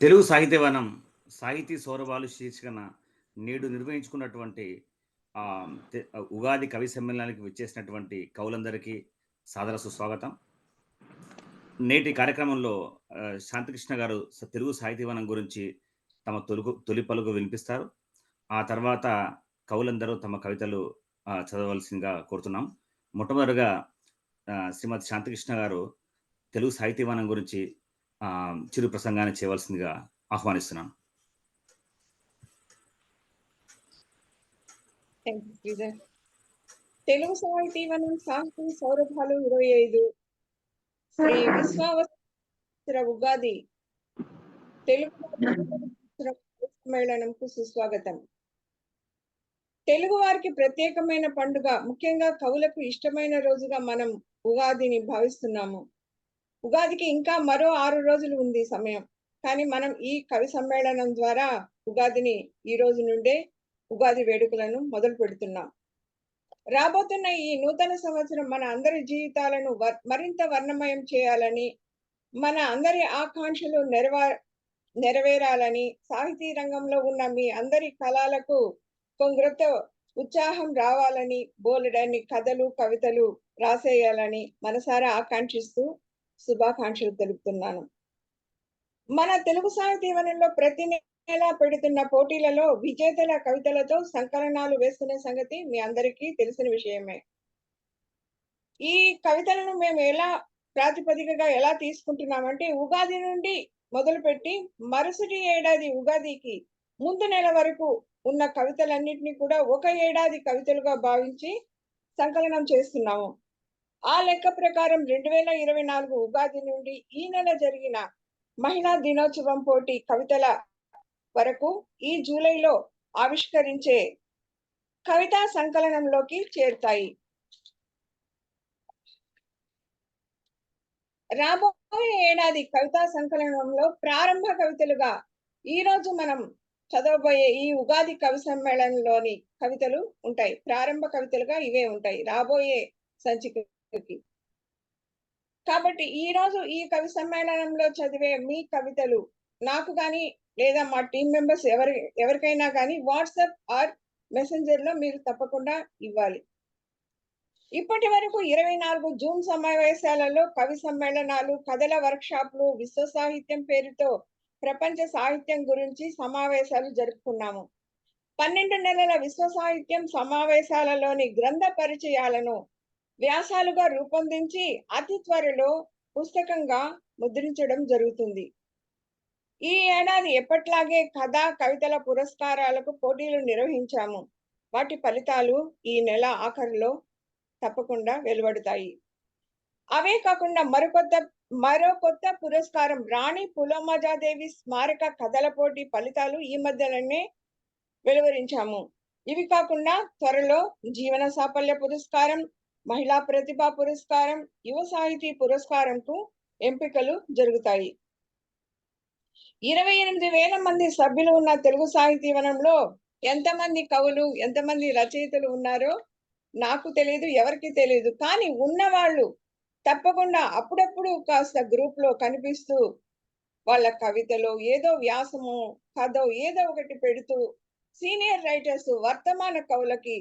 తెలుగు సాహిత్యవనం సాహితీ సౌరభాలు శీర్షికన నేడు నిర్వహించుకున్నటువంటి ఉగాది కవి సమ్మేళనానికి విచ్చేసినటువంటి కవులందరికీ సాదర సుస్వాగతం. నేటి కార్యక్రమంలో శాంతకృష్ణ గారు తెలుగు సాహితీవనం గురించి తమ తొలి పలుకు వినిపిస్తారు. ఆ తర్వాత కవులందరూ తమ కవితలు చదవవలసిందిగా కోరుతున్నాం. మొట్టమొదటిగా శ్రీమతి శాంతకృష్ణ గారు తెలుగు సాహితీవనం గురించి చిరు ప్రసంగాన్ని చేయవలసిందిగా ఆహ్వానిస్తున్నాను. తెలుగు సాహితీవనం సాహితీ సౌరభాలు 25 శ్రీ విశ్వావసుర ఉగాది తెలుగు సమ్మేళనంకు సుస్వాగతం. తెలుగు వారికి ప్రత్యేకమైన పండుగ, ముఖ్యంగా కవులకు ఇష్టమైన రోజుగా మనం ఉగాదిని భావిస్తున్నాము. ఉగాదికి ఇంకా మరో 6 రోజులు ఉంది సమయం. కానీ మనం ఈ కవి సమ్మేళనం ద్వారా ఉగాదిని ఈ రోజు నుండే ఉగాది వేడుకలను మొదలు పెడుతున్నాం. రాబోతున్న ఈ నూతన సంవత్సరం మన అందరి జీవితాలను మరింత వర్ణమయం చేయాలని, మన అందరి ఆకాంక్షలు నెరవేరాలని, సాహితీ రంగంలో ఉన్న మీ అందరి కళలకు కొంగ్రత ఉత్సాహం రావాలని, బోలెడన్ని కథలు కవితలు రాసేయాలని మనసారా ఆకాంక్షిస్తూ శుభాకాంక్షలు తెలుపుతున్నాను. మన తెలుగు సాహితీవనంలో ప్రతి నెల పెడుతున్న పోటీలలో విజేతల కవితలతో సంకలనాలు వేస్తున్న సంగతి మీ అందరికీ తెలిసిన విషయమే. ఈ కవితలను మేము ప్రాతిపదికగా ఎలా తీసుకుంటున్నామంటే, ఉగాది నుండి మొదలుపెట్టి మరుసటి ఏడాది ఉగాదికి ముందు నెల వరకు ఉన్న కవితలన్నింటినీ కూడా ఒక ఏడాది కవితలుగా భావించి సంకలనం చేస్తున్నాము. ఆ లెక్క ప్రకారం 2024 ఉగాది నుండి ఈ నెల జరిగిన మహిళా దినోత్సవం పోటీ కవితల వరకు ఈ జూలైలో ఆవిష్కరించే కవితా సంకలనంలోకి చేరుతాయి. రాబోయే ఏడాది కవితా సంకలనంలో ప్రారంభ కవితలుగా ఈ రోజు మనం చదవబోయే ఈ ఉగాది కవి సమ్మేళనంలోని కవితలు ఉంటాయి. ప్రారంభ కవితలుగా ఇవే ఉంటాయి రాబోయే సంచికకి. కాబట్టి ఈ రోజు ఈ కవి సమ్మేళనంలో చదివే మీ కవితలు నాకు కానీ లేదా మా టీం మెంబర్స్ ఎవరికైనా కానీ వాట్సాప్ ఆర్ మెసెంజర్ లో మీరు తప్పకుండా ఇవ్వాలి. ఇప్పటి వరకు 24 జూన్ సమావేశాలలో కవి సమ్మేళనాలు, కథల వర్క్షాప్లు, విశ్వ సాహిత్యం పేరుతో ప్రపంచ సాహిత్యం గురించి సమావేశాలు జరుపుకున్నాము. 12 నెలల విశ్వ సాహిత్యం సమావేశాలలోని గ్రంథ పరిచయాలను వ్యాసాలుగా రూపొందించి అతి త్వరలో పుస్తకంగా ముద్రించడం జరుగుతుంది. ఈ ఏడాది ఎప్పట్లాగే కథా కవితల పురస్కారాలకు పోటీలు నిర్వహించాము. వాటి ఫలితాలు ఈ నెల ఆఖరిలో తప్పకుండా వెలువడతాయి. అవే కాకుండా మరో కొత్త పురస్కారం రాణి పులోమజాదేవి స్మారక కథల పోటీ ఫలితాలు ఈ మధ్యలోనే వెలువరించాము. ఇవి కాకుండా త్వరలో జీవన సాఫల్య పురస్కారం, మహిళా ప్రతిభా పురస్కారం, యువ సాహితీ పురస్కారంకు ఎంపికలు జరుగుతాయి. 28,000 మంది సభ్యులు ఉన్న తెలుగు సాహితీవనంలో ఎంతమంది కవులు, ఎంతమంది రచయితలు ఉన్నారో నాకు తెలియదు, ఎవరికి తెలియదు. కానీ ఉన్నవాళ్ళు తప్పకుండా అప్పుడప్పుడు కాస్త గ్రూప్ లో కనిపిస్తూ వాళ్ళ కవితలో ఏదో వ్యాసము, కథో ఏదో ఒకటి పెడుతూ సీనియర్ రైటర్స్, వర్తమాన కవులకి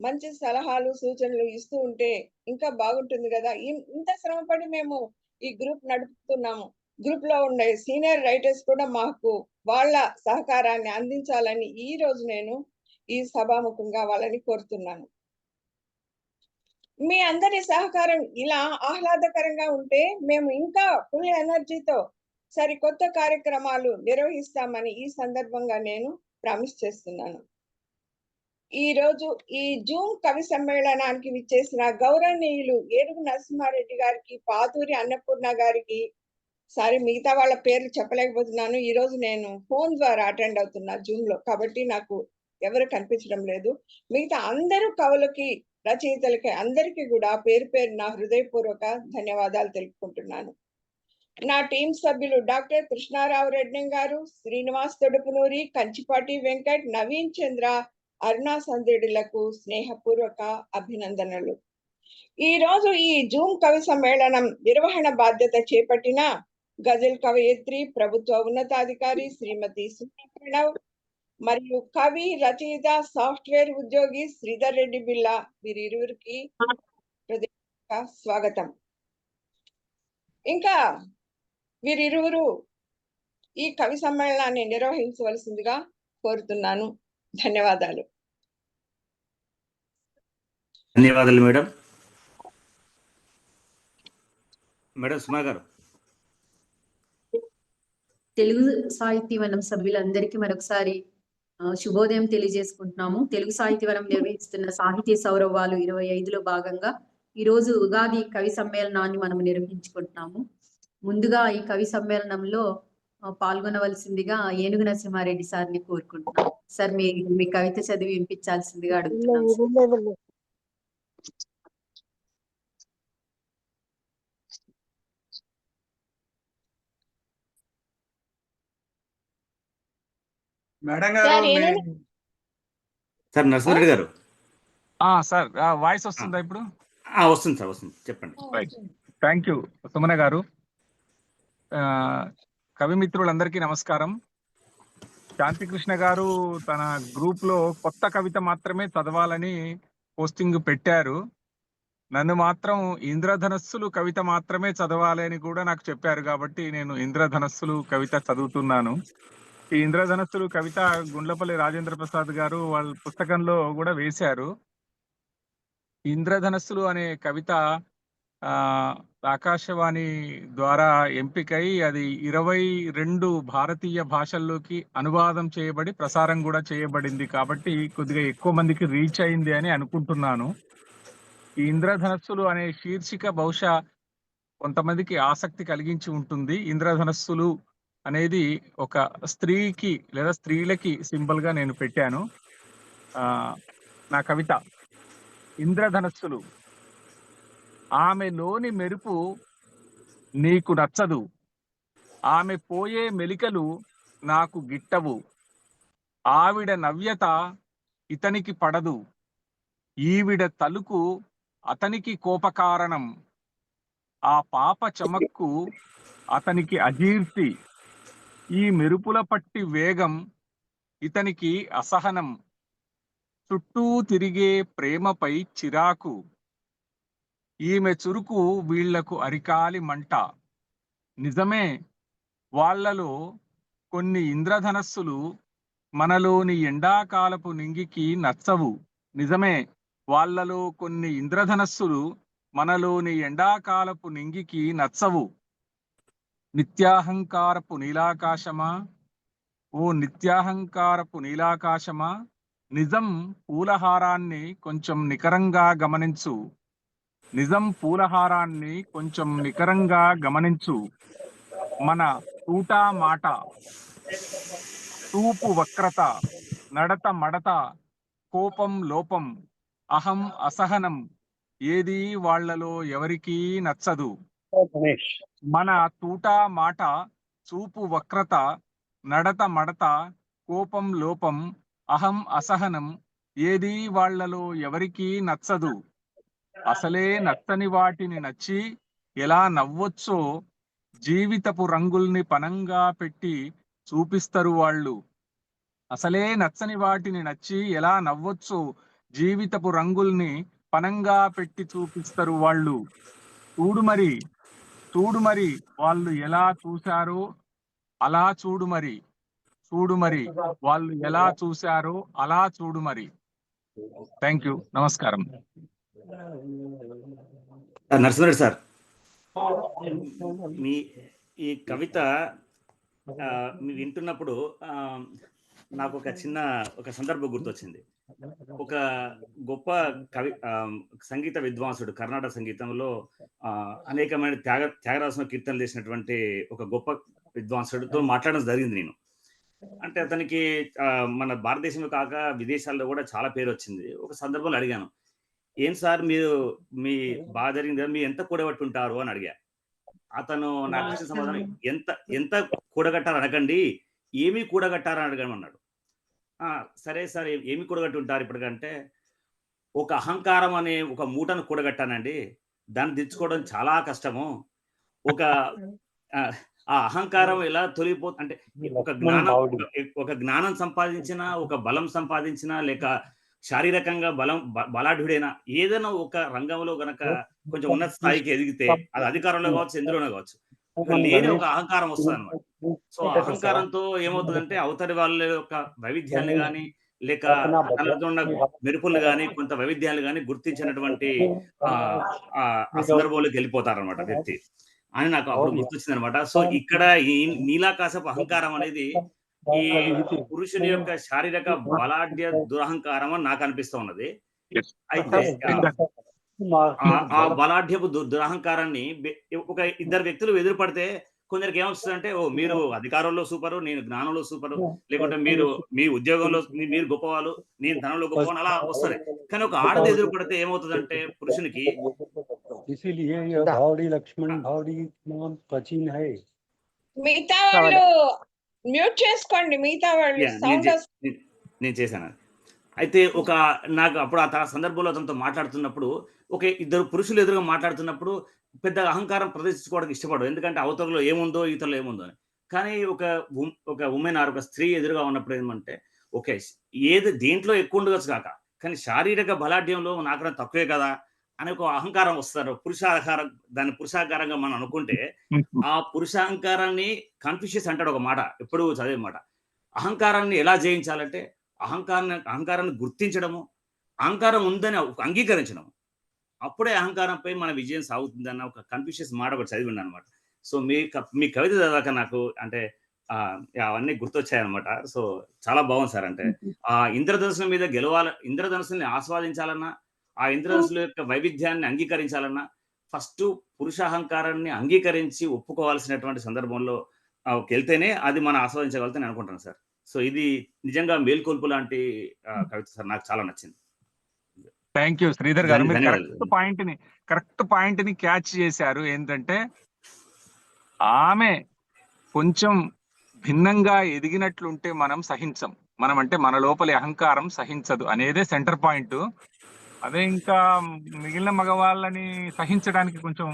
మంచి సలహాలు సూచనలు ఇస్తూ ఉంటే ఇంకా బాగుంటుంది కదా. ఇంత శ్రమపడి మేము ఈ గ్రూప్ నడుపుతున్నాము. గ్రూప్ లో ఉండే సీనియర్ రైటర్స్ కూడా మాకు వాళ్ళ సహకారాన్ని అందించాలని ఈ రోజు నేను ఈ సభాముఖంగా వాళ్ళని కోరుతున్నాను. మీ అందరి సహకారం ఇలా ఆహ్లాదకరంగా ఉంటే మేము ఇంకా ఫుల్ ఎనర్జీతో సరికొత్త కార్యక్రమాలు నిర్వహిస్తామని ఈ సందర్భంగా నేను ప్రామిస్ చేస్తున్నాను. ఈ రోజు ఈ జూన్ కవి సమ్మేళనానికి విచ్చేసిన గౌరవనీయులు ఏనుగు నరసింహారెడ్డి గారికి, పాతూరి అన్నపూర్ణ గారికి, మిగతా వాళ్ళ పేర్లు చెప్పలేకపోతున్నాను. ఈ రోజు నేను ఫోన్ ద్వారా అటెండ్ అవుతున్నా జూమ్ లో, కాబట్టి నాకు ఎవరు కనిపించడం లేదు. మిగతా అందరూ కవులకి, రచయితలకి అందరికీ కూడా పేరు పేరు నా హృదయపూర్వక ధన్యవాదాలు తెలుపుకుంటున్నాను. నా టీం సభ్యులు డాక్టర్ కృష్ణారావు రెడ్డి గారు, శ్రీనివాస్ తొడుపునూరి, కంచిపాటి వెంకట్, నవీన్ చంద్ర, అరుణా సందేడులకు స్నేహపూర్వక అభినందనలు. ఈ రోజు ఈ జూమ్ కవి సమ్మేళనం నిర్వహణ బాధ్యత చేపట్టిన గజల్ కవయిత్రి, ప్రభుత్వ ఉన్నతాధికారి శ్రీమతి సుమా ప్రణవ్ మరియు కవి, రచయిత, సాఫ్ట్వేర్ ఉద్యోగి శ్రీధర్ రెడ్డి బిల్లా వీరిరువురికి హృదయపూర్వక స్వాగతం. ఇంకా వీరిరువురు ఈ కవి సమ్మేళనాన్ని నిర్వహించవలసిందిగా కోరుతున్నాను. ధన్యవాదాలు. ధన్యవాదాలు మేడం. మేడం సుమా గారు. తెలుగు సాహితీవనం సభ్యులందరికీ మరొకసారి శుభోదయం తెలియజేసుకుంటున్నాము. తెలుగు సాహితీవనం నిర్వహిస్తున్న సాహితీ సౌరవాలు 25లో భాగంగా ఈరోజు ఉగాది కవి సమ్మేళనాన్ని మనం నిర్వహించుకుంటున్నాము. ముందుగా ఈ కవి సమ్మేళనంలో పాల్గొనవలసిందిగా ఏనుగు నరసింహారెడ్డి సార్ని కోరుకుంటున్నాం. సార్ మీ కవిత చదివి వినిపించాల్సిందిగా అడుగుతున్నాం. మేడం గారు సార్ నరసింహారెడ్డి గారు. సార్ వాయిస్ వస్తుందా ఇప్పుడు? వస్తుంది సార్, వస్తుంది, చెప్పండి. థ్యాంక్ యూ సుమన గారు. కవి మిత్రులందరికీ నమస్కారం. శాంతికృష్ణ గారు తన గ్రూప్ లో కొత్త కవిత మాత్రమే చదవాలని పోస్టింగ్ పెట్టారు. నన్ను మాత్రం ఇంద్రధనస్సులు కవిత మాత్రమే చదవాలి అని కూడా నాకు చెప్పారు. కాబట్టి నేను ఇంద్రధనస్సులు కవిత చదువుతున్నాను. ఈ ఇంద్రధనస్సులు కవిత గుండ్లపల్లి రాజేంద్ర ప్రసాద్ గారు వాళ్ళ పుస్తకంలో కూడా వేశారు. ఇంద్రధనస్సులు అనే కవిత ఆకాశవాణి ద్వారా ఎంపికై అది 22 భారతీయ భాషల్లోకి అనువాదం చేయబడి ప్రసారం కూడా చేయబడింది. కాబట్టి కొద్దిగా ఎక్కువ మందికి రీచ్ అయింది అని అనుకుంటున్నాను. ఈ ఇంద్రధనస్సులు అనే శీర్షిక బహుశా కొంతమందికి ఆసక్తి కలిగించి ఉంటుంది. ఇంద్రధనస్సులు అనేది ఒక స్త్రీకి లేదా స్త్రీలకి సింబల్ గా నేను పెట్టాను. నా కవిత ఇంద్రధనస్సులు. ఆమెలోని మెరుపు నీకు నచ్చదు, ఆమె పోయే మెలికలు నాకు గిట్టవు, ఆవిడ నవ్యత ఇతనికి పడదు, ఈవిడ తలుకు అతనికి కోపకారణం, ఆ పాప చమక్కు అతనికి అజీర్తి, ఈ మెరుపుల పట్టి వేగం ఇతనికి అసహనం, చుట్టూ తిరిగే ప్రేమపై చిరాకు, ఈమె చురుకు వీళ్లకు అరికాలి మంట. నిజమే, వాళ్లలో కొన్ని ఇంద్రధనస్సులు మనలోని ఎండాకాలపు నింగికి నచ్చవు. నిజమే, వాళ్లలో కొన్ని ఇంద్రధనస్సులు మనలోని ఎండాకాలపు నింగికి నచ్చవు. నిత్యాహంకారపు నీలాకాశమా, ఓ నిత్యాహంకారపు నీలాకాశమా, నిజం పూలహారాన్ని కొంచెం నికరంగా గమనించు, నిజం పూలహారాన్ని కొంచెం నికరంగా గమనించు. మన తూటా మాట, తూపు వక్రత, నడత మడత, కోపం లోపం, అహం అసహనం ఏది వాళ్లలో ఎవరికీ నచ్చదు. మన తూటా మాట, చూపు వక్రత, నడత మడత, కోపం లోపం, అహం అసహనం ఏది వాళ్లలో ఎవరికీ నచ్చదు. అసలే నచ్చని వాటిని నచ్చి ఎలా నవ్వొచ్చో జీవితపు రంగుల్ని పనంగా పెట్టి చూపిస్తారు వాళ్ళు. అసలే నచ్చని వాటిని నచ్చి ఎలా నవ్వొచ్చో జీవితపు రంగుల్ని పనంగా పెట్టి చూపిస్తారు వాళ్ళు. చూడు మరి వాళ్ళు ఎలా చూశారో అలా చూడు మరి, చూడు మరి వాళ్ళు ఎలా చూశారో అలా చూడు మరి. థ్యాంక్ యూ, నమస్కారం. నరసింహారెడ్డి సార్, మీ ఈ కవిత మీరు వింటున్నప్పుడు నాకు ఒక సందర్భం గుర్తొచ్చింది. ఒక గొప్ప కవి, సంగీత విద్వాంసుడు, కర్ణాటక సంగీతంలో అనేకమైన త్యాగరాజన కీర్తనలు చేసినటువంటి ఒక గొప్ప విద్వాంసుడితో మాట్లాడడం జరిగింది నేను. అంటే అతనికి మన భారతదేశంలో కాక విదేశాల్లో కూడా చాలా పేరు వచ్చింది. ఒక సందర్భంలో అడిగాను, ఏం సార్ మీరు మీ బాగా జరిగింది కదా, మీరు ఎంత కూడగట్టుంటారు అని అడిగా. అతను నాకు ఇచ్చిన సమాధానం, ఎంత కూడగట్టారు అనకండి, ఏమి కూడగట్టారని అడగమన్నాడు. సరే సార్, ఏమి కూడగట్టుంటారు ఇప్పటికంటే, ఒక అహంకారం అనే ఒక మూటను కూడగట్టానండి, దాన్ని తెచ్చుకోవడం చాలా కష్టము. ఆ అహంకారం ఎలా అంటే ఒక జ్ఞానం సంపాదించినా, ఒక బలం సంపాదించినా, లేక శారీరకంగా బలాఢ్యుడైనా ఏదైనా ఒక రంగంలో గనక కొంచెం ఉన్నత స్థాయికి ఎదిగితే అది అధికారంలో కావచ్చు, ఎందులోనే కావచ్చు, ఇక లేని ఒక అహంకారం వస్తుందన్నమాట. సో అహంకారంతో ఏమవుతుందంటే అవతలి వాళ్ళ యొక్క వైవిధ్యాన్ని గాని, లేక తనలో ఉన్న మెరుపులు గాని, కొంత వైవిధ్యాలు గాని గుర్తించినటువంటి ఆ సందర్భంలోకి వెళ్ళిపోతారన్నమాట వ్యక్తి అని నాకు అప్పుడు గుర్తొచ్చింది అనమాట. సో ఇక్కడ ఈ నీలాకాశపు అహంకారం అనేది ఈ పురుషుని యొక్క శారీరక బలాఢ్య దురహంకారం అని నాకు అనిపిస్తూ ఉన్నది. అయితే ఆ బలాఢ్యపు దురహంకారాన్ని ఒక ఇద్దరు వ్యక్తులు ఎదురుపడితే కొందరికి ఏమొస్తుందంటే, ఓ మీరు అధికారంలో సూపరు, నేను జ్ఞానంలో సూపరు, లేకుంటే మీరు మీ ఉద్యోగంలో మీరు గొప్పవాళ్ళు, నేను ధనంలో గొప్పవాళ్ళు, అలా వస్తుంది. కానీ ఒక ఆడది ఎదురుపడితే ఏమవుతుందంటే పురుషునికి మిగతా వాళ్ళు మ్యూట్ చేసుకోండి, మిగతా వాళ్ళు సౌండ్ నేను చేశాను. అయితే నాకు అప్పుడు ఆ సందర్భంలో అతనితో మాట్లాడుతున్నప్పుడు ఒక ఇద్దరు పురుషులు ఎదురుగా మాట్లాడుతున్నప్పుడు పెద్ద అహంకారం ప్రదర్శించుకోవడానికి ఇష్టపడదు. ఎందుకంటే అవతలలో ఏముందో ఇతరులో ఏముందో అని. కానీ ఒక ఉమెన్ ఒక స్త్రీ ఎదురుగా ఉన్నప్పుడు ఏమంటే ఓకే దేంట్లో ఎక్కువ ఉండవచ్చు కాక, కానీ శారీరక బలాఢ్యంలో నాకన్నా తక్కువే కదా అని ఒక అహంకారం వస్తారు. దాన్ని పురుషాహంకారంగా మనం అనుకుంటే ఆ పురుషాహంకారాన్ని కన్ఫ్యూషియస్ అంటాడు ఒక మాట, ఎప్పుడు చదివే మాట. అహంకారాన్ని ఎలా జయించాలంటే అహంకారాన్ని గుర్తించడము, అహంకారం ఉందని అంగీకరించడం, అప్పుడే అహంకారంపై మన విజయం సాగుతుందన్న ఒక కన్ఫ్యూషియస్ మాట ఒకటి చదివి అనమాట. సో మీ కవిత చదివాక నాకు అంటే అవన్నీ గుర్తొచ్చాయన్నమాట. సో చాలా బాగుంది సార్. అంటే ఆ ఇంద్రధనుస్సు మీద ఇంద్రధనుస్సుని ఆస్వాదించాలన్నా, ఆ ఇంద్రధనుస్సుల యొక్క వైవిధ్యాన్ని అంగీకరించాలన్నా ఫస్ట్ పురుషాహంకారాన్ని అంగీకరించి ఒప్పుకోవాల్సినటువంటి సందర్భంలో వెళ్తేనే అది మనం ఆస్వాదించగలుగుతాను అనుకుంటాను సార్. సో ఇది నిజంగా మేల్కొల్పు లాంటి కవిత సార్, నాకు చాలా నచ్చింది. థ్యాంక్ యూ శ్రీధర్ గారు, మీరు కరెక్ట్ పాయింట్ ని క్యాచ్ చేశారు. ఏంటంటే ఆమె కొంచెం భిన్నంగా ఎదిగినట్లుంటే మనం సహించం, అంటే మన లోపలి అహంకారం సహించదు అనేదే సెంటర్ పాయింట్. అదే ఇంకా మిగిలిన మగవాళ్ళని సహించడానికి కొంచెం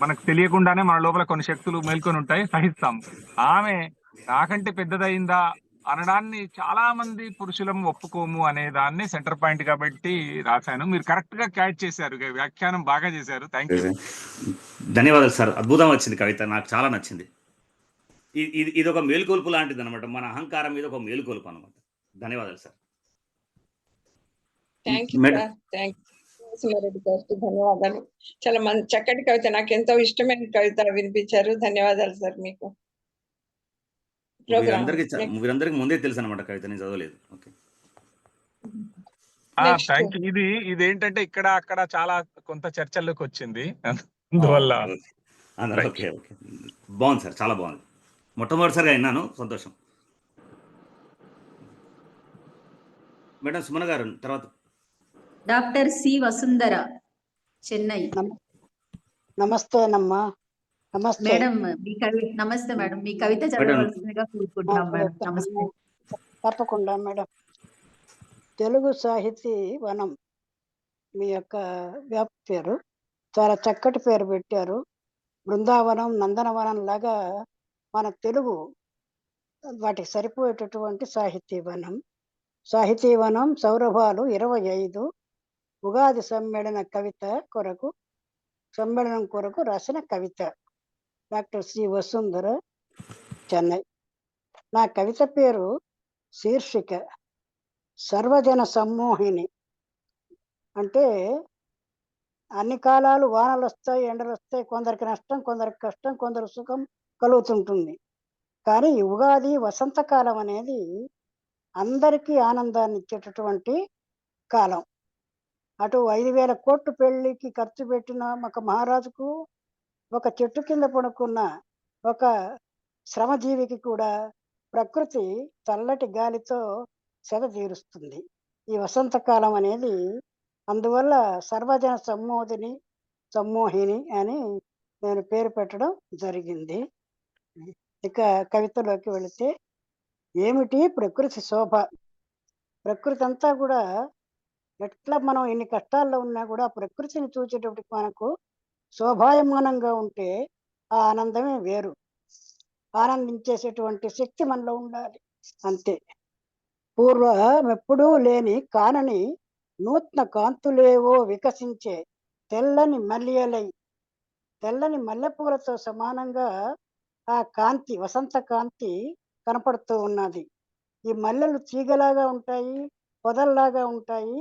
మనకు తెలియకుండానే మన లోపల కొన్ని శక్తులు మేల్కొని ఉంటాయి, సహిస్తాం. ఆమె నాకంటే పెద్దదైందా అనడాన్ని చాలా మంది పురుషులం ఒప్పుకోము అనే దాన్ని సెంటర్ పాయింట్ కాబట్టి రాశాను. మీరు కరెక్ట్ గా క్యాచ్ చేశారు, వ్యాఖ్యానం బాగా చేశారు. Thank you. ధన్యవాదాలు సార్, అద్భుతం వచ్చింది కవిత, నాకు చాలా నచ్చింది. ఇది ఒక మేలుకొల్పు లాంటిది అనమాట, మన అహంకారం మీద ఒక మేలుకొల్పు అనమాట. ధన్యవాదాలు సార్. ధన్యవాదాలు. చాలా చక్కటి కవిత, నాకు ఎంతో ఇష్టమైన కవిత వినిపించారు. ధన్యవాదాలు సార్ మీకు. మీరందరికి ముందే తెలుసు అనమాట కవిత, నేను చదవలేదు. Thank you. ఇదేంటంటే ఇక్కడ అక్కడ చాలా కొంత చర్చల్లోకి వచ్చింది, అందువల్ల. బాగుంది సార్, చాలా బాగుంది. మొట్టమొదటిసారిగా విన్నాను, సంతోషం. మేడం సుమన గారు తర్వాత. Doctor C Vasundhara, Chennai. నమస్తేనమ్మా. నమస్తే మేడం, నమస్తే మేడం, మీ కవిత చదవవలసిందిగా కోరుకుంటున్నాం మేడం. నమస్తే. తప్పకుండా మేడం. తెలుగు సాహితీ వనం మీ యొక్క వ్యాప్తి పేరు, చాలా చక్కటి పేరు పెట్టారు. బృందావనం, నందనవనం లాగా మన తెలుగు వాటికి సరిపోయేటటువంటి సాహితీవనం. సాహితీవనం సౌరభాలు 25 ఉగాది సమ్మేళనం కొరకు రాసిన కవిత. Doctor C Vasundhara, Chennai. నా కవిత పేరు శీర్షిక సర్వజన సమ్మోహిని. అంటే అన్ని కాలాలు వానలు వస్తాయి, ఎండలు వస్తాయి, కొందరికి నష్టం, కొందరికి కష్టం, కొందరు సుఖం కలుగుతుంటుంది. కానీ ఉగాది వసంతకాలం అనేది అందరికీ ఆనందాన్ని ఇచ్చేటటువంటి కాలం. అటు 5,000 కోట్లు పెళ్లికి ఖర్చు పెట్టిన ఒక మహారాజుకు, ఒక చెట్టు కింద పడుకున్న ఒక శ్రమజీవికి కూడా ప్రకృతి చల్లటి గాలితో సెద తీరుస్తుంది ఈ వసంతకాలం అనేది. అందువల్ల సర్వజన సమ్మోహిని అని నేను పేరు పెట్టడం జరిగింది. ఇక కవితలోకి వెళితే, ఏమిటి ప్రకృతి శోభ. ప్రకృతి అంతా కూడా ఎట్లా మనం ఎన్ని కష్టాల్లో ఉన్నా కూడా ప్రకృతిని చూసేటప్పటికి మనకు శోభాయమానంగా ఉంటే ఆ ఆనందమే వేరు. ఆనందించేసేటువంటి శక్తి మనలో ఉండాలి, అంతే. పూర్వం ఎప్పుడూ లేని కానని నూతన కాంతులేవో వికసించే తెల్లని మల్లియలై, తెల్లని మల్లెపూలతో సమానంగా ఆ కాంతి, వసంత కాంతి కనపడుతూ ఉన్నది. ఈ మల్లెలు తీగలాగా ఉంటాయి, పొదల్లాగా ఉంటాయి.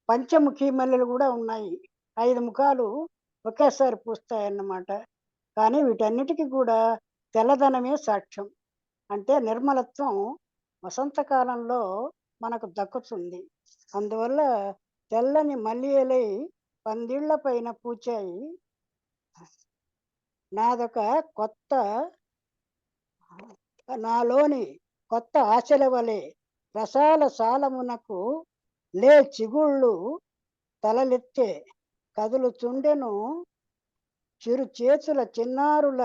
పంచముఖి మల్లెలు కూడా ఉన్నాయి. 5 ముఖాలు ఒకేసారి పూస్తాయన్నమాట. కానీ వీటన్నిటికీ కూడా తెల్లదనమే సాక్ష్యం. అంటే నిర్మలత్వం వసంతకాలంలో మనకు దక్కుతుంది. అందువల్ల తెల్లని మల్లియలై పందిళ్ళ పైన పూచాయి, నాదొక కొత్త నాలోని కొత్త ఆశల వలె రసాల సాలమునకు లే చిగుళ్ళు తలలెత్తే కదులుచుండెను చిరు చేతుల చిన్నారుల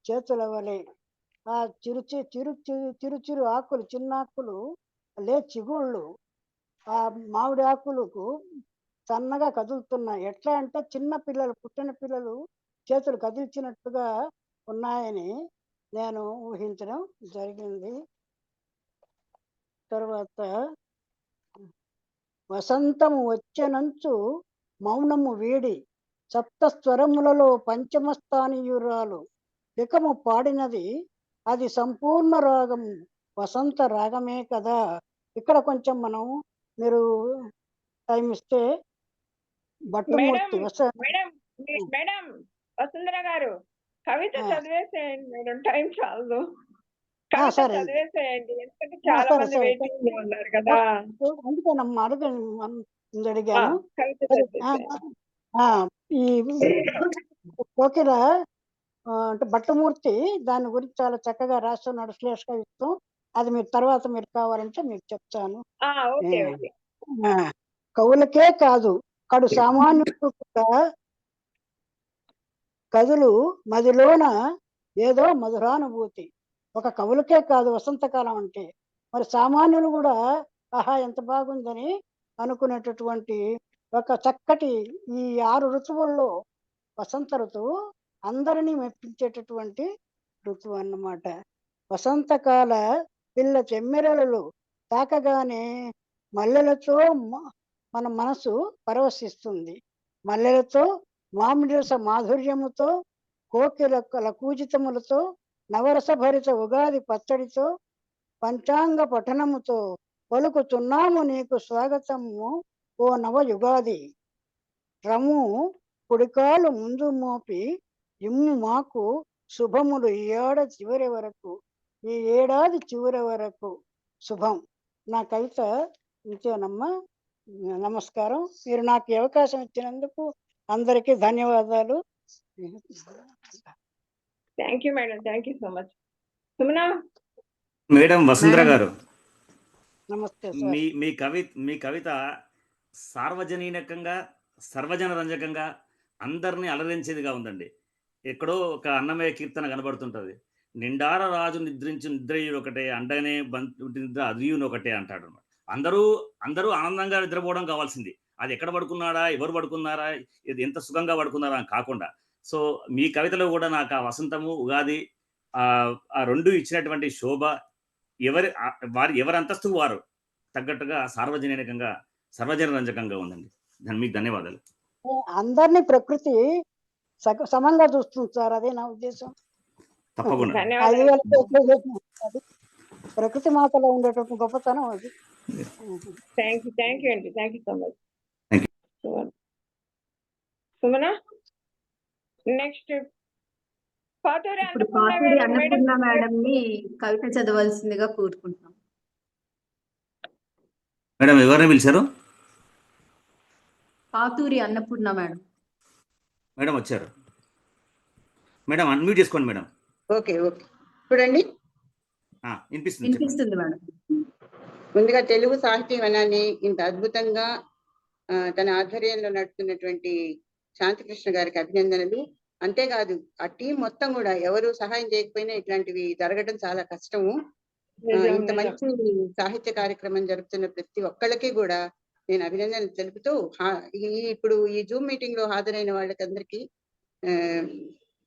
చేతుల వలె. ఆ చిరు చిరు చిరు చిరు ఆకులు, చిన్నాకులు లే చిగుళ్ళు ఆ మామిడి ఆకులకు సన్నగా కదులుతున్నాయి. ఎట్లా అంటే చిన్న పిల్లలు, పుట్టిన పిల్లలు చేతులు కదిల్చినట్టుగా ఉన్నాయని నేను ఊహించడం జరిగింది. తర్వాత వసంతము వచ్చెనంచు మౌనము వీడి సప్త స్వరములలో పంచమ స్థానీయురాలు వికము పాడినది, అది సంపూర్ణ రాగం, వసంత రాగమే కదా. ఇక్కడ కొంచెం మనం మీరు టైం ఇస్తే భట్టుమూర్తి మేడం వసుంధర గారు కవిత చదివేసేయండి మేడం, టైం చాలు. కవిత సరే చదివేసేయండి, ఎందుకంటే చాలా మంది వెయిటింగ్ లో ఉన్నారు కదా. అందుకేనమ్మా అడిగాను. కవిత చదివేసేయండి. ఈ కోకిల అంటే భట్టుమూర్తి దాని గురించి చాలా చక్కగా రాస్తున్నాడు శ్లేషకవిత్వం. అది మీరు తర్వాత మీరు కావాలంటే మీకు చెప్తాను. Okay okay. కవులకే కాదు కడు సామాన్యులకు కూడా కదులు మదిలోన ఏదో మధురానుభూతి. ఒక కవులకే కాదు వసంతకాలం అంటే, మరి సామాన్యులు కూడా ఆహా ఎంత బాగుందని అనుకునేటటువంటి ఒక చక్కటి ఈ 6 ఋతువుల్లో వసంత ఋతువు అందరినీ మెప్పించేటటువంటి ఋతువు అన్నమాట. వసంతకాల పిల్ల చెమ్మెరలు తాకగానే మల్లెలతో మన మనసు పరవశిస్తుంది. మల్లెలతో, మామిడి రస మాధుర్యముతో, కోకిల కూజితములతో, నవరస భరిత ఉగాది పచ్చడితో, పంచాంగ పఠనముతో పలుకుతున్నాము నీకు స్వాగతము ఓ నవ యుగాది. రము కుడికాలు ముందు మోపి ఇమ్ము మాకు శుభములు ఈ ఏడాది చివరి వరకు శుభం. నా కవిత ఇంతేనమ్మా. నమస్కారం. మీరు నాకు ఈ అవకాశం ఇచ్చినందుకు అందరికీ ధన్యవాదాలు. Thank you madam, thank you so much. Sumana madam Vasundhara గారు, నమస్తే. మీ కవిత సార్వజనీనకంగా, సర్వజన రంజకంగా, అందరినీ అలరించేదిగా ఉందండి. ఎక్కడో ఒక అన్నమయ్య కీర్తన కనబడుతుంటది. నిండార రాజు నిద్రించు నిద్రయుడు ఒకటే, అండనే నిద్ర అదియును ఒకటే అంటాడు అనమాట. అందరూ ఆనందంగా నిద్రపోవడం కావాల్సింది. అది ఎక్కడ పడుకున్నాడా, ఎవరు పడుకున్నారా, ఎంత సుఖంగా పడుకున్నారా అని కాకుండా, సో మీ కవితలో కూడా నాకు ఆ వసంతము, ఉగాది ఆ రెండు ఇచ్చినటువంటి శోభ, ఎవరి అంతస్తు వారు తగ్గట్టుగా సార్వజనీనంగా, సర్వజన రంజకంగా ఉందండి. మీకు ధన్యవాదాలు. అందరినీ ప్రకృతి సమంగా చూస్తుంది సార్, అదే నా ఉద్దేశం. తప్పకుండా ప్రకృతి మాతలో ఉండేటటువంటి గొప్పతనం అది. థ్యాంక్ యూ అండి, thank you so much. Sumana next Paturi Annapurna madam ని కవిత చదవాల్సిందిగా కోరుకుంటున్నాం. మేడం ఎవరిని పిలిచారు? పాతూరి అన్నపూర్ణ మేడం. మేడం వచ్చారు. మేడం అన్మ్యూట్ చేసుకోండి మేడం. ఓకే చూడండి, వినిపిస్తుంది మేడం. ముందుగా తెలుగు సాహితీ వనాన్ని ఇంత అద్భుతంగా తన ఆధ్వర్యంలో నడుపుతున్నటువంటి శాంతికృష్ణ గారికి అభినందనలు. అంతేకాదు ఆ టీం మొత్తం కూడా ఎవరు సహాయం చేయకపోయినా ఇట్లాంటివి జరగడం చాలా కష్టము. ఇంత మంచి సాహిత్య కార్యక్రమం జరుపుతున్న ప్రతి ఒక్కళ్ళకి కూడా నేను అభినందనలు తెలుపుతూ, ఇప్పుడు ఈ జూమ్ మీటింగ్ లో హాజరైన వాళ్ళకందరికీ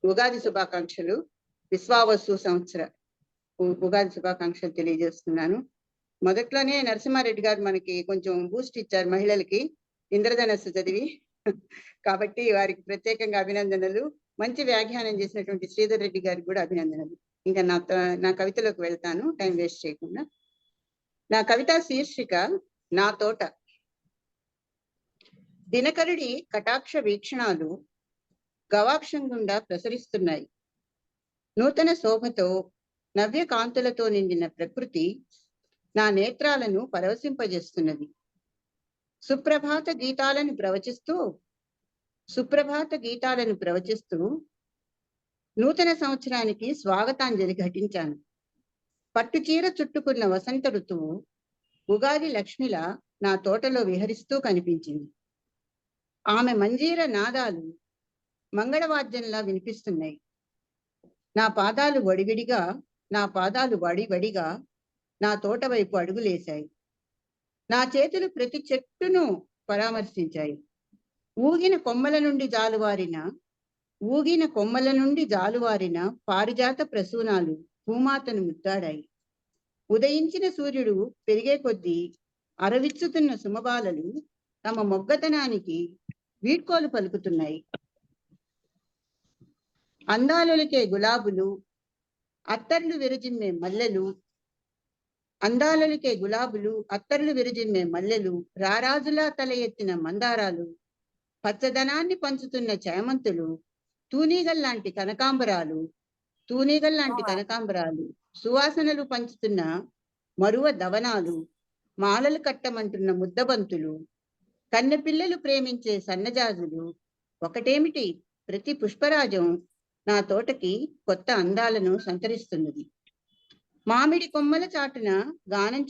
ఉగాది శుభాకాంక్షలు. విశ్వావసు సంవత్సర ఉగాది శుభాకాంక్షలు తెలియజేస్తున్నాను. మొదట్లోనే నరసింహారెడ్డి గారు మనకి కొంచెం బూస్ట్ ఇచ్చారు మహిళలకి, ఇంద్రధనస్సు చదివి. కాబట్టి వారికి ప్రత్యేకంగా అభినందనలు. మంచి వ్యాఖ్యానం చేసినటువంటి శ్రీధర్ రెడ్డి గారికి కూడా అభినందనలు. ఇంకా నా కవితలోకి వెళ్తాను, టైం వేస్ట్ చేయకుండా. నా కవిత శీర్షిక నా తోట. దినకరుడి కటాక్ష వీక్షణాలు గవాక్షం గుండా ప్రసరిస్తున్నాయి. నూతన శోభతో నవ్య కాంతులతో నిండిన ప్రకృతి నా నేత్రాలను పరవశింపజేస్తున్నది. సుప్రభాత గీతాలను ప్రవచిస్తూ నూతన సంవత్సరానికి స్వాగతాంజలి ఘటించాను. పట్టుచీర చుట్టుకున్న వసంత ఋతువు ఉగాది లక్ష్మిలా నా తోటలో విహరిస్తూ కనిపించింది. ఆమె మంజీర నాదాలు మంగళవాద్యంలా వినిపిస్తున్నాయి. నా పాదాలు వడివడిగా నా తోట వైపు అడుగులేశాయి. నా చేతులు ప్రతి చెట్టును పరామర్శించాయి. ఊగిన కొమ్మల నుండి జాలువారిన పారిజాత ప్రసూనాలు భూమాతను ముద్దాడాయి. ఉదయించిన సూర్యుడు పెరిగే కొద్దీ అరవిచ్చుతున్న సుమబాలలు తమ మొగ్గతనానికి వీడ్కోలు పలుకుతున్నాయి. అందాలొలికే గులాబులు, అత్తర్లు విరజిమ్మే మల్లెలు, రారాజులా తల ఎత్తిన మందారాలు, పచ్చదనాన్ని పంచుతున్న చేమంతులు, తూనీగల్లాంటి కనకాంబరాలు, సువాసనలు పంచుతున్న మరువ దవనాలు, మాలలు కట్టమంటున్న ముద్దబంతులు, కన్నెపిల్లలు ప్రేమించే సన్నజాజులు, ఒకటేమిటి ప్రతి పుష్పరాజం నా తోటకి కొత్త అందాలను సంతరిస్తున్నది. మామిడి కొమ్మల చాటున గానం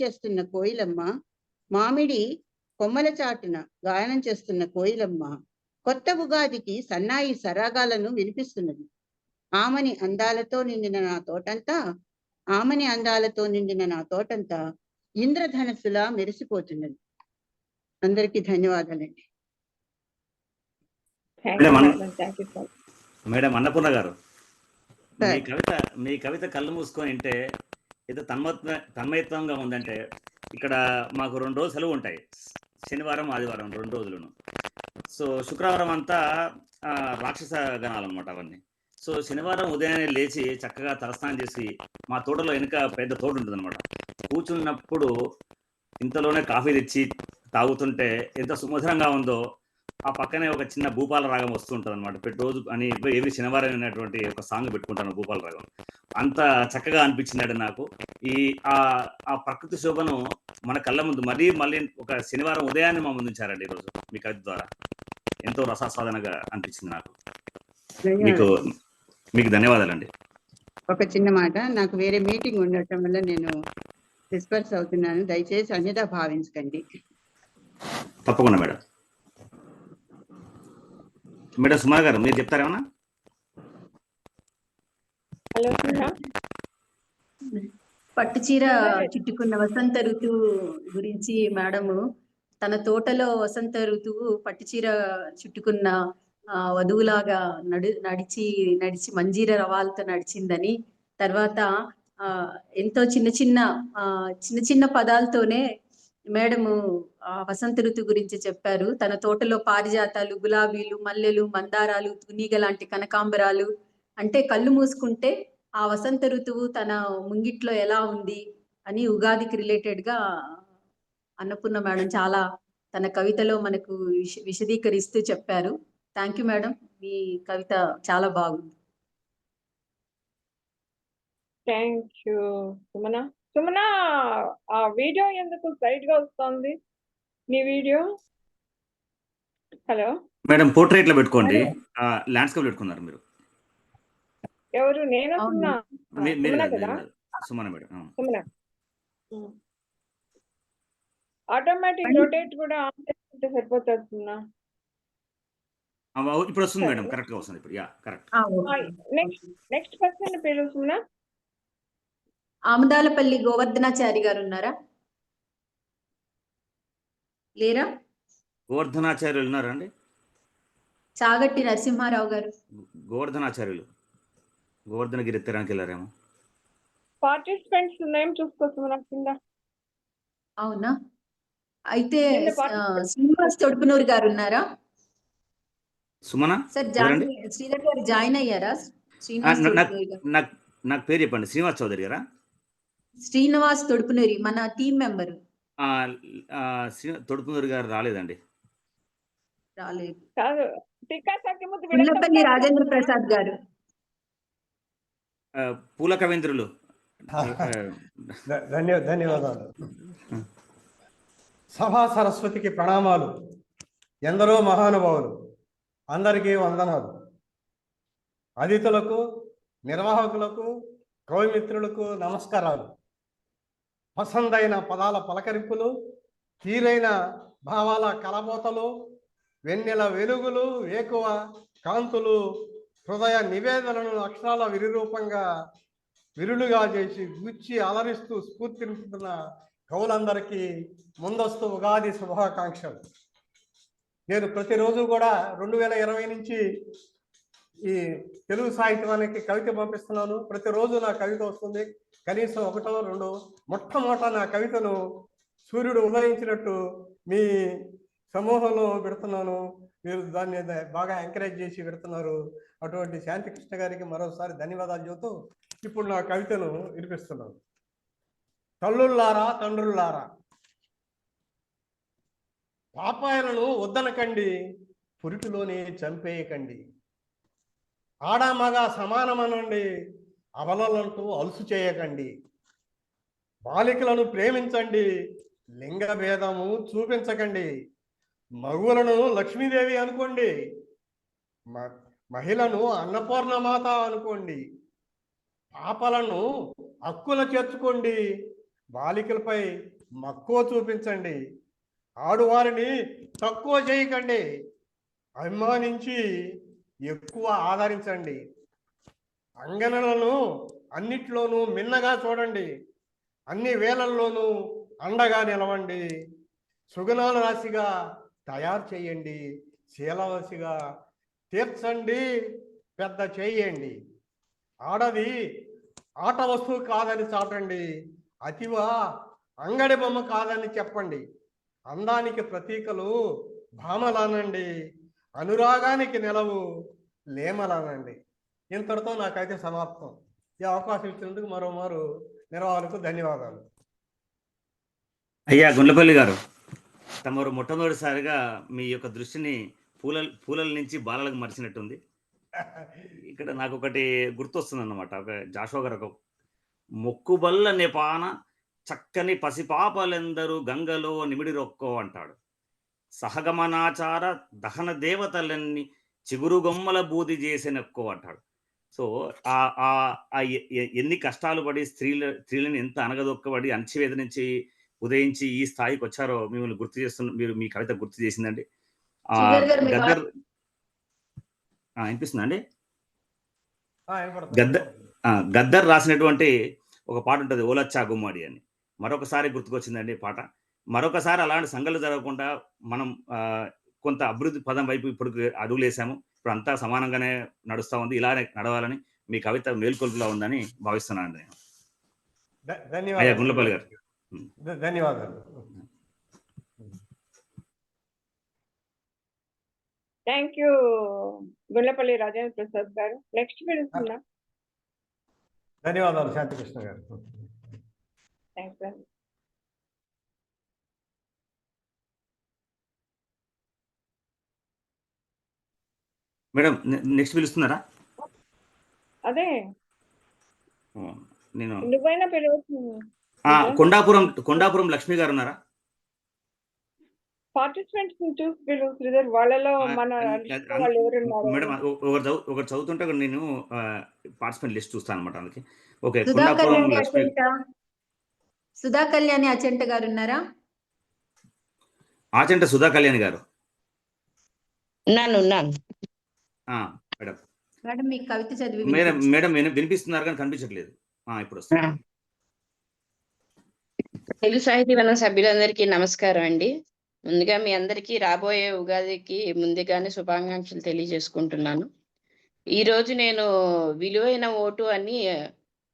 చేస్తున్న కోయిలమ్మ కొత్త ఉగాదికి సన్నాయి సరాగాలను వినిపిస్తున్నది. ఆమని అందాలతో నిండిన నా తోటంతా ఇంద్రధనస్సులా మెరిసిపోతున్నది. అందరికీ ధన్యవాదాలండి. మేడం అన్నపూర్ణ గారు, మీ కవిత కళ్ళు మూసుకొని అంటే ఏదో తన్మయత్వంగా ఉందంటే, ఇక్కడ మాకు 2 రోజులు సెలవు ఉంటాయి, శనివారం ఆదివారం 2 రోజులను. సో శుక్రవారం అంతా రాక్షస గణాలు అనమాట అవన్నీ. సో శనివారం ఉదయాన్నే లేచి చక్కగా తలస్నానం చేసి మా తోటలో వెనుక పెద్ద తోట ఉంటుంది అనమాట. కూర్చున్నప్పుడు ఇంతలోనే కాఫీ తెచ్చి తాగుతుంటే ఎంత సుమధురంగా ఉందో. ఆ పక్కనే ఒక చిన్న భూపాల రాగం వస్తుంటుంది అనమాట. రోజు అని ఎవ్రీ శనివారం అనేటువంటి ఒక సాంగ్ పెట్టుకుంటాను, భూపాల రాగం. అంత చక్కగా అనిపించింది నాకు. ఆ ప్రకృతి శోభను మన కళ్ళ ముందు మళ్ళీ ఒక శనివారం ఉదయాన్నే మా ముందు ఉంచారండి ఈరోజు మీ కవిత ద్వారా. ఎంతో రసాస్వాదనగా అనిపించింది నాకు. మీకు ధన్యవాదాలండి. ఒక చిన్న మాట, నాకు వేరే మీటింగ్ ఉండటం వల్ల నేను డిస్పర్స్ అవుతున్నాను, దయచేసి అన్యథా భావించకండి. తప్పకుండా మేడం. సుమా గారు మీరు చెప్తారేమన్నా? హలో, పట్టుచీర చుట్టుకున్న వసంత ఋతువు గురించి మేడము తన తోటలో వసంత ఋతువు పట్టుచీర చుట్టుకున్న వధువులాగా నడిచి మంజీర రవాలతో నడిచిందని, తర్వాత ఎంతో చిన్న చిన్న పదాలతోనే మేడము వసంత ఋతువు గురించి చెప్పారు. తన తోటలో పారిజాతాలు, గులాబీలు, మల్లెలు, మందారాలు, తునీగ లాంటి కనకాంబరాలు, అంటే కళ్ళు మూసుకుంటే ఆ వసంత ఋతువు తన ముంగిట్లో ఎలా ఉంది అని ఉగాదికి రిలేటెడ్ గా అన్నపూర్ణ మేడం చాలా తన కవితలో మనకు విశదీకరిస్తూ చెప్పారు. థ్యాంక్ యూ మేడం, మీ కవిత చాలా బాగుంది. Thank you Sumana. ఆ వీడియో ఎందుకు సైడ్ గా వస్తుంది నీ వీడియో? హలో మేడం, పోర్ట్రేట్ లో పెట్టుకోండి, ల్యాండ్స్కేప్ పెట్టుకున్నారు మీరు. ఎవరు? నేను సుమన కదా? Sumana madam. Sumana automatic rotate కూడా ఆన్ చేసుకుంటే సరిపోతుంది సుమన. ఇప్పుడు వస్తుంది మేడం, కరెక్ట్ గా వస్తుంది ఇప్పుడు. కరెక్ట్. నెక్స్ట్ పర్సన్ పేరు సుమన. ఆమదాలపల్లి గోవర్ధనాచారి గారు ఉన్నారా? లేరా? గోవర్ధనాచార్యులు ఉన్నారా అండి? చాగట్టి నరసింహారావు గారు. గోవర్ధనాచార్యులు గోవర్ధనగిరి ఎత్తడానికి వెళ్ళారేమో. పార్టిసిపెంట్స్ నేమ్ చూసుకోవచ్చు నాకు కింద. అవునా? అయితే కింద participants. శ్రీనివాస్ తొడుపునూరు గారు ఉన్నారా? సుమన సార్ ఎవరండి? శ్రీధర్ గారు జాయిన్ అయ్యారా? శ్రీనివాస్ తొడుపునూరు గారు. నాకు పేరు చెప్పండి. శ్రీనివాస్ చౌదరి గారా? శ్రీనివాస్ తొడుపునూరి మన టీం మెంబర్. తొడుపునూరు గారు రాలేదండి. రాలేదు. కాదు, టిక్కాసాకి ముద్దు గుల్లపల్లి రాజేంద్ర ప్రసాద్ గారు. పూల కవేంద్రులు. ధన్యవాదాలు. సభా సరస్వతికి ప్రణామాలు. ఎందరో మహానుభావులు, అందరికీ వందనాలు. అతిథులకు, నిర్వాహకులకు, కవిమిత్రులకు నమస్కారాలు. పసందైన పదాల పలకరింపులు, తీరైన భావాల కలబోతలు, వెన్నెల వెలుగులు, వేకువ కాంతులు, హృదయ నివేదనను అక్షరాల విరురూపంగా విరులుగా చేసి గుచ్చి అలరిస్తూ స్ఫూర్తినిస్తున్న కవులందరికీ ముందస్తు ఉగాది శుభాకాంక్షలు. నేను ప్రతిరోజు కూడా 2020 నుంచి ఈ తెలుగు సాహిత్యానికి కవిత పంపిస్తున్నాను. ప్రతిరోజు నా కవిత వస్తుంది, కనీసం 1, 2. మొట్టమొదట నా కవితను సూర్యుడు ఉదయించినట్టు మీ సమూహంలో పెడుతున్నాను. మీరు దాన్ని బాగా ఎంకరేజ్ చేసి పెడుతున్నారు. అటువంటి శాంతికృష్ణ గారికి మరోసారి ధన్యవాదాలు చెబుతూ ఇప్పుడు నా కవితను వినిపిస్తున్నాను. తల్లుల్లారా, తండ్రుల్లారా, పాపాయలను వద్దనకండి, పురిటిలోనే చంపేయకండి. ఆడామగ సమానమనండి, అబలలంటూ అలుసు చేయకండి. బాలికలను ప్రేమించండి, లింగ భేదము చూపించకండి. మగువులను లక్ష్మీదేవి అనుకోండి, మహిళను అన్నపూర్ణమాత అనుకోండి. పాపలను హక్కుల చేర్చుకోండి, బాలికలపై మక్కువ చూపించండి. ఆడువారిని తక్కువ చేయకండి, అభిమానించి ఎక్కువ ఆదరించండి. అంగనలను అన్నిట్లోనూ మిన్నగా చూడండి, అన్ని వేళల్లోనూ అండగా నిలవండి. సుగుణాల రాశిగా తయారు చేయండి, శీలవశిగా తీర్చండి, పెద్ద చేయండి. ఆడది ఆట వస్తువు కాదని చాటండి, అతివా అంగడి బొమ్మ కాదని చెప్పండి. అందానికి ప్రతీకలు భామలానండి, అనురాగానికి నిలవు లేమలానండి. ఇంతటితో నాకైతే సమాప్తం. ఈ అవకాశం ఇచ్చినందుకు మరోమారు నిర్వాహకులకు ధన్యవాదాలు. అయ్యా గుండ్లపల్లి గారు, తమరు మొట్టమొదటిసారిగా మీ యొక్క దృష్టిని పూలల నుంచి బాలలకు మరిచినట్టుంది. ఇక్కడ నాకు ఒకటి గుర్తొస్తుంది అన్నమాట. ఒక జాషువా గారు, ఒక మొక్కుబల్ల నెపాన చక్కని పసిపాపలెందరూ గంగలో నిమిడి రొక్కో అంటాడు. సహగమనాచార దహన దేవతలన్నీ చిగురు గొమ్మల బూది చేసినక్కో అంటాడు. సో ఎన్ని కష్టాలు పడి స్త్రీలను ఎంత అనగదొక్కబడి అణచివేద నుంచి ఉదయించి ఈ స్థాయికి వచ్చారో మిమ్మల్ని గుర్తు చేస్తున్న మీరు మీ కవిత గుర్తు చేసిందండి. గద్దర్ వినిపిస్తుందండి. గద్దర్ రాసినటువంటి ఒక పాట ఉంటుంది, ఓలచ్చా గుమ్మడి అని. మరొకసారి గుర్తుకొచ్చిందండి పాట. మరొకసారి అలాంటి సంఘటనలు జరగకుండా మనం కొంత అభివృద్ధి పదం వైపు ఇప్పుడు అడుగులేసాము. ఇప్పుడు అంతా సమానంగానే నడుస్తూ ఉంది. ఇలానే నడవాలని మీ కవిత మేల్కొల్పులా ఉందని భావిస్తున్నాను నేను. అయ్యా గుండ్లపల్లి గారు, ధన్యవాదాలు. థ్యాంక్ యూ గుల్లపల్లి రాజేంద్ర ప్రసాద్ గారు. నెక్స్ట్ పిలుస్తున్నా. ధన్యవాదాలు శాంతికృష్ణ గారు. థ్యాంక్స్ అండి. మేడం నెక్స్ట్ పిలుస్తున్నారా? అదే నేను నువ్వైనా పిలవచ్చు. కొండాపురం లక్ష్మి గారు ఉన్నారా? పార్టిసిపెంట్స్ చూసి పిలువు శ్రీధర్. వాళ్ళలో మన వాళ్ళు ఎవరున్నారు? మేడం ఒకరు చదువుతుంటే నేను పార్టిసిపెంట్ లిస్ట్ చూస్తాను అనమాట. అందుకే ఓకే. సుధా కళ్యాణి అచెంట గారు ఉన్నారా? ఆచంట సుధా కళ్యాణి గారు. ఉన్నాను. మేడం మేడం మీ కవిత చదివి మేడం వినిపిస్తున్నారు కానీ కనిపించట్లేదు. ఇప్పుడు వస్తుంది. తెలుగు సాహితీ వనం సభ్యులందరికీ నమస్కారం అండి. ముందుగా మీ అందరికీ రాబోయే ఉగాదికి ముందుగానే శుభాకాంక్షలు తెలియజేసుకుంటున్నాను. ఈరోజు నేను విలువైన ఓటు అని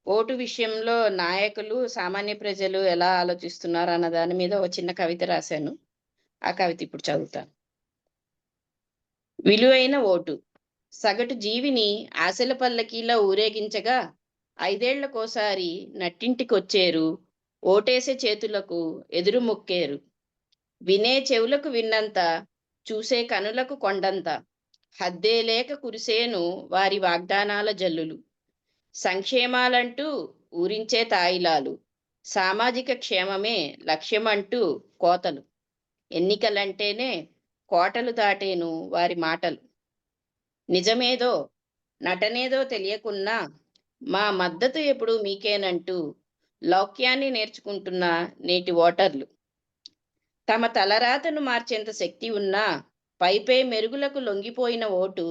ఓటు విషయంలో నాయకులు సామాన్య ప్రజలు ఎలా ఆలోచిస్తున్నారు అన్న దాని మీద ఒక చిన్న కవిత రాశాను. ఆ కవిత ఇప్పుడు చదువుతాను. విలువైన ఓటు. సగటు జీవిని ఆశల పల్లకీలో ఊరేగించగా 5 ఏళ్లకోసారి నట్టింటికొచ్చేరు. ఓటేసే చేతులకు ఎదురు మొక్కేరు. వినే చెవులకు విన్నంత, చూసే కనులకు కొండంత. హద్దే లేక కురిసేను వారి వాగ్దానాల జల్లులు. సంక్షేమాలంటూ ఊరించే తాయిలాలు. సామాజిక క్షేమమే లక్ష్యమంటూ కోతలు. ఎన్నికలంటేనే కోటలు దాటేను వారి మాటలు. నిజమేదో నటనేదో తెలియకున్నా మా మద్దతు ఎప్పుడు మీకేనంటూ లౌక్యాన్ని నేర్చుకుంటున్న నేటి ఓటర్లు. తమ తలరాతను మార్చేంత శక్తి ఉన్నా పైపై మెరుగులకు లొంగిపోయిన ఓటు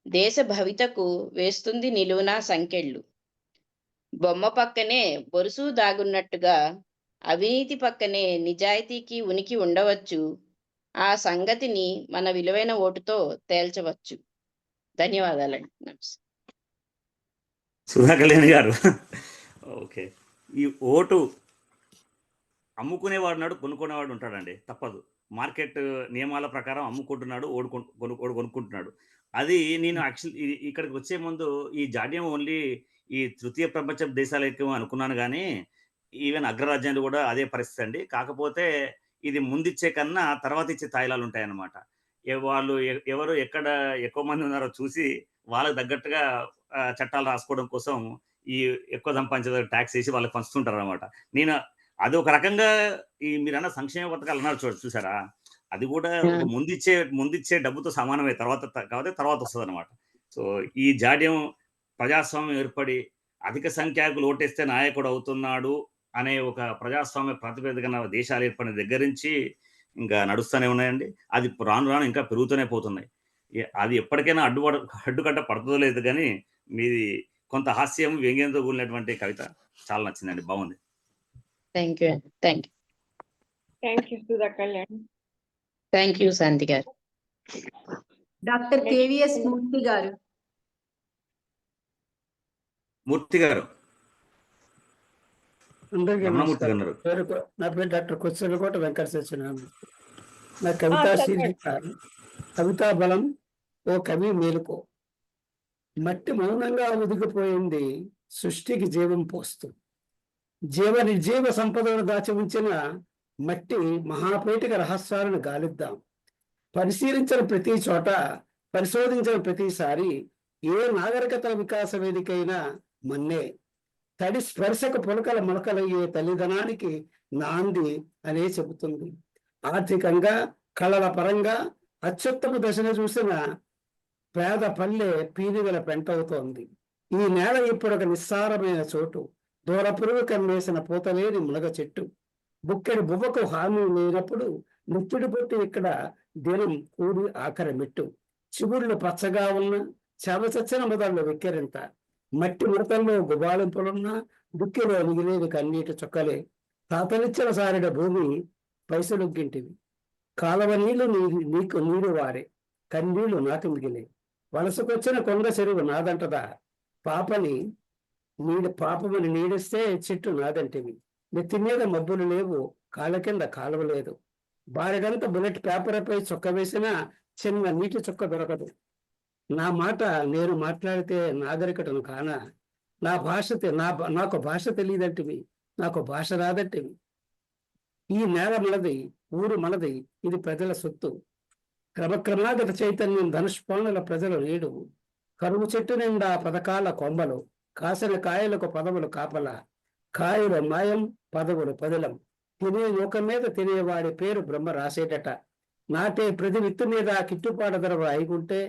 దేశ భవితకు వేస్తుంది నిలువునా సంకెళ్ళు. బొమ్మ పక్కనే బొరుసు దాగున్నట్టుగా అవినీతి పక్కనే నిజాయితీకి ఉనికి ఉండవచ్చు. ఆ సంగతిని మన విలువైన ఓటుతో తేల్చవచ్చు. ధన్యవాదాలండి. నమస్తే. సుధా కళ్యాణి గారు. ఓకే. ఈ ఓటు అమ్ముకునేవాడు ఉన్నాడు, కొనుక్కునేవాడు ఉంటాడండి. తప్పదు. మార్కెట్ నియమాల ప్రకారం అమ్ముకుంటున్నాడు, ఓడు కొనుక్కుంటున్నాడు. అది నేను ఇక్కడికి వచ్చే ముందు ఈ జాడ్యం ఓన్లీ ఈ తృతీయ ప్రపంచ దేశాలకి అనుకున్నాను, కానీ ఈవెన్ అగ్రరాజ్యాలు కూడా అదే పరిస్థితి అండి. కాకపోతే ఇది ముందిచ్చే కన్నా తర్వాత ఇచ్చే తాయిలాలు ఉంటాయన్నమాట. వాళ్ళు ఎవరు ఎక్కడ ఎక్కువ మంది ఉన్నారో చూసి వాళ్ళకి తగ్గట్టుగా చట్టాలు రాసుకోవడం కోసం ఈ ఎక్కువ సంపాదించే ట్యాక్స్ వేసి వాళ్ళకి పంచుతుంటారు అనమాట. నేను అది ఒక రకంగా ఈ మీరన్న సంక్షేమ పథకాలు అన్నారు చూసారా, అది కూడా ఒక ముందిచ్చే డబ్బుతో సమానమే. తర్వాత వస్తుంది అనమాట. సో ఈ జాడ్యం ప్రజాస్వామ్యం ఏర్పడి అధిక సంఖ్యాకులు ఓటేస్తే నాయకుడు అవుతున్నాడు అనే ఒక ప్రజాస్వామ్య ప్రాతిపదికన దేశాలు ఏర్పడిన దగ్గర నుంచి ఇంకా నడుస్తూనే ఉన్నాయండి. అది రాను రాను ఇంకా పెరుగుతూనే పోతున్నాయి. అది ఎప్పటికైనా అడ్డుకట్ట పడుతుందో లేదు, కానీ మీది కొంత హాస్యం వ్యంగ్యంతో కూడినటువంటి కవిత చాలా నచ్చిందండి. బాగుంది. Thank you. Thank you Sudha Kalyan. Thank you Shanti గారు. డాక్టర్ కేవీఎస్ మూర్తి గారు. మూర్తి గారు. అందరికీ రమణమూర్తి గారు. నా పేరు డాక్టర్ కొచ్చలకోట వెంకట సత్యనారాయణ. నా కవితా శీర్షిక కవితా బలం. ఓ కవి మేలుకో. మట్టి మౌనంగా ఒదిగిపోయింది సృష్టికి జీవం పోస్తూ. నిర్జీవ సంపదను దాచి ఉంచిన మట్టి మహాపేటిక రహస్యాలను గాలిద్దాం. పరిశీలించిన ప్రతి చోట, పరిశోధించిన ప్రతిసారి ఏ నాగరికత వికాస వేదికైనా మన్నే. తడి స్పర్శకు పులకల మొలకలయ్యే తల్లిదనానికి నాంది అనే చెబుతుంది. ఆర్థికంగా, కళల పరంగా అత్యుత్తమ దశను చూసిన పేద పల్లె పీనివెల పెంటవుతోంది. ఈ నేల ఇప్పుడు ఒక నిస్సారమైన చోటు. దూర పురుగు కమ్మేసిన పూతలేని మునగ చెట్టు. బుక్కెడు బువ్వకు హామీ లేనప్పుడు ముట్టుడు పొట్టు ఇక్కడ దినం కూడి ఆఖరి మెట్టు. చిగుళ్ళు పచ్చగా ఉన్న చెవచచ్చిన మొదళ్ళు వెక్కెరింత. మట్టి ముడతల్లో గుబాళింపులున్నా దుక్కిలో మిగిలేది కన్నీటి చుక్కలే. తాతలిచ్చిన సారిన భూమి పైసలుగ్గింటివి. కాలవ నీళ్లు నీకు నీరు వారే, కన్నీళ్లు నాకు మిగిలే. వలసకొచ్చిన కొండ చెరువు నాదంటదా. పాపమని నీడిస్తే చెట్టు నాదంటివి. నెత్తి మీద మబ్బులు లేవు, కాళ్ళ కింద కాలువ లేదు. బారెడంత బుల్లెట్ పేపర్పై చొక్క వేసినా చిన్న నీటి చుక్క దొరకదు. నా మాట నేను మాట్లాడితే నాగరికతను కానా. నాకు భాష తెలియదంటివి, నాకు భాష రాదంటివి. ఈ నేల మనది, ఊరు మనది, ఇది ప్రజల సొత్తు. క్రమక్రమాగత చైతన్యం ధనుష్పాణుల ప్రజలు నేడు. కరువు చెట్టు నిండా పథకాల కొమ్మలు, కాసిన కాయలకు పదవులు కాపలా. కాయలు మాయం, పదవులు పదిలం. తినే నూక మీద తినేవాడి పేరు బ్రహ్మ రాసేటట. నాటే ప్రతి విత్తు మీద కిట్టుపాటు ధర అయికుంటే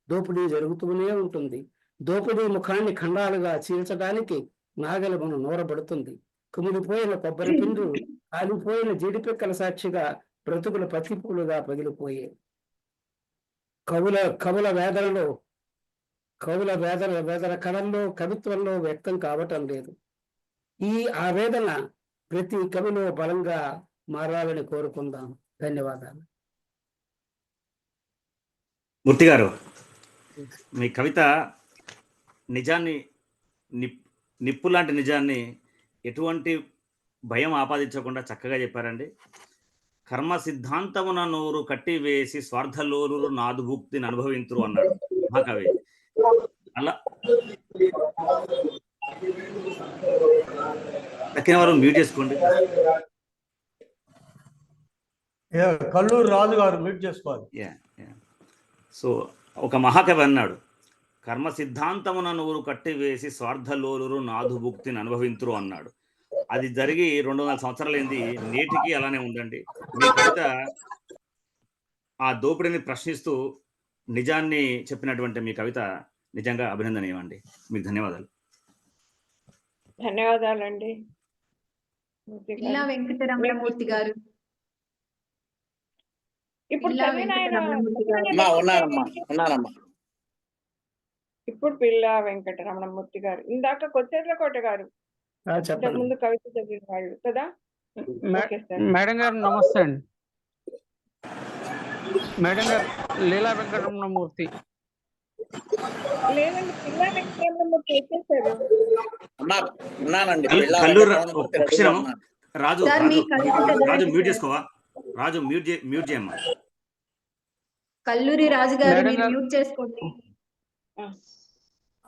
దోపిడీ జరుగుతూనే ఉంటుంది. దోపిడీ ముఖాన్ని ఖండాలుగా చీల్చడానికి నాగలిమను నూరబడుతుంది. కుమిలిపోయిన కొబ్బరి పిండు, కాలిపోయిన జీడిపెక్కల సాక్షిగా బ్రతుకుల పత్తిపూలుగా పగిలిపోయే. కవుల వేదన కళల్లో, కవిత్వంలో వ్యక్తం కావటం లేదు. ఈ ఆవేదన ప్రతి కవిలో బలంగా మారాలని కోరుకుందాం. ధన్యవాదాలు. మూర్తి గారు, మీ కవిత నిజాన్ని నిప్పు లాంటి నిజాన్ని ఎటువంటి భయం ఆపాదించకుండా చక్కగా చెప్పారండి. కర్మ సిద్ధాంతమున నోరు కట్టివేసి స్వార్థలోరు నాదుభుక్తిని అనుభవింతురు అన్నాడు మహాకవి. అలా తక్కిన వారు మ్యూట్ చేసుకోండి. కల్లూరు రాజు గారు మ్యూట్ చేసుకోవాలి. సో ఒక మహాకవి అన్నాడు, కర్మ సిద్ధాంతమున నోరు కట్టివేసి స్వార్థలోరు నాదుభుక్తిని అనుభవింతురు అన్నాడు. అది జరిగి 200 సంవత్సరాలైంది, నేటికి అలానే ఉందండి. మీ కవిత ఆ దోపిడిని ప్రశ్నిస్తూ నిజాన్ని చెప్పినటువంటి మీ కవిత నిజంగా అభినందనీయం అండి. మీకు ధన్యవాదాలు. ధన్యవాదాలండి. పిల్లా వెంకటరమణమూర్తి గారు. ఇప్పుడు పిల్లా చదివిన ఆయన వెంకటరమణమూర్తి గారు. ఇప్పుడు పిల్లా వెంకటరమణమూర్తి గారు, ఇందాక కొచ్చెర్లకోట గారు ఇంతకు చెప్పండి ముందు కవిత చదివిన వాళ్ళు కదా. Okay sir. మేడం గారు నమస్తే అండి. మేడం గారు లీలా వెంకటరమణమూర్తి. లేదండి, పిల్లా వెంకటరమణమూర్తి వచ్చేసారు. కల్లూరు ఒక క్షణం. రాజు సార్, మీ కవిత చదవండి రాజు మ్యూట్ సార్. చేసుకోవా? రాజు మ్యూట్ చేయమ్మా. కల్లూరి రాజు గారు మేడం మీరు గారు. మ్యూట్ చేసుకోండి.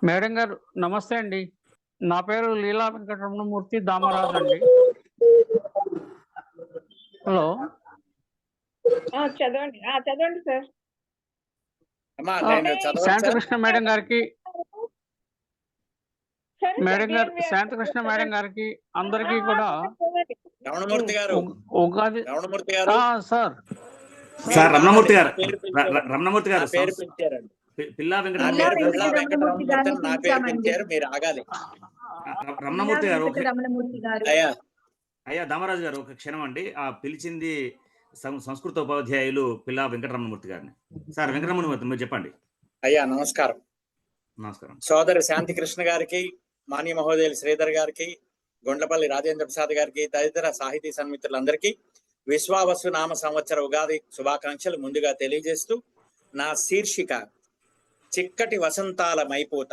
మేడం గారు నమస్తే అండి. నా పేరు లీలా వెంకటరమణమూర్తి దామరాజు అండి. హలో, చదవండి చదవండి సార్. శాంతకృష్ణ మేడం గారికి, సరే సార్, మేడం గారు DLV శాంతకృష్ణ మేడం గారికి అందరికీ కూడా చదవండి. రమణమూర్తి గారు ఉగాది. రమణమూర్తి గారు సార్ సార్ రమణమూర్తి గారు, పేరు రమణమూర్తి గారు, పేరు పిలిచారండి. పిల్లా నా పేరు పిల్లా వెంకటరమణమూర్తి వెంకటరమణమూర్తి గారిని నా పేరు పిలిచామండి. పిలిచారు, మీరు ఆగాలి. రమణమూర్తి గారు వెంకటరమణమూర్తి గారు. అయ్యా దామరాజు గారు ఒక క్షణం అండి. ఆ పిలిచింది సంస్కృత ఉపాధ్యాయులు పిల్లా వెంకటరమణమూర్తి గారిని. సార్ వెంకటరమణమూర్తి మీరు చెప్పండి. అయ్యా నమస్కారం. నమస్కారం. సోదరి శాంతి కృష్ణ గారికి, మాన్య మహోదయులు శ్రీధర్ గారికి, గుండ్లపల్లి రాజేంద్ర ప్రసాద్ గారికి, తదితర సాహితీ సన్మిత్రులందరికీ విశ్వావసు నామ సంవత్సర ఉగాది శుభాకాంక్షలు ముందుగా తెలియజేస్తూ, నా శీర్షిక చిక్కటి వసంతాల మైపూత.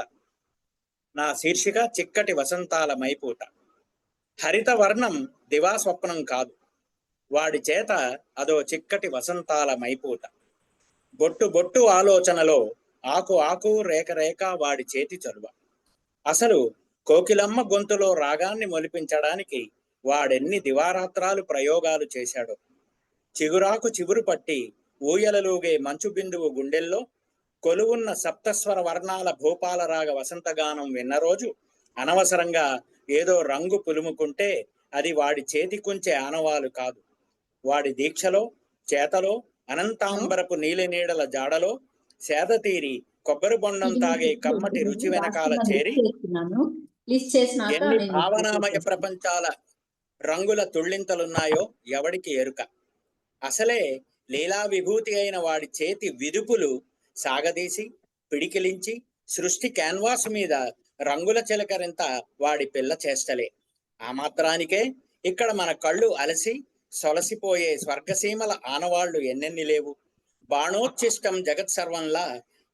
నా శీర్షిక చిక్కటి వసంతాల మైపూత. హరిత వర్ణం దివాస్వప్నం కాదు, వాడి చేత అదో చిక్కటి వసంతాల మైపూత. బొట్టు బొట్టు ఆలోచనలో ఆకు ఆకు రేఖ రేఖ వాడి చేతి చొరువ. అసలు కోకిలమ్మ గొంతులో రాగాన్ని మొలిపించడానికి వాడెన్ని దివారాత్రాలు ప్రయోగాలు చేశాడో. చిగురాకు చిగురు పట్టి ఊయలలూగే మంచు బిందువు గుండెల్లో కొలువున్న సప్తస్వర వర్ణాల భూపాలరాగ వసంతగానం విన్న రోజు అనవసరంగా ఏదో రంగు పులుముకుంటే అది వాడి చేతి కుంచే ఆనవాలు కాదు. వాడి దీక్షలో, చేతలో, అనంతాంబరపు నీలి నీడల జాడలో సేద తీరి కొబ్బరి బొండం తాగే కమ్మటి రుచి వెనకాల చేరి ఎన్ని భావనామయ ప్రపంచాల రంగుల తుళ్ళింతలున్నాయో ఎవడికి ఎరుక. అసలే లీలా విభూతి అయిన వాడి చేతి విదుపులు సాగదీసి పిడికిలించి సృష్టి క్యాన్వాస్ మీద రంగుల చిలకరింత వాడి పిల్ల చేష్టలే. ఆ మాత్రానికే ఇక్కడ మన కళ్ళు అలసి సొలసిపోయే స్వర్గసీమల ఆనవాళ్లు ఎన్నెన్ని లేవు. బాణోచ్ఛిష్టం జగత్ సర్వంలా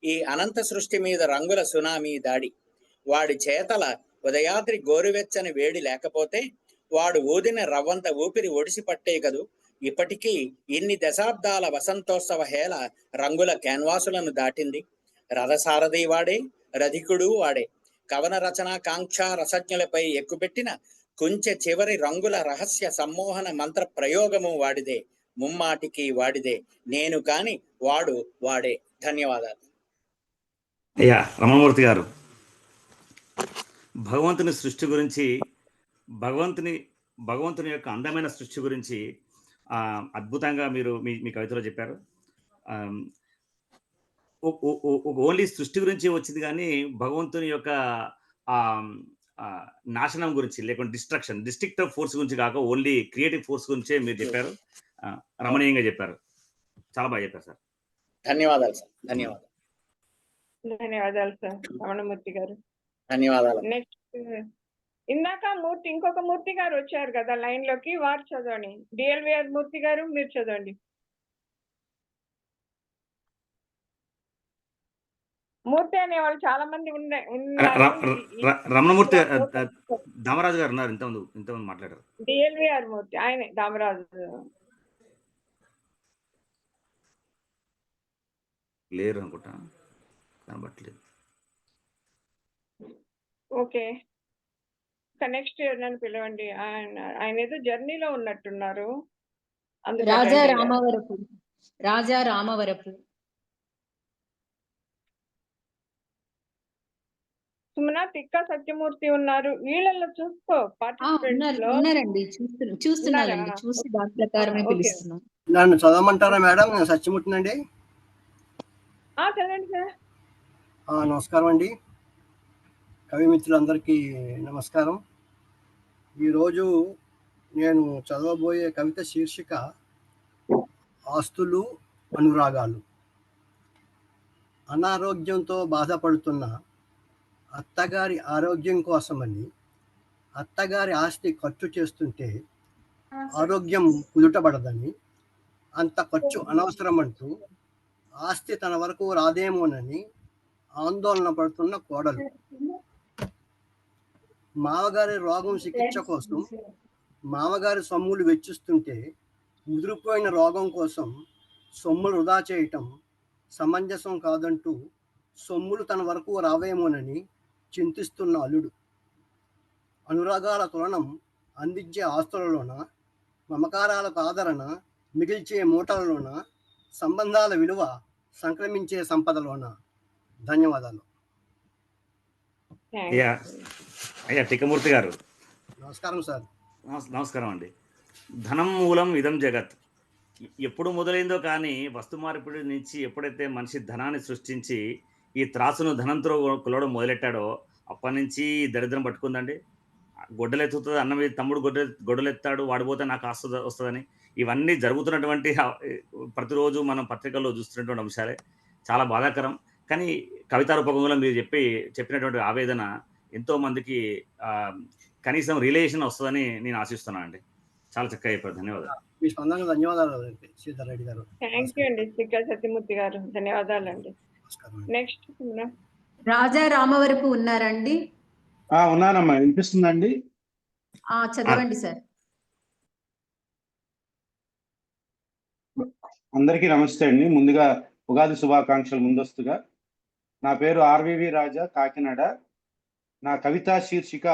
ఈ అనంత సృష్టి మీద రంగుల సునామీ దాడి. వాడి చేతల ఉదయాద్రి గోరువెచ్చని వేడి లేకపోతే వాడు ఊదిన రవ్వంత ఊపిరి ఒడిసి పట్టే కదూ. ఇప్పటికీ ఇన్ని దశాబ్దాల వసంతోత్సవ హేళ రంగుల క్యాన్వాసులను దాటింది. రథసారథి వాడే, రధికుడు వాడే. కవన రచన కాంక్ష రసజ్ఞలపై ఎక్కుపెట్టిన కుంచె చివరి రంగుల రహస్య సమ్మోహన మంత్ర ప్రయోగము వాడిదే, ముమ్మాటికి వాడిదే. నేను కాని వాడు వాడే. ధన్యవాదాలు. అయ్యా రమణమూర్తి గారు, భగవంతుని సృష్టి గురించి, భగవంతుని యొక్క అందమైన సృష్టి గురించి అద్భుతంగా మీరు మీ కవితలో చెప్పారు. ఓన్లీ సృష్టి గురించి వచ్చింది కానీ భగవంతుని యొక్క నాశనం గురించి, లేకుంటే డిస్ట్రక్టివ్ ఫోర్స్ గురించి కాక ఓన్లీ క్రియేటివ్ ఫోర్స్ గురించే మీరు చెప్పారు. రమణీయంగా చెప్పారు. చాలా బాగా చెప్పారు సార్. ధన్యవాదాలు సార్. ధన్యవాదాలు. ధన్యవాదాలు సార్ రమణమూర్తి గారు. ధన్యవాదాలు. నెక్స్ట్ ఇందాక ఇంకొక మూర్తి గారు వచ్చారు కదా లైన్ లోకి, వారు చదవండి. డిఎల్విఆర్ మూర్తి గారు మీరు చదవండి. మూర్తి అనే వాళ్ళు చాలా మంది ర- ఉన్నారు. ర- ర- రమణమూర్తి దామరాజు గారు ఉన్నారు, ఇంతమంది మాట్లాడారు. డిఎల్విఆర్ మూర్తి ఆయన దామరాజు. లేరు అనుకుంటా, కనబట్టలేదు. ఓకే, నెక్స్ట్ నన్ను పిలవండి. ఆయన ఏదో జర్నీలో ఉన్నట్టున్నారు. రాజా రామవరపు సుమన తిక్క సత్యమూర్తి ఉన్నారు. వీళ్ళల్లో చూసుకో పార్టిసిపెంట్స్ లో ఉన్నారండి, చూస్తున్నానండి, చూసి దాని ప్రకారమే ఓకే. పిలుస్తున్నాం. నన్ను చదవమంటారా మేడం? నేను సత్యమూర్తినండి. చదవండి సార్. నమస్కారం అండి. కవి మిత్రులందరికీ నమస్కారం. ఈరోజు నేను చదవబోయే కవిత శీర్షిక ఆస్తులు అనురాగాలు. అనారోగ్యంతో బాధపడుతున్న అత్తగారి ఆరోగ్యం కోసమని అత్తగారి ఆస్తి ఖర్చు చేస్తుంటే ఆరోగ్యం కుదుటపడదని, అంత ఖర్చు అనవసరమంటూ ఆస్తి తన వరకు రాదేమోనని ఆందోళన పడుతున్న కోడలు. మామగారి రోగం చికిత్స కోసం మామగారి సొమ్ములు వెచ్చిస్తుంటే ముదిరిపోయిన రోగం కోసం సొమ్ములు వృధా చేయటం సమంజసం కాదంటూ సొమ్ములు తన వరకు రావేమోనని చింతిస్తున్న అల్లుడు. అనురాగాల తులనం అందించే ఆస్తులలోన, మమకారాలకు ఆదరణ మిగిల్చే మూటలలోన, సంబంధాల విలువ సంక్రమించే సంపదలోన. ధన్యవాదాలు. అయ్యా టిక్కమూర్తి గారు నమస్కారం సార్. నమస్కారం అండి. ధనం మూలం ఇదం జగత్. ఎప్పుడు మొదలైందో కానీ వస్తు మార్పిడి నుంచి ఎప్పుడైతే మనిషి ధనాన్ని సృష్టించి ఈ త్రాసును ధనంతో కొలవడం మొదలెట్టాడో అప్పటి నుంచి దరిద్రం పట్టుకుందండి. గొడ్డలెత్తుతుంది, అన్న మీద తమ్ముడు గొడ్డలెత్తాడు, వాడిపోతే నాకు వస్తుందని. ఇవన్నీ జరుగుతున్నటువంటి ప్రతిరోజు మనం పత్రికల్లో చూస్తున్నటువంటి అంశాలే. చాలా బాధాకరం. కానీ కవితా రూపకంలో మీరు చెప్పినటువంటి ఆవేదన ఎంతో మందికి కనీసం రిలేషన్ వస్తుందని నేను ఆశిస్తున్నాను అండి. చాలా చక్కగా చెప్పారు. ధన్యవాదాలు. మీ స్పందనకు ధన్యవాదాలు శ్రీధర్ రెడ్డి గారు. థ్యాంక్ యూ అండి తిక్క సత్యమూర్తి గారు, ధన్యవాదాలు అండి. నెక్స్ట్ రాజా రామవరపు ఉన్నారండి? ఉన్నానమ్మా, వినిపిస్తుందండి? చదవండి సార్. అందరికీ నమస్తే అండి. ముందుగా ఉగాది శుభాకాంక్షలు ముందస్తుగా. నా పేరు ఆర్వివి రాజా, కాకినాడ. నా కవితా శీర్షిక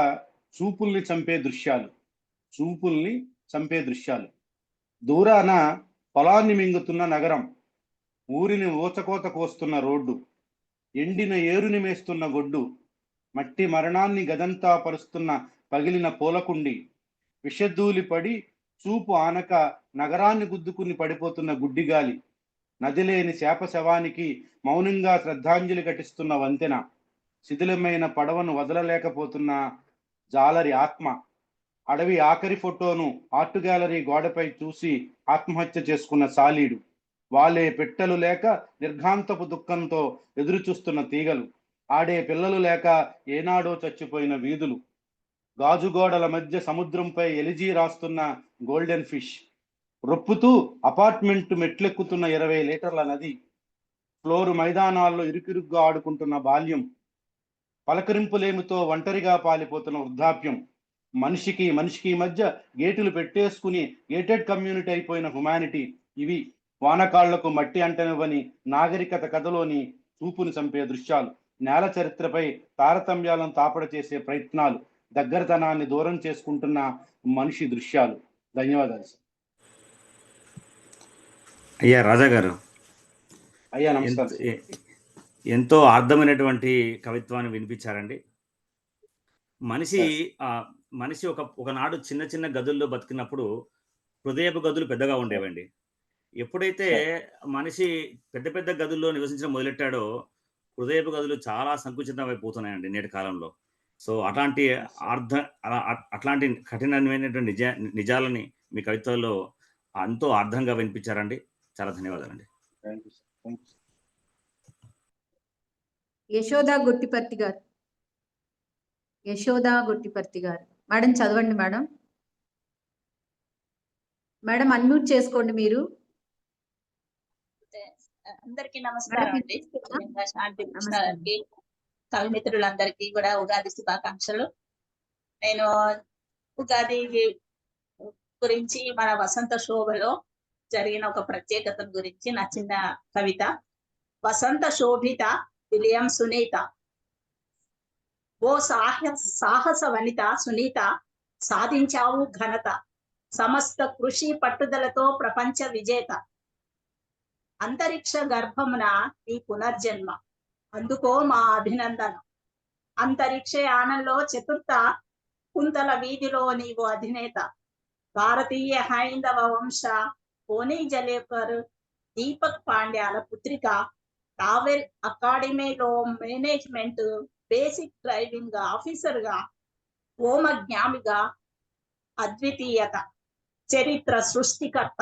చూపుల్ని చంపే దృశ్యాలు. చూపుల్ని చంపే దృశ్యాలు. దూరాన పొలాన్ని మింగుతున్న నగరం, ఊరిని ఊచకోత కోస్తున్న రోడ్డు, ఎండిన ఏరుని మేస్తున్న గొడ్డు, మట్టి మరణాన్ని గదంతా పరుస్తున్న పగిలిన పూలకుండి, విషధూళి పడి చూపు ఆనక నగరాన్ని గుద్దుకుని పడిపోతున్న గుడ్డిగాలి, నదిలేని శాప శవానికి మౌనంగా శ్రద్ధాంజలి ఘటిస్తున్న వంతెన, శిథిలమైన పడవను వదలలేకపోతున్న జాలరి ఆత్మ, అడవి ఆఖరి ఫోటోను ఆర్ట్ గ్యాలరీ గోడపై చూసి ఆత్మహత్య చేసుకున్న సాలీడు, వాలే పెట్టెలు లేక నిర్ఘాంతపు దుఃఖంతో ఎదురు చూస్తున్న తీగలు, ఆడే పిల్లలు లేక ఏనాడో చచ్చిపోయిన వీధులు, గాజుగోడల మధ్య సముద్రంపై ఎలిజీ రాస్తున్న గోల్డెన్ ఫిష్, రొప్పుతూ అపార్ట్మెంట్ మెట్లెక్కుతున్న 20 లీటర్ల నది, ఫ్లోరు మైదానాల్లో ఇరుకిరుగ్గా ఆడుకుంటున్న బాల్యం, పలకరింపులేమితో ఒంటరిగా పాలిపోతున్న వృద్ధాప్యం, మనిషికి మధ్య గేటులు పెట్టేసుకుని గేటెడ్ కమ్యూనిటీ అయిపోయిన హ్యుమానిటీ. ఇవి వానకాళ్లకు మట్టి అంటనివ్వని నాగరికత కథలోని చూపుని చంపే దృశ్యాలు. నేల చరిత్రపై తారతమ్యాలను తాపడ చేసే ప్రయత్నాలు, దగ్గరతనాన్ని దూరం చేసుకుంటున్న మనిషి దృశ్యాలు. ధన్యవాదాలు సార్. అయ్యా రాజా గారు, అయ్యా నమస్కారం. ఎంతో అర్థమైనటువంటి కవిత్వాన్ని వినిపించారండి. మనిషి ఒకనాడు చిన్న చిన్న గదుల్లో బతికినప్పుడు హృదయపు గదులు పెద్దగా ఉండేవండి. ఎప్పుడైతే మనిషి పెద్ద పెద్ద గదుల్లో నివసించడం మొదలెట్టాడో హృదయపు గదులు చాలా సంకుచితమైపోతున్నాయండి నేటి కాలంలో. సో అట్లాంటి కఠినమైనటువంటి నిజాలని మీ కవిత్వాల్లో ఎంతో అర్థంగా వినిపించారండి. చాలా ధన్యవాదాలండి. యశోదా గొట్టిపర్తి గారు, మేడం చదవండి మేడం. మేడం అన్మ్యూట్ చేసుకోండి మీరు. అందరికీ నమస్కారం అండి. ముఖ్యంగా శాంతి కృష్ణ గారికి, కవిమిత్రులందరికీ కూడా ఉగాది శుభాకాంక్షలు. నేను ఉగాది గురించి మన వసంత శోభలో జరిగిన ఒక ప్రత్యేకత గురించి నా చిన్న కవిత. వసంత శోభిత విలియం సునీత. ఓ సాహస వనిత సునీత, సాధించావు ఘనత, సమస్త కృషి పట్టుదలతో ప్రపంచ విజేత. అంతరిక్ష గర్భమున నీ పునర్జన్మ, అందుకో మా అభినందన. అంతరిక్ష యానంలో చతుర్థ కుంతల వీధిలో నీవు అధినేత. భారతీయ హైందవ వంశ పోనీ జలేకర్, దీపక్ పాండ్యాల పుత్రిక. రావెల్ అకాడమీలో మేనేజ్మెంట్ బేసిక్ డ్రైవింగ్ ఆఫీసర్ గా, ఓమజ్ఞామిగా అద్వితీయత, చరిత్ర సృష్టికర్త.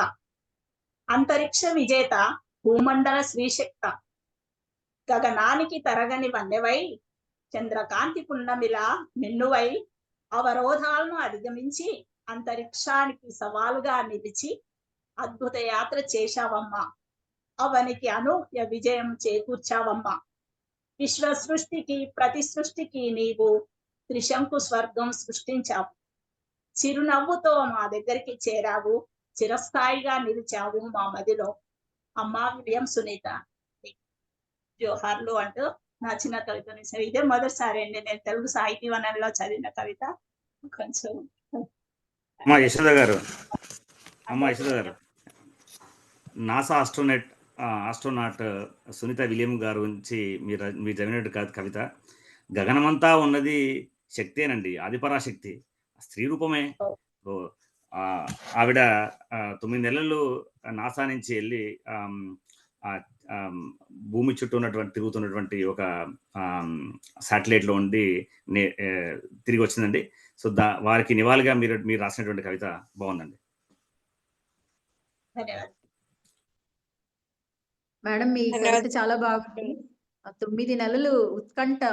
అంతరిక్ష విజేత, భూమండల శ్రీశక్త. గగనానికి తరగని వన్నెవై, చంద్రకాంతి పున్నమిలా నిన్నువై, అవరోధాలను అధిగమించి అంతరిక్షానికి సవాలుగా నిలిచి అద్భుత యాత్ర చేశావమ్మా. అవనికి అనూహ్య విజయం చేకూర్చావమ్మా. విశ్వ సృష్టికి ప్రతి సృష్టికి నీవు త్రిశంకు స్వర్గం సృష్టించావు. చిరునవ్వుతో మా దగ్గరికి చేరావు, చిరస్థాయిగా నిలిచావు మా మదిలో. అమ్మా విలియం సునీత జోహార్లు అంటూ నా చిన్న కవితని ఇదే మొదటిసారి అండి నేను తెలుగు సాహితీ వనంలో చదివిన కవిత. కొంచెం అమ్మా యశోద గారు, నాసా ఆస్ట్రోనాట్ సునీత విలియం గారు గురించి మీరు చదివినట్టు కవిత. గగనమంతా ఉన్నది శక్తేనండి, ఆదిపరాశక్తి, స్త్రీ రూపమే. ఆవిడ 9 నెలలు నాసా నుంచి వెళ్ళి భూమి చుట్టూ తిరుగుతున్నటువంటి ఒక శాటిలైట్లో ఉండి తిరిగి వచ్చిందండి. సో వారికి నివాళిగా మీరు రాసినటువంటి కవిత బాగుందండి. మేడం మీ కవిత చాలా బాగుంది. 9 నెలలు ఉత్కంఠ.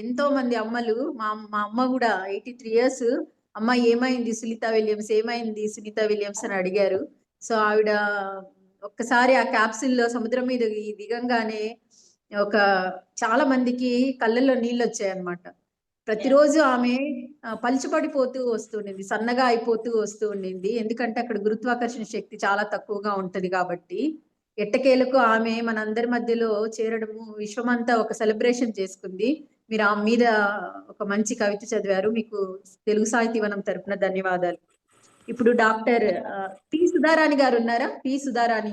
ఎంతో మంది అమ్మలు, మా అమ్మ కూడా 83 years, అమ్మ ఏమైంది సునీత విలియమ్స్, ఏమైంది సునీత విలియమ్స్ అని అడిగారు. సో ఆవిడ ఒక్కసారి ఆ క్యాప్సిల్లో సముద్రం మీద దిగంగానే చాలా మందికి కళ్ళల్లో నీళ్ళు వచ్చాయన్నమాట. ప్రతిరోజు ఆమె పలుచబడిపోతూ వస్తుండింది, సన్నగా అయిపోతూ వస్తూ ఉండింది. ఎందుకంటే అక్కడ గురుత్వాకర్షణ శక్తి చాలా తక్కువగా ఉంటది కాబట్టి. ఎట్టకేలకు ఆమె మనందరి మధ్యలో చేరడము, విశ్వమంతా ఒక సెలబ్రేషన్ చేసుకుంది. మీరు ఆమె మీద ఒక మంచి కవిత చదివారు. మీకు తెలుగు సాహితీ వనం తరపున ధన్యవాదాలు. ఇప్పుడు డాక్టర్ పి సుధారాణి గారు ఉన్నారా? పి సుధారాణి.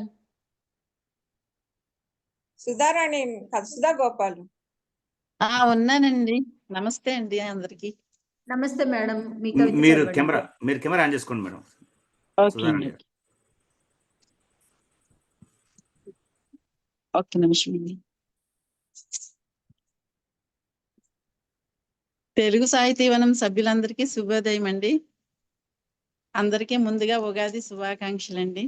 సుధా గోపాల్ ఉన్నానండి. నమస్తే అండి అందరికి. నమస్తే మేడం. మీ కవిత మీరు కెమెరా ఆన్ చేసుకోండి మేడం. ఒక్క నిమిషం అండి. తెలుగు సాహితీ వనం సభ్యులందరికీ శుభోదయం అండి. అందరికీ ముందుగా ఉగాది శుభాకాంక్షలు అండి.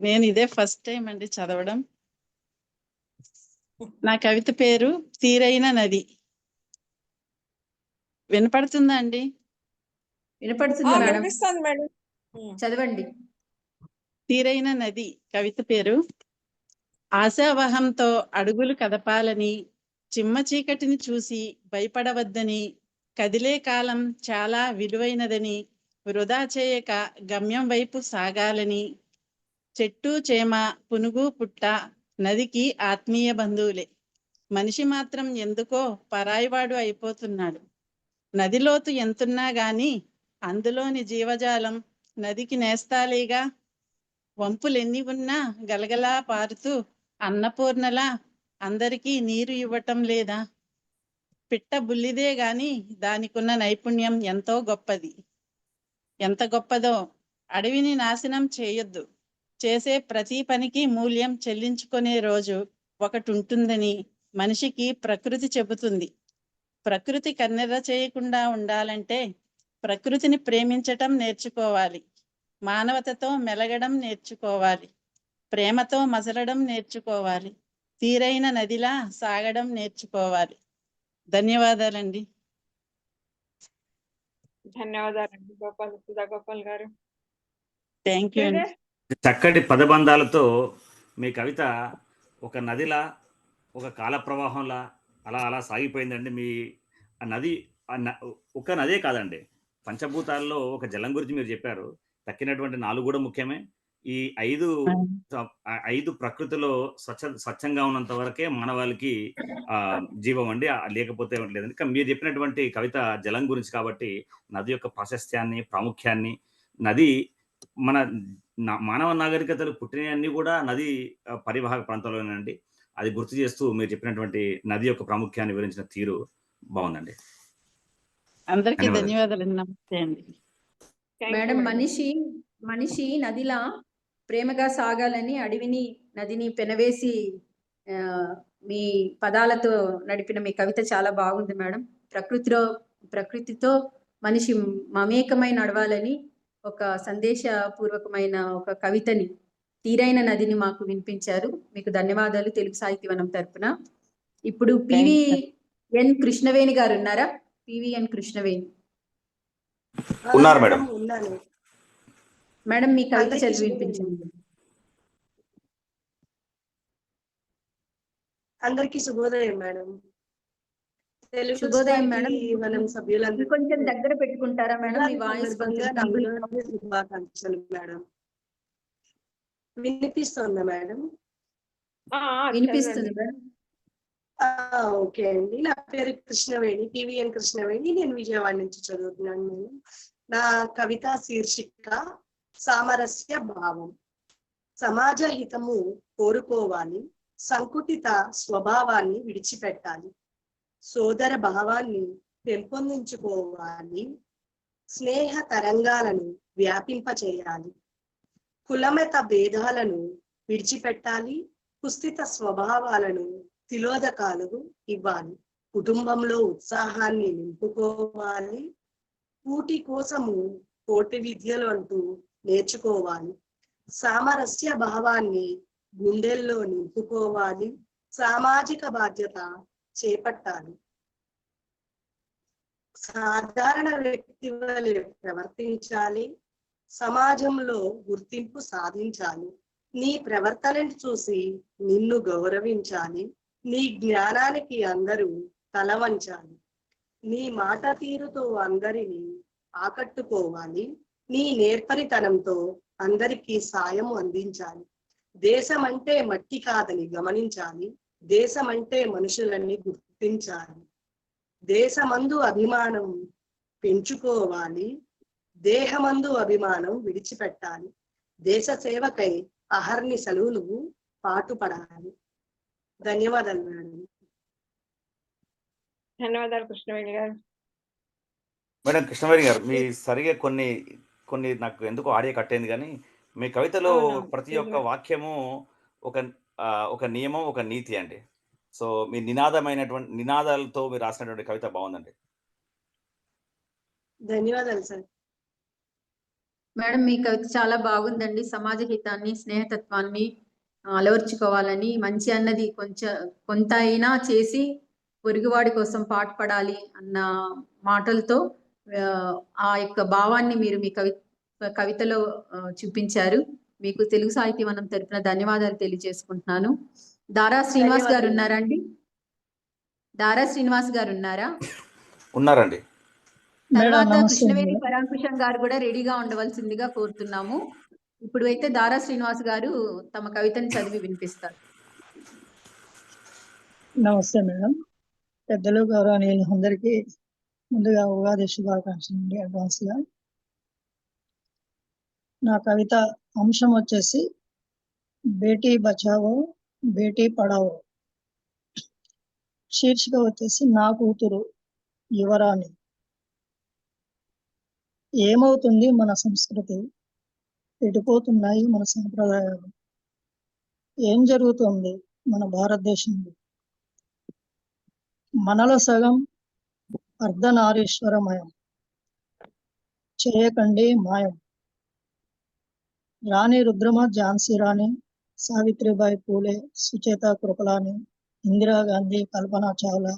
నేను ఇదే ఫస్ట్ టైం అండి చదవడం. నా కవిత పేరు తీరైన నది. వినపడుతుందా అండి? వినపడుతుంది మేడం, చదవండి. తీరైన నది కవిత పేరు. ఆశావహంతో అడుగులు కదపాలని, చిమ్మ చీకటిని చూసి భయపడవద్దని, కదిలే కాలం చాలా విలువైనదని, వృధా చేయక గమ్యం వైపు సాగాలని. చెట్టు చేమ పునుగు పుట్ట నదికి ఆత్మీయ బంధువులే. మనిషి మాత్రం ఎందుకో పరాయివాడు అయిపోతున్నాడు. నదిలోతు ఎంతున్నా గాని అందులోని జీవజాలం నదికి నేస్తాలేగా. వంపులెన్ని ఉన్నా గలగలా పారుతూ అన్నపూర్ణలా అందరికీ నీరు ఇవ్వటం లేదా? పిట్ట బుల్లిదే గాని దానికున్న నైపుణ్యం ఎంతో గొప్పది. ఎంత గొప్పదో! అడవిని నాశనం చేయొద్దు. చేసే ప్రతి పనికి మూల్యం చెల్లించుకునే రోజు ఒకటి ఉంటుందని మనిషికి ప్రకృతి చెబుతుంది. ప్రకృతి కన్నెర్ర చేయకుండా ఉండాలంటే ప్రకృతిని ప్రేమించటం నేర్చుకోవాలి. మానవతతో మెలగడం నేర్చుకోవాలి. ప్రేమతో మసలడం నేర్చుకోవాలి. తీరైన నదిలా సాగడం నేర్చుకోవాలి. ధన్యవాదాలండి. ధన్యవాదాలండి సుధా గోపాల్ గారు. థ్యాంక్ యూ అండి. చక్కటి పదబంధాలతో మీ కవిత ఒక నదిలా, ఒక కాల ప్రవాహంలా అలా అలా సాగిపోయిందండి. మీ ఆ నది ఒక్క నదే కాదండి. పంచభూతాల్లో ఒక జలం గురించి మీరు చెప్పారు. తక్కినటువంటి 4 కూడా ముఖ్యమే. ఈ 5 ప్రకృతిలో స్వచ్ఛంగా ఉన్నంత వరకే మానవాళికి జీవం అండి. లేకపోతే లేదండి. కానీ మీరు చెప్పినటువంటి కవిత జలం గురించి కాబట్టి నది యొక్క ప్రాశస్త్యాన్ని, ప్రాముఖ్యాన్ని, నది మన మానవ నాగరికతలు పుట్టినవన్నీ కూడా నది పరివాహక ప్రాంతంలోనేనండి. అది గుర్తు చేస్తూ మీరు చెప్పినటువంటి నది యొక్క ప్రాముఖ్యాన్ని వివరించిన తీరు బాగుందండి. అందరికీ ధన్యవాదాలు. నమస్తే అండి. మేడం, మనిషి నదిలా ప్రేమగా సాగాలని అడవిని నదిని పెనవేసి మీ పదాలతో నడిపిన మీ కవిత చాలా బాగుంది మేడం. ప్రకృతితో మనిషి మమేకమై నడవాలని ఒక సందేశపూర్వకమైన ఒక కవితని, తీరైన నదిని మాకు వినిపించారు. మీకు ధన్యవాదాలు తెలుగు సాహిత్యవనం తరపున. ఇప్పుడు పివిఎన్ కృష్ణవేణి గారు ఉన్నారా? పివిఎన్ కృష్ణవేణి ఉన్నారు మేడం. మేడం, మీ కవిత చదివి వినిపించండి. అందరికీ శుభోదయం మేడం. శుభోదయం మేడం. మనం సభ్యులందరూ కొంచెం దగ్గర పెట్టుకుంటారా మేడం? మీ వాయిస్ శుభాకాంక్షలు మేడం. వినిపిస్తుందా మేడం? వినిపిస్తుంది మేడం. ఓకే అండి. నా పేరు కృష్ణవేణి, పివిఎన్ కృష్ణవేణి. నేను విజయవాడ నుంచి చదువుతున్నాను మేడం. నా కవిత శీర్షిక సామరస్య భావం. సమాజ హితము కోరుకోవాలి, సంకుటిత స్వభావాన్ని విడిచిపెట్టాలి, సోదర భావాన్ని పెంపొందించుకోవాలి, స్నేహ తరంగాలను వ్యాపింపచేయాలి, కులమత భేదాలను విడిచిపెట్టాలి, కుస్థిత స్వభావాలను తిలోదకాలు ఇవ్వాలి, కుటుంబంలో ఉత్సాహాన్ని నింపుకోవాలి, కూటి కోసము కోటి విద్యలు అంటూ నేర్చుకోవాలి, సామరస్య భావాన్ని గుండెల్లో నింపుకోవాలి, సామాజిక బాధ్యత చేపట్టాలి, సాధారణ వ్యక్తి వలె ప్రవర్తించాలి, సమాజంలో గుర్తింపు సాధించాలి, నీ ప్రవర్తనను చూసి నిన్ను గౌరవించాలి, నీ జ్ఞానానికి అందరూ తల వంచాలి, నీ మాట తీరుతో అందరినీ ఆకట్టుకోవాలి, నీ నేర్పరితనంతో అందరికీ సాయం అందించాలి, దేశం అంటే మట్టి కాదని గమనించాలి, దేశం అంటే మనుషులని గుర్తించాలి, దేశమందు అభిమానం పెంచుకోవాలి, దేహమందు అభిమానం విడిచిపెట్టాలి, దేశ సేవకై అహర్నిశలు నువ్వు పాటుపడాలి. ధన్యవాదాలు మేడం. ధన్యవాదాలు కృష్ణవేణి గారు. మేడం కృష్ణవేణి గారు, మీ సరిగా కొన్ని నాకు ఎందుకో ఆడియో కట్టేది, కానీ మీ కవితలో ప్రతి ఒక్క వాక్యము ఒక నియమం, ఒక నీతి అండి. సో మీ నినాదాలతో మీరు రాసినటువంటి కవిత బాగుందండి. ధన్యవాదాలు సార్. మేడం, మీ కవిత చాలా బాగుందండి. సమాజ హితాన్ని, స్నేహతత్వాన్ని అలవర్చుకోవాలని, మంచి అన్నది కొంత అయినా చేసి పొరుగువాడి కోసం పాటుపడాలి అన్న మాటలతో ఆ యొక్క భావాన్ని మీరు మీ కవితలో చూపించారు. మీకు తెలుగు సాహిత్యవనం తరపున ధన్యవాదాలు తెలియజేసుకుంటున్నాను. దారా శ్రీనివాస్ గారు ఉన్నారండి? దారా శ్రీనివాస్ గారు ఉన్నారా? ఉన్నారండి. తర్వాత కృష్ణవేణి పరాంకుశం గారు కూడా రెడీగా ఉండవలసిందిగా కోరుతున్నాము. ఇప్పుడు అయితే దారా శ్రీనివాస్ గారు తమ కవితను చదివి వినిపిస్తారు. నమస్తే మేడం. పెద్దలు, గౌరవనీయులు అందరికీ ముందుగా ఉగాది శుభాకాంక్షలు అండి అడ్వాన్స్ గా. నా కవిత అంశం వచ్చేసి బేటీ బచావో బేటీ పడావో. శీర్షిక వచ్చేసి నా కూతురు యువరాణి. ఏమవుతుంది మన సంస్కృతి, ఎటుపోతున్నాయి మన సంప్రదాయాలు, ఏం జరుగుతుంది మన భారతదేశంలో? మనలో సగం అర్ధనారీశ్వరమయం, చేయకండి మాయం. రాణి రుద్రమ, ఝాన్సీ రాణి, సావిత్రిబాయి పూలే, సుచేత కృపలాని, ఇందిరాగాంధీ, కల్పనా చావ్లా,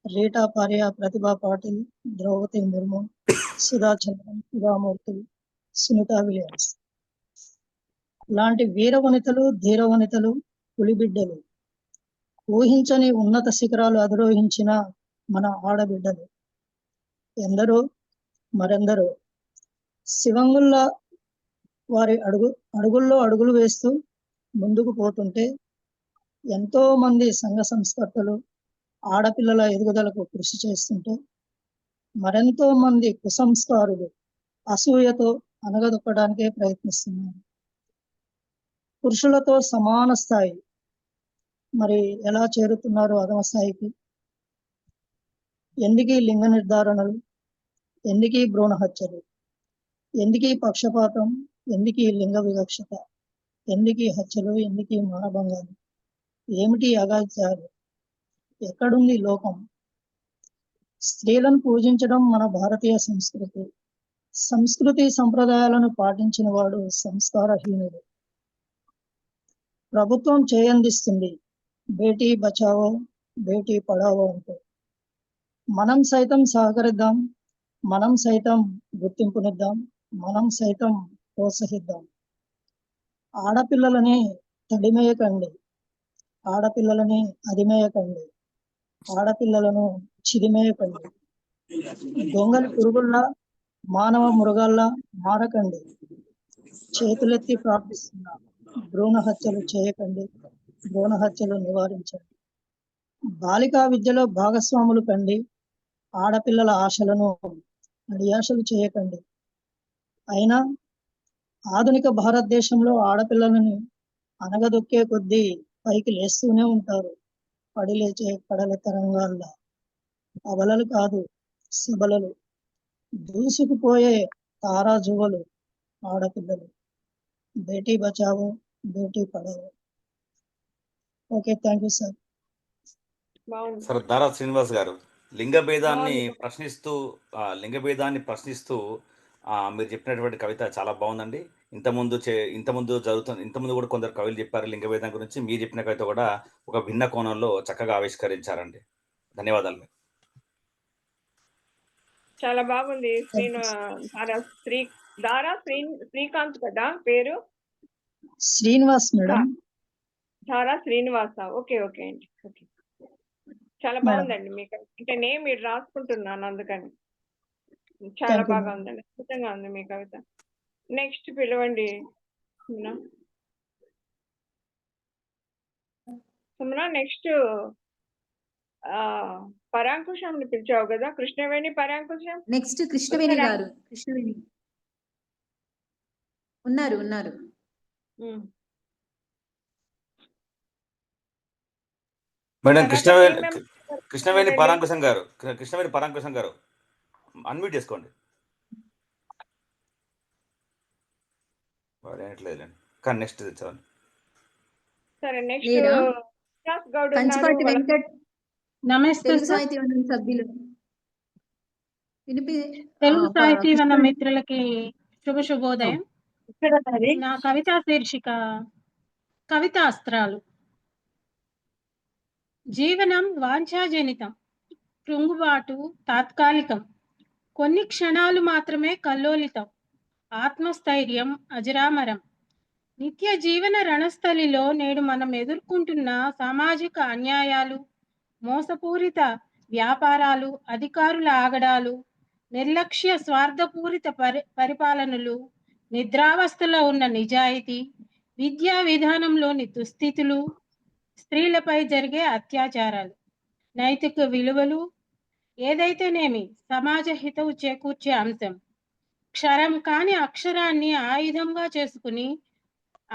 రీటా పారియా, ప్రతిభా పాటిల్, ద్రౌపది ముర్ము, సుధాచంద్రన్, సుధామూర్తి, సునీతా విలియమ్స్ లాంటి వీర వనితలు, ధీర వనితలు పులిబిడ్డలు, ఊహించని ఉన్నత శిఖరాలు అధిరోహించిన మన ఆడబిడ్డలు ఎందరో మరెందరో శివంగుల్లా వారి అడుగుల్లో అడుగులు వేస్తూ ముందుకు పోతుంటే ఎంతో మంది సంఘ సంస్కర్తలు ఆడపిల్లల ఎదుగుదలకు కృషి చేస్తుంటే మరెంతో మంది కుసంస్కారులు అసూయతో అనగదొక్కడానికే ప్రయత్నిస్తున్నారు. పురుషులతో సమాన స్థాయి మరి ఎలా చేరుతున్నారు అధమ స్థాయికి? ఎందుకీ లింగ నిర్ధారణలు, ఎందుకీ భ్రూణ హత్యలు, ఎందుకీ పక్షపాతం, ఎందుకీ లింగ వివక్షత, ఎందుకీ హత్యలు, ఎందుకీ మానభంగాలు, ఏమిటి అగాధ్యాలు, ఎక్కడుంది లోకం? స్త్రీలను పూజించడం మన భారతీయ సంస్కృతి. సంస్కృతి సంప్రదాయాలను పాటించిన వాడు సంస్కారహీనుడు. ప్రభుత్వం చేయందిస్తుంది బేటీ బచావో బేటీ పడావో అంటూ. మనం సైతం సహకరిద్దాం, మనం సైతం గుర్తింపునిద్దాం, మనం సైతం ప్రోత్సహిద్దాం. ఆడపిల్లలని తడిమేయకండి, ఆడపిల్లలని అదిమేయకండి, ఆడపిల్లలను చిదిమేయకండి. దొంగలు పురుగుల్లా మానవ మృగాల్లా మారకండి. చేతులెత్తి ప్రార్థిస్తున్నా, భ్రూణ హత్యలు చేయకండి, భ్రూణ హత్యలు నివారించండి. బాలికా విద్యలో భాగస్వాములు కండి, ఆడపిల్లల ఆశలను అడియాశలు చేయకండి. అయినా ఆధునిక భారతదేశంలో ఆడపిల్లలని అనగదొక్కే కొద్దీ పైకి లేస్తూనే ఉంటారు. పడిలేచే కడల తరంగాల్లా. అబలలు కాదు, సబలలు, దూసుకుపోయే తారాజువలు ఆడపిల్లలు. Beti Bachao Beti Padhao. Okay, thank you sir. Sir దారా శ్రీనివాస్ గారు, లింగ భేదాన్ని ప్రశ్నిస్తూ మీరు చెప్పినటువంటి కవిత చాలా బాగుందండి. ఇంతకుముందు కూడా కొందరు కవులు చెప్పారు లింగ భేదం గురించి. మీరు చెప్పిన కవిత కూడా ఒక భిన్న కోణంలో చక్కగా ఆవిష్కరించారండి. ధన్యవాదాలు. చాలా బాగుంది. శ్రీకాంత్ కదా పేరు? Srinivas madam. Dhara Srinivasa. Okay okay అండి. ఓకే, చాలా బాగుందండి. మీకు అంటే నేను మీరు రాసుకుంటున్నాను, అందుకని చాలా బాగా ఉందండి. అద్భుతంగా ఉంది మీ కవిత. నెక్స్ట్ పిలవండి సుమనా. నెక్స్ట్ పరాంకుశంని పిలిచావు కదా, కృష్ణవేణి పరాంకుశం. నెక్స్ట్ కృష్ణవేణి గారు. కృష్ణవేణి ఉన్నారు. మేడం కృష్ణవేణి పరాంకుశం గారు అన్మ్యూట్ చేసుకోండి. కానీ నెక్స్ట్ తెచ్చాను. సరే, నెక్స్ట్ కంచిపాటి వెంకట్. నమస్తే సాహితీవనం సభ్యులు. తెలుగు సాహితీవనం మిత్రులకి శుభోదయం. నా కవితా శీర్షిక కవితాస్త్రాలు. జీవనం వాంఛాజనితం, కృంగుబాటు తాత్కాలికం, కొన్ని క్షణాలు మాత్రమే కల్లోలితం, ఆత్మస్థైర్యం అజరామరం. నిత్య జీవన రణస్థలిలో నేడు మనం ఎదుర్కొంటున్న సామాజిక అన్యాయాలు, మోసపూరిత వ్యాపారాలు, అధికారుల ఆగడాలు, నిర్లక్ష్య స్వార్థపూరిత పరిపాలనలు, నిద్రావస్థలో ఉన్న నిజాయితీ, విద్యా విధానంలోని దుస్థితులు, స్త్రీలపై జరిగే అత్యాచారాలు, నైతిక విలువలు, ఏదైతేనేమి సమాజ హితవు చేకూర్చే అంశం. క్షరం కాని అక్షరాన్ని ఆయుధంగా చేసుకుని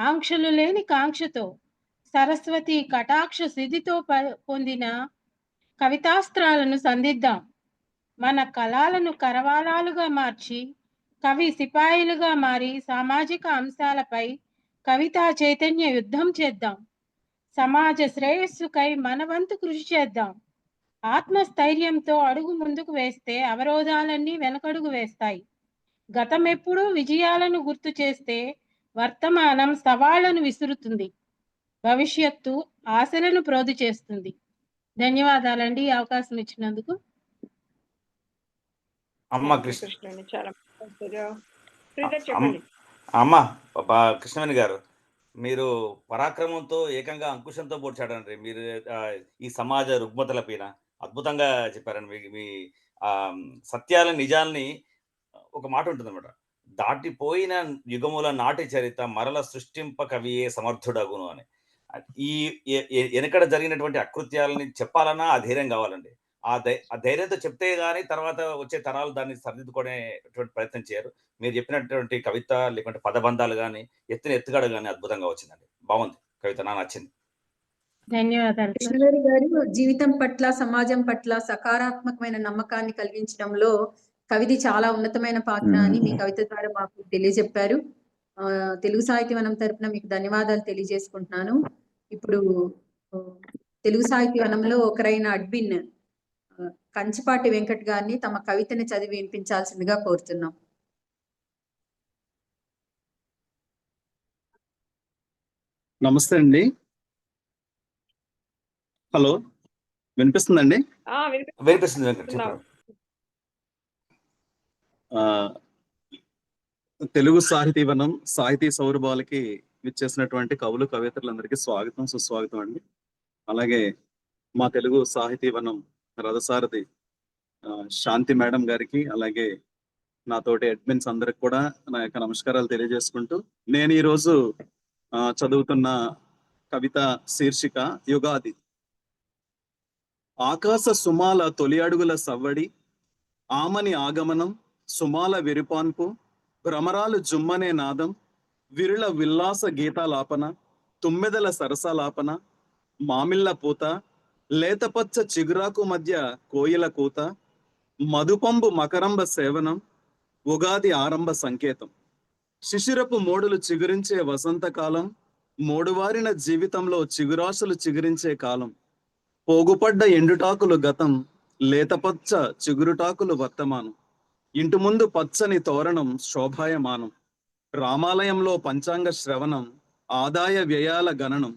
ఆంక్షలు లేని కాంక్షతో సరస్వతి కటాక్ష సిద్ధితో పొందిన కవితాస్త్రాలను సంధిద్దాం. మన కళలను కరవాలాలుగా మార్చి కవి సిపాయిలుగా మారి సామాజిక అంశాలపై కవితా చైతన్య యుద్ధం చేద్దాం. సమాజ శ్రేయస్సుకై మనవంతు కృషి చేద్దాం. ఆత్మస్థైర్యంతో అడుగు ముందుకు వేస్తే అవరోధాలన్నీ వెనకడుగు వేస్తాయి. గతం ఎప్పుడూ విజయాలను గుర్తు చేస్తే వర్తమానం సవాళ్లను విసురుతుంది. భవిష్యత్తు ఆశలను ప్రోధి చేస్తుంది. ధన్యవాదాలండి ఈ అవకాశం ఇచ్చినందుకు. కృష్ణవేణి గారు, మీరు పరాక్రమంతో ఏకంగా అంకుశంతో పొడిచాడండి. మీరు ఈ సమాజ రుగ్మతల పైన అద్భుతంగా చెప్పారండి. మీ సత్యాల నిజాల్ని ఒక మాట ఉంటుందన్నమాట. దాటిపోయిన యుగముల నాటి చరిత మరల సృష్టింప కవియే సమర్థుడగును అని. ఈ వెనకడ జరిగినటువంటి అకృత్యాలని చెప్పాలన్నా ఆ ధైర్యం కావాలండి. ఆ ధైర్యంతో చెప్తే గాని తర్వాత వచ్చే తరాలు దాన్ని సరిదిద్దుకునేటువంటి ప్రయత్నం చేయరు. మీరు చెప్పినటువంటి కవిత లేకుంటే పదబంధాలు గాని, ఎత్తుగడ గాని అద్భుతంగా వచ్చిందండి. బాగుంది కవిత, నాకు నచ్చింది. ధన్యవాదాలు సార్. కృష్ణవేణి గారు జీవితం పట్ల, సమాజం పట్ల సకారాత్మకమైన నమ్మకాన్ని కలిగించడంలో కవిది చాలా ఉన్నతమైన పాత్ర అని మీ కవిత ద్వారా మాకు తెలియజెప్పారు. తెలుగు సాహిత్యవనం తరపున మీకు ధన్యవాదాలు తెలియజేసుకుంటున్నాను. ఇప్పుడు తెలుగు సాహిత్యవనంలో ఒకరైన అడ్మిన్ కంచిపాటి వెంకట్ గారిని తమ కవితని చదివి వినిపించాల్సిందిగా కోరుతున్నాం. నమస్తే అండి. హలో, వినిపిస్తుందండి? వినిపిస్తుంది వెంకట్. తెలుగు సాహితీవనం సాహితీ సౌరభాలకి విచ్చేసినటువంటి కవులు కవితలందరికీ స్వాగతం, సుస్వాగతం అండి. అలాగే మా తెలుగు సాహితీవనం రథసారథి శాంతి మేడం గారికి, అలాగే నాతోటి అడ్మిన్స్ అందరికి కూడా నా యొక్క నమస్కారాలు తెలియజేసుకుంటూ, నేను ఈరోజు చదువుతున్న కవిత శీర్షిక యుగాది. ఆకాశ సుమాల తొలి అడుగుల సవ్వడి, ఆమని ఆగమనం, సుమాల విరుపాన్పు, భ్రమరాలు జుమ్మనే నాదం, విరుల విల్లాస గీతాలాపన, తుమ్మెదల సరసాలాపన, మామిళ్ళ పూత, లేతపచ్చ చిగురాకు మధ్య కోయిల కూత, మధుపంబు మకరంబ సేవనం, ఉగాది ఆరంభ సంకేతం. శిశిరపు మోడులు చిగురించే వసంతకాలం, మోడువారిన జీవితంలో చిగురాశలు చిగురించే కాలం. పోగుపడ్డ ఎండుటాకులు గతం, లేతపచ్చ చిగురుటాకులు వర్తమానం. ఇంటి ముందు పచ్చని తోరణం శోభాయమానం. రామాలయంలో పంచాంగ శ్రవణం, ఆదాయ వ్యయాల గణనం.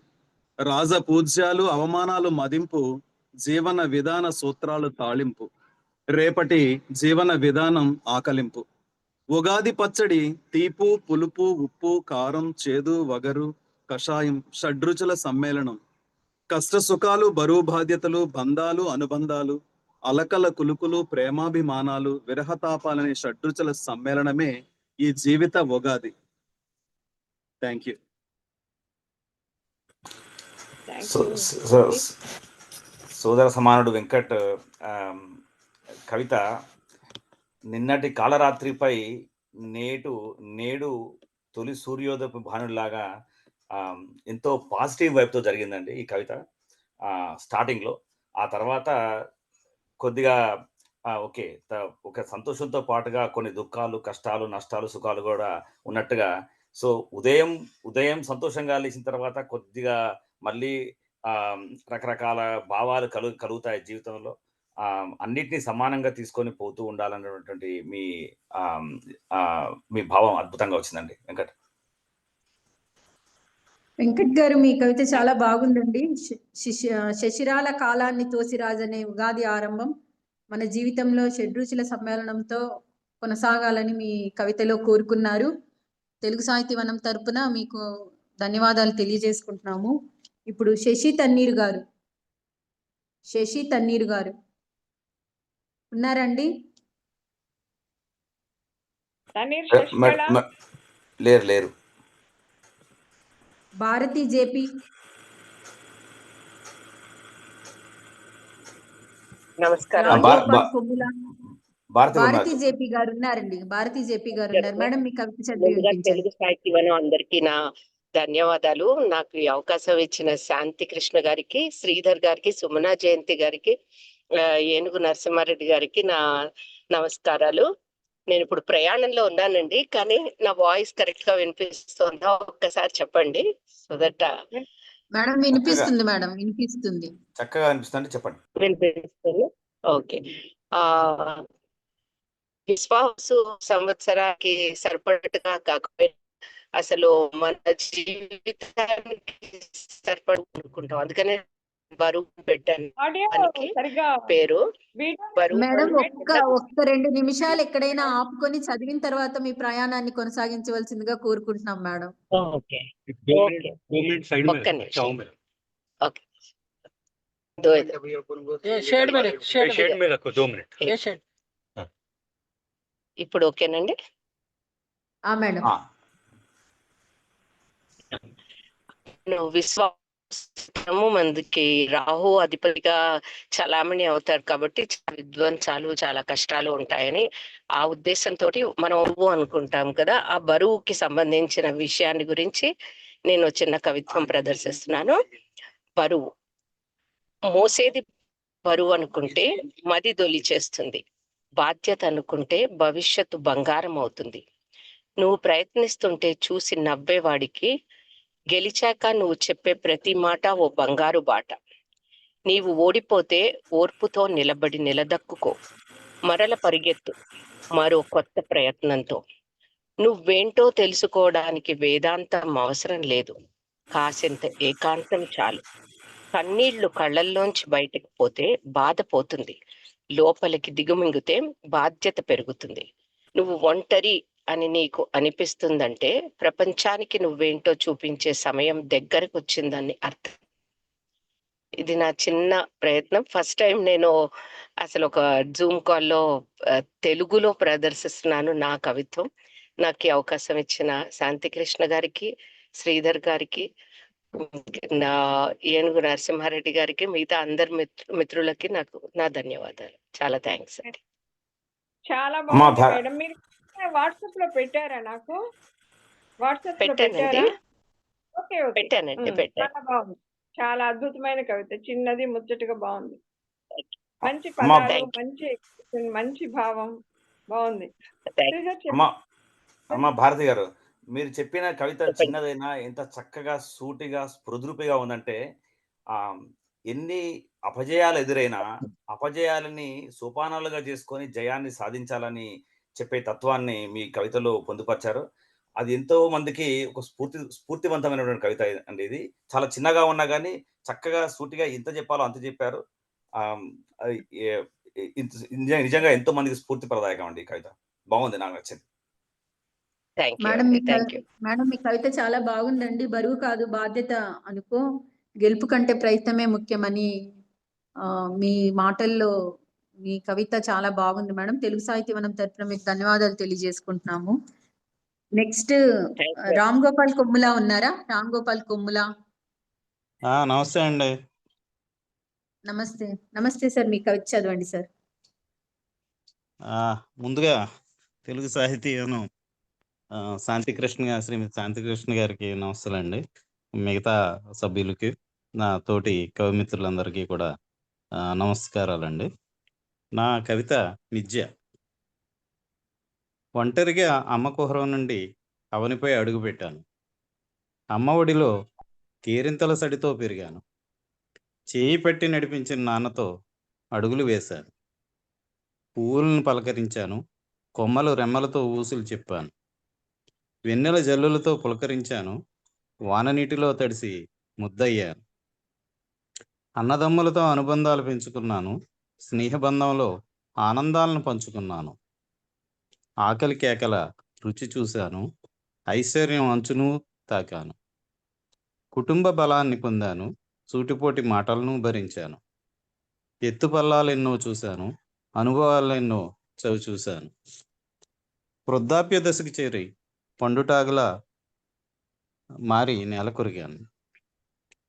రాజపూజ్యాలు అవమానాలు మదింపు, జీవన విధాన సూత్రాలు తాళింపు. రేపటి జీవన విధానం ఆకలింపు. ఉగాది పచ్చడి తీపు, పులుపు, ఉప్పు, కారం, చేదు, వగరు, కషాయం, షడ్రుచుల సమ్మేళనం. కష్ట సుఖాలు, బరువు బాధ్యతలు, బంధాలు, అనుబంధాలు, అలకల కులుకులు, ప్రేమాభిమానాలు, విరహతాపాలనే షడ్రుచుల సమ్మేళనమే ఈ జీవిత ఉగాది. Thank you. సోదర సమానుడు వెంకట్ కవిత నిన్నటి కాలరాత్రిపై నేడు తొలి సూర్యోదయపు భానులాగా ఎంతో పాజిటివ్ వైపుతో జరిగిందండి ఈ కవిత స్టార్టింగ్లో. ఆ తర్వాత కొద్దిగా ఓకే, ఒక సంతోషంతో పాటుగా కొన్ని దుఃఖాలు, కష్టాలు, నష్టాలు, సుఖాలు కూడా ఉన్నట్టుగా. సో ఉదయం సంతోషంగా లేచిన తర్వాత కొద్దిగా మళ్ళీ రకరకాల భావాలు కలుగుతాయి జీవితంలో. అన్నిటినీ సమానంగా తీసుకొని పోతూ ఉండాలన్నటువంటి మీ భావం అద్భుతంగా వచ్చిందండి వెంకట్. వెంకట్ గారు మీ కవిత చాలా బాగుందండి. శశిరాల కాలాన్ని తోసిరాజనే ఉగాది ఆరంభం మన జీవితంలో షడ్రుచుల సమ్మేళనంతో కొనసాగాలని మీ కవితలో కోరుకున్నారు. తెలుగు సాహితీవనం తరపున మీకు ధన్యవాదాలు తెలియజేసుకుంటున్నాము. ఇప్పుడు శశి తన్నీరు గారు ఉన్నారండి? లేరు. భారతి జేపీ, నమస్కారం. భారతి జేపీ గారు ఉన్నారండి. భారతి జేపీ గారు ఉన్నారు. మేడం మీ కవిత చదివి తెలుగు సాహిత్యవనం అందరికీ నా ధన్యవాదాలు. నాకు ఈ అవకాశం ఇచ్చిన శాంతి కృష్ణ గారికి, శ్రీధర్ గారికి, సుమనా జయంతి గారికి, ఏనుగు నరసింహారెడ్డి గారికి నా నమస్కారాలు. నేను ఇప్పుడు ప్రయాణంలో ఉన్నానండి, కానీ నా వాయిస్ కరెక్ట్ గా వినిపిస్తుందా ఒక్కసారి చెప్పండి. సో దట్ మేడం వినిపిస్తుంది. మేడం వినిపిస్తుంది, చక్కగా అనిపిస్తుంది, చెప్పండి. వినిపిస్తుంది. ఓకే. విశ్వాసు సంవత్సరానికి సరిపడట్టుగా కాకపోయినా అసలు మన జీవితానికి సరిపడు అనుకుంటాం. అందుకనే బరువు పెట్టాను ఆడియో దానికి సరిగా పేరు వీడియో బరువు మేడం బరువు ఒక్క 2 నిమిషాలు ఎక్కడైనా ఆపుకొని చదివిన తర్వాత మీ ప్రయాణాన్ని కొనసాగించవలసిందిగా కోరుకుంటున్నాం మేడం. ఓకే ఓకే ఒక్క నిమిషం ఓకే शेड में रख शेड में रखो 2 मिनट ये शेड ఇప్పుడు ఓకేనండి. మేడం నువ్వు విశ్వాసము మందికి రాహు అధిపతిగా చలామణి అవుతాడు కాబట్టి విద్వంసాలు చాలా కష్టాలు ఉంటాయని ఆ ఉద్దేశంతో మనం బరువు అనుకుంటాం కదా, ఆ బరువుకి సంబంధించిన విషయాన్ని గురించి నేను చిన్న కవిత్వం ప్రదర్శిస్తున్నాను. బరువు మోసేది బరువు అనుకుంటే మది దొలి చేస్తుంది, బాధ్యత అనుకుంటే భవిష్యత్తు బంగారం అవుతుంది. నువ్వు ప్రయత్నిస్తుంటే చూసి నవ్వేవాడికి గెలిచాక నువ్వు చెప్పే ప్రతి మాట ఓ బంగారు బాట. నీవు ఓడిపోతే ఓర్పుతో నిలబడి నిలదక్కుకో, మరల పరిగెత్తు మరో కొత్త ప్రయత్నంతో. నువ్వేంటో తెలుసుకోవడానికి వేదాంతం అవసరం లేదు, కాసింత ఏకాంతం చాలు. కన్నీళ్లు కళ్ళల్లోంచి బయటకు పోతే బాధ పోతుంది, లోపలికి దిగుమింగితే బాధ్యత పెరుగుతుంది. నువ్వు ఒంటరి అని నీకు అనిపిస్తుందంటే ప్రపంచానికి నువ్వేంటో చూపించే సమయం దగ్గరకు వచ్చిందని అర్థం. ఇది నా చిన్న ప్రయత్నం. ఫస్ట్ టైం నేను అసలు ఒక జూమ్ కాల్లో తెలుగులో ప్రదర్శిస్తున్నాను నా కవిత్వం. నాకు ఈ అవకాశం ఇచ్చిన శాంతికృష్ణ గారికి, శ్రీధర్ గారికి, నా ఏనుగు నరసింహారెడ్డి గారికి, మిగతా అందరి మిత్రులకి నా ధన్యవాదాలు. చాలా థ్యాంక్స్ అండి. చాలా బాగుంది మేడం. మీరు వాట్సాప్ లో పెట్టారా? నాకు వాట్సాప్ లో పెట్టారా? ఓకే ఓకే పెట్టానండి. చాలా బాగుంది. చాలా అద్భుతమైన కవిత, చిన్నది ముచ్చటగా బాగుంది. మంచి పదాలు, మంచి ఎక్స్ప్రెషన్, మంచి భావం బాగుంది. అమ్మ భారతి గారు, మీరు చెప్పిన కవిత చిన్నదైనా ఎంత చక్కగా సూటిగా స్పృద్రూపిగా ఉందంటే, ఎన్ని అపజయాలు ఎదురైనా అపజయాలని సోపానాలుగా చేసుకొని జయాన్ని సాధించాలని చెప్పే తత్వాన్ని మీ కవితలో పొందుపరిచారు. అది ఎంతో మందికి ఒక స్ఫూర్తివంతమైనటువంటి కవిత అండి. ఇది చాలా చిన్నగా ఉన్నా కానీ చక్కగా సూటిగా ఎంత చెప్పాలో అంత చెప్పారు. నిజంగా ఎంతో మందికి స్ఫూర్తిప్రదాయకం అండి ఈ కవిత. బాగుంది, నాకు నచ్చింది. మేడం మీ కవిత చాలా బాగుందండి. బరువు కాదు బాధ్యత అనుకో, గెలుపు కంటే ప్రయత్నమే ముఖ్యమని మీ మాటల్లో మీ కవిత చాలా బాగుంది మేడం. తెలుగు సాహిత్యవనం తరఫున మీకు ధన్యవాదాలు తెలియజేసుకుంటున్నాము. నెక్స్ట్ రామ్ గోపాల్ కొమ్ములా ఉన్నారా? రామ్ గోపాల్ కొమ్ములా. నమస్తే అండి. నమస్తే. నమస్తే సార్, మీ కవిత చదవండి సార్. ముందుగా తెలుగు సాహితీవనం శ్రీమతి శాంతికృష్ణ గారికి నమస్తేలండి. మిగతా సభ్యులకి, నా తోటి కవిమిత్రులందరికీ కూడా నమస్కారాలండి. నా కవిత మిథ్య. ఒంటరిగా అమ్మ కుహరం నుండి అవనిపై అడుగుపెట్టాను. అమ్మ ఒడిలో కేరింతల సడితో పెరిగాను. చేయి పట్టి నడిపించిన నాన్నతో అడుగులు వేశాను. పువ్వులను పలకరించాను, కొమ్మలు రెమ్మలతో ఊసులు చెప్పాను. వెన్నెల జల్లులతో పులకరించాను, వాననీటిలో తడిసి ముద్దయ్యాను. అన్నదమ్ములతో అనుబంధాలు పెంచుకున్నాను, స్నేహబంధంలో ఆనందాలను పంచుకున్నాను. ఆకలి కేకల రుచి చూశాను, ఐశ్వర్యం అంచును తాకాను. కుటుంబ బలాన్ని పొందాను, సూటిపోటి మాటలను భరించాను. ఎత్తుపల్లాలెన్నో చూశాను, అనుభవాలెన్నో చవి చూశాను. వృద్ధాప్య దశకు చేరి పండుటాగులా మారి నేల కొరిగాను.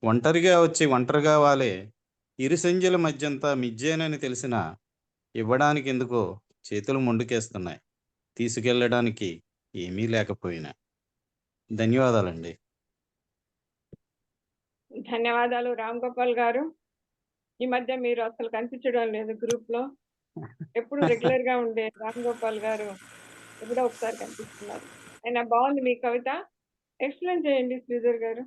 ఒంటరిగా వచ్చి ఒంటరిగా వాలే ఇరుసంజల మధ్యంతా మిజ్జేనని తెలిసినా ఇవ్వడానికి ఎందుకో చేతులు మొండుకేస్తున్నాయి, తీసుకెళ్ళడానికి ఏమీ లేకపోయినా. ధన్యవాదాలండి. ధన్యవాదాలు రామ్ గోపాల్ గారు. ఈ మధ్య మీరు అసలు కనిపించడం లేదు గ్రూప్ లో. ఎప్పుడు రెగ్యులర్ గా ఉండే రామ్ గోపాల్ గారు ఎప్పుడో ఒకసారి కనిపిస్తున్నారు. అయినా బాగుంది మీ కవిత. ఎక్స్ప్లెయిన్ చేయండి శ్రీధర్ గారు.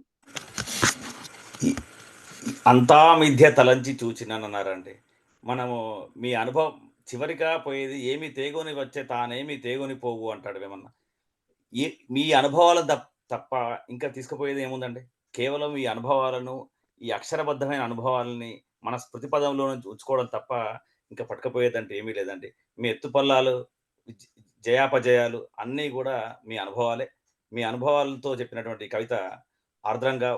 అంతా మిథ్య తలంచి చూచినానన్నారండి. మనము మీ అనుభవం చివరిగా పోయేది ఏమి తేగొని వచ్చే తానేమి తేగొని పోవు అంటాడు ఏమన్నా. మీ అనుభవాలను తప్ప ఇంకా తీసుకుపోయేది ఏముందండి? కేవలం ఈ అనుభవాలను, ఈ అక్షరబద్ధమైన అనుభవాలని మన స్మృతి పదంలో నుంచి ఉంచుకోవడం తప్ప ఇంకా పట్టుకపోయేదంటే ఏమీ లేదండి. మీ ఎత్తుపల్లాలు, జయాపజయాలు అన్నీ కూడా మీ అనుభవాలే. మీ అనుభవాలతో చెప్పినటువంటి కవిత ఆర్ద్రంగా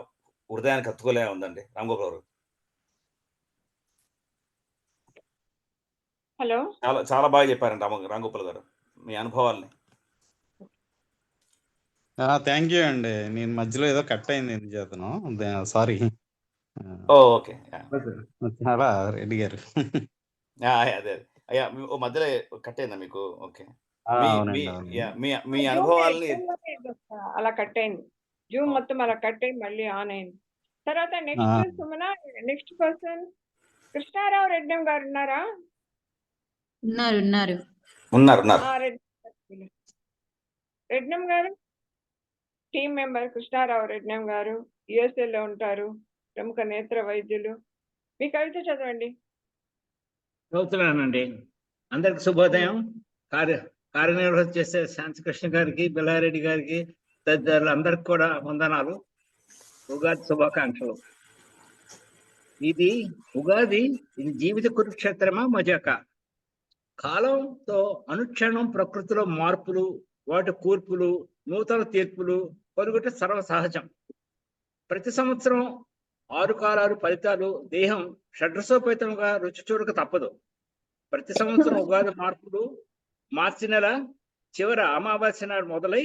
హృదయానికి హత్తుకోలే ఉందండి. రాంగోపాల్ గారు హలో, చాలా చాలా బాగా చెప్పారండి రాంగోపాల్ గారు మీ అనుభవాల్ని. థ్యాంక్ యూ అండి. నేను మధ్యలో ఏదో కట్ అయింది ఎందుచేతను, సారీ. ఓకే. చాలా రెడ్డి గారు. అదే అయ్యా మధ్యలో కట్ అయిందా మీకు? ఓకే. అవునండి, అవునండి. మీ అనుభవాల్ని అలా కట్ అయింది. జూమ్ మొత్తం అలా కట్ అయింది, మళ్ళీ ఆన్ అయింది. తర్వాత next Sumana, next person Krishnarao రెడ్డం గారు ఉన్నారా? ఉన్నారు. రెడ్నం గారు టీం మెంబర్. కృష్ణారావు రెడ్నం గారు USA లో ఉంటారు, ప్రముఖ నేత్ర వైద్యులు. మీ కవిత చదవండి. చదువుతున్నానండి. అందరికి శుభోదయం. కార్యనిర్వహణ చేసే శాంతికృష్ణ గారికి, బిల్లారెడ్డి గారికి, తదితరులు అందరికి కూడా వందనాలు. ఉగాది శుభాకాంక్షలు. ఇది జీవిత కురుక్షేత్రమా మజాక. కాలంతో అనుక్షణం ప్రకృతిలో మార్పులు, వాటి కూర్పులు, నూతన తీర్పులు పరుగుట సర్వసహజం. ప్రతి సంవత్సరం 6 కాలాలు ఫలితాలు దేహం షడ్రసోపేతంగా రుచి చూడక తప్పదు. ప్రతి సంవత్సరం ఉగాది మార్పులు మార్చి నెల చివరి అమావాస్య నాడు మొదలై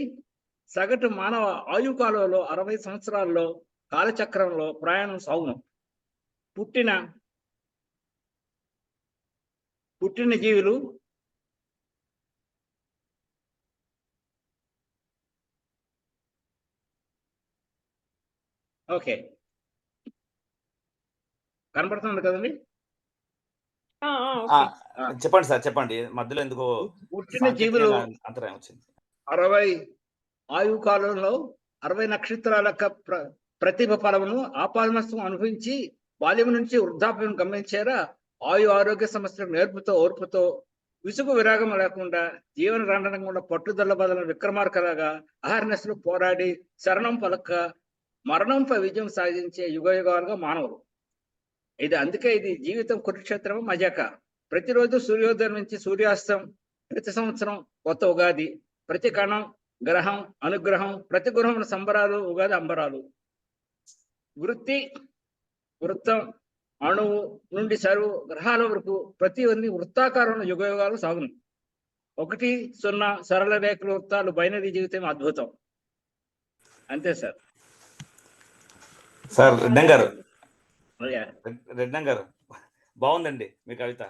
సగటు మానవ ఆయుకాలంలో 60 సంవత్సరాల్లో కాలచక్రంలో ప్రయాణం సాగును. పుట్టిన జీవులు ఓకే కనపడుతుంది కదండి. చెప్పండి సార్, చెప్పండి. మధ్యలో ఎందుకో పుట్టిన జీవులు అంతరాయం వచ్చింది. 60 ఆయు కాలంలో 60 నక్షత్రాల ప్రతిభ ఫలమును ఆపాదమస్తం అనుభవించి బాల్యం నుంచి వృద్ధాప్యం గమనించారా ఆయు ఆరోగ్య సమస్యలకు నేర్పుతో ఓర్పుతో విసుగు విరాగం లేకుండా జీవన రండకుండా పట్టుదల బదులు విక్రమార్కలాగా అహర్నెస్లు పోరాడి శరణం పలక్క మరణంపై విజయం సాధించే యుగాలుగా మానవులు. అందుకే ఇది జీవితం కురుక్షేత్రం మజాక. ప్రతిరోజు సూర్యోదయం నుంచి సూర్యాస్తం, ప్రతి సంవత్సరం కొత్త ఉగాది, ప్రతి కణం గ్రహం అనుగ్రహం, ప్రతి గృహం సంబరాలు, ఉగాది అంబరాలు. వృత్తం అణువు నుండి సర్వ గ్రహాల వరకు ప్రతి ఒన్ని వృత్తాకారంలో యుగాలు సాగును. 1, 0 సరళ రేఖలు, వృత్తాలు, బైనరీ జీవితం అద్భుతం. అంతే సార్. రెడ్డం గారు బాగుందండి మీ కవిత.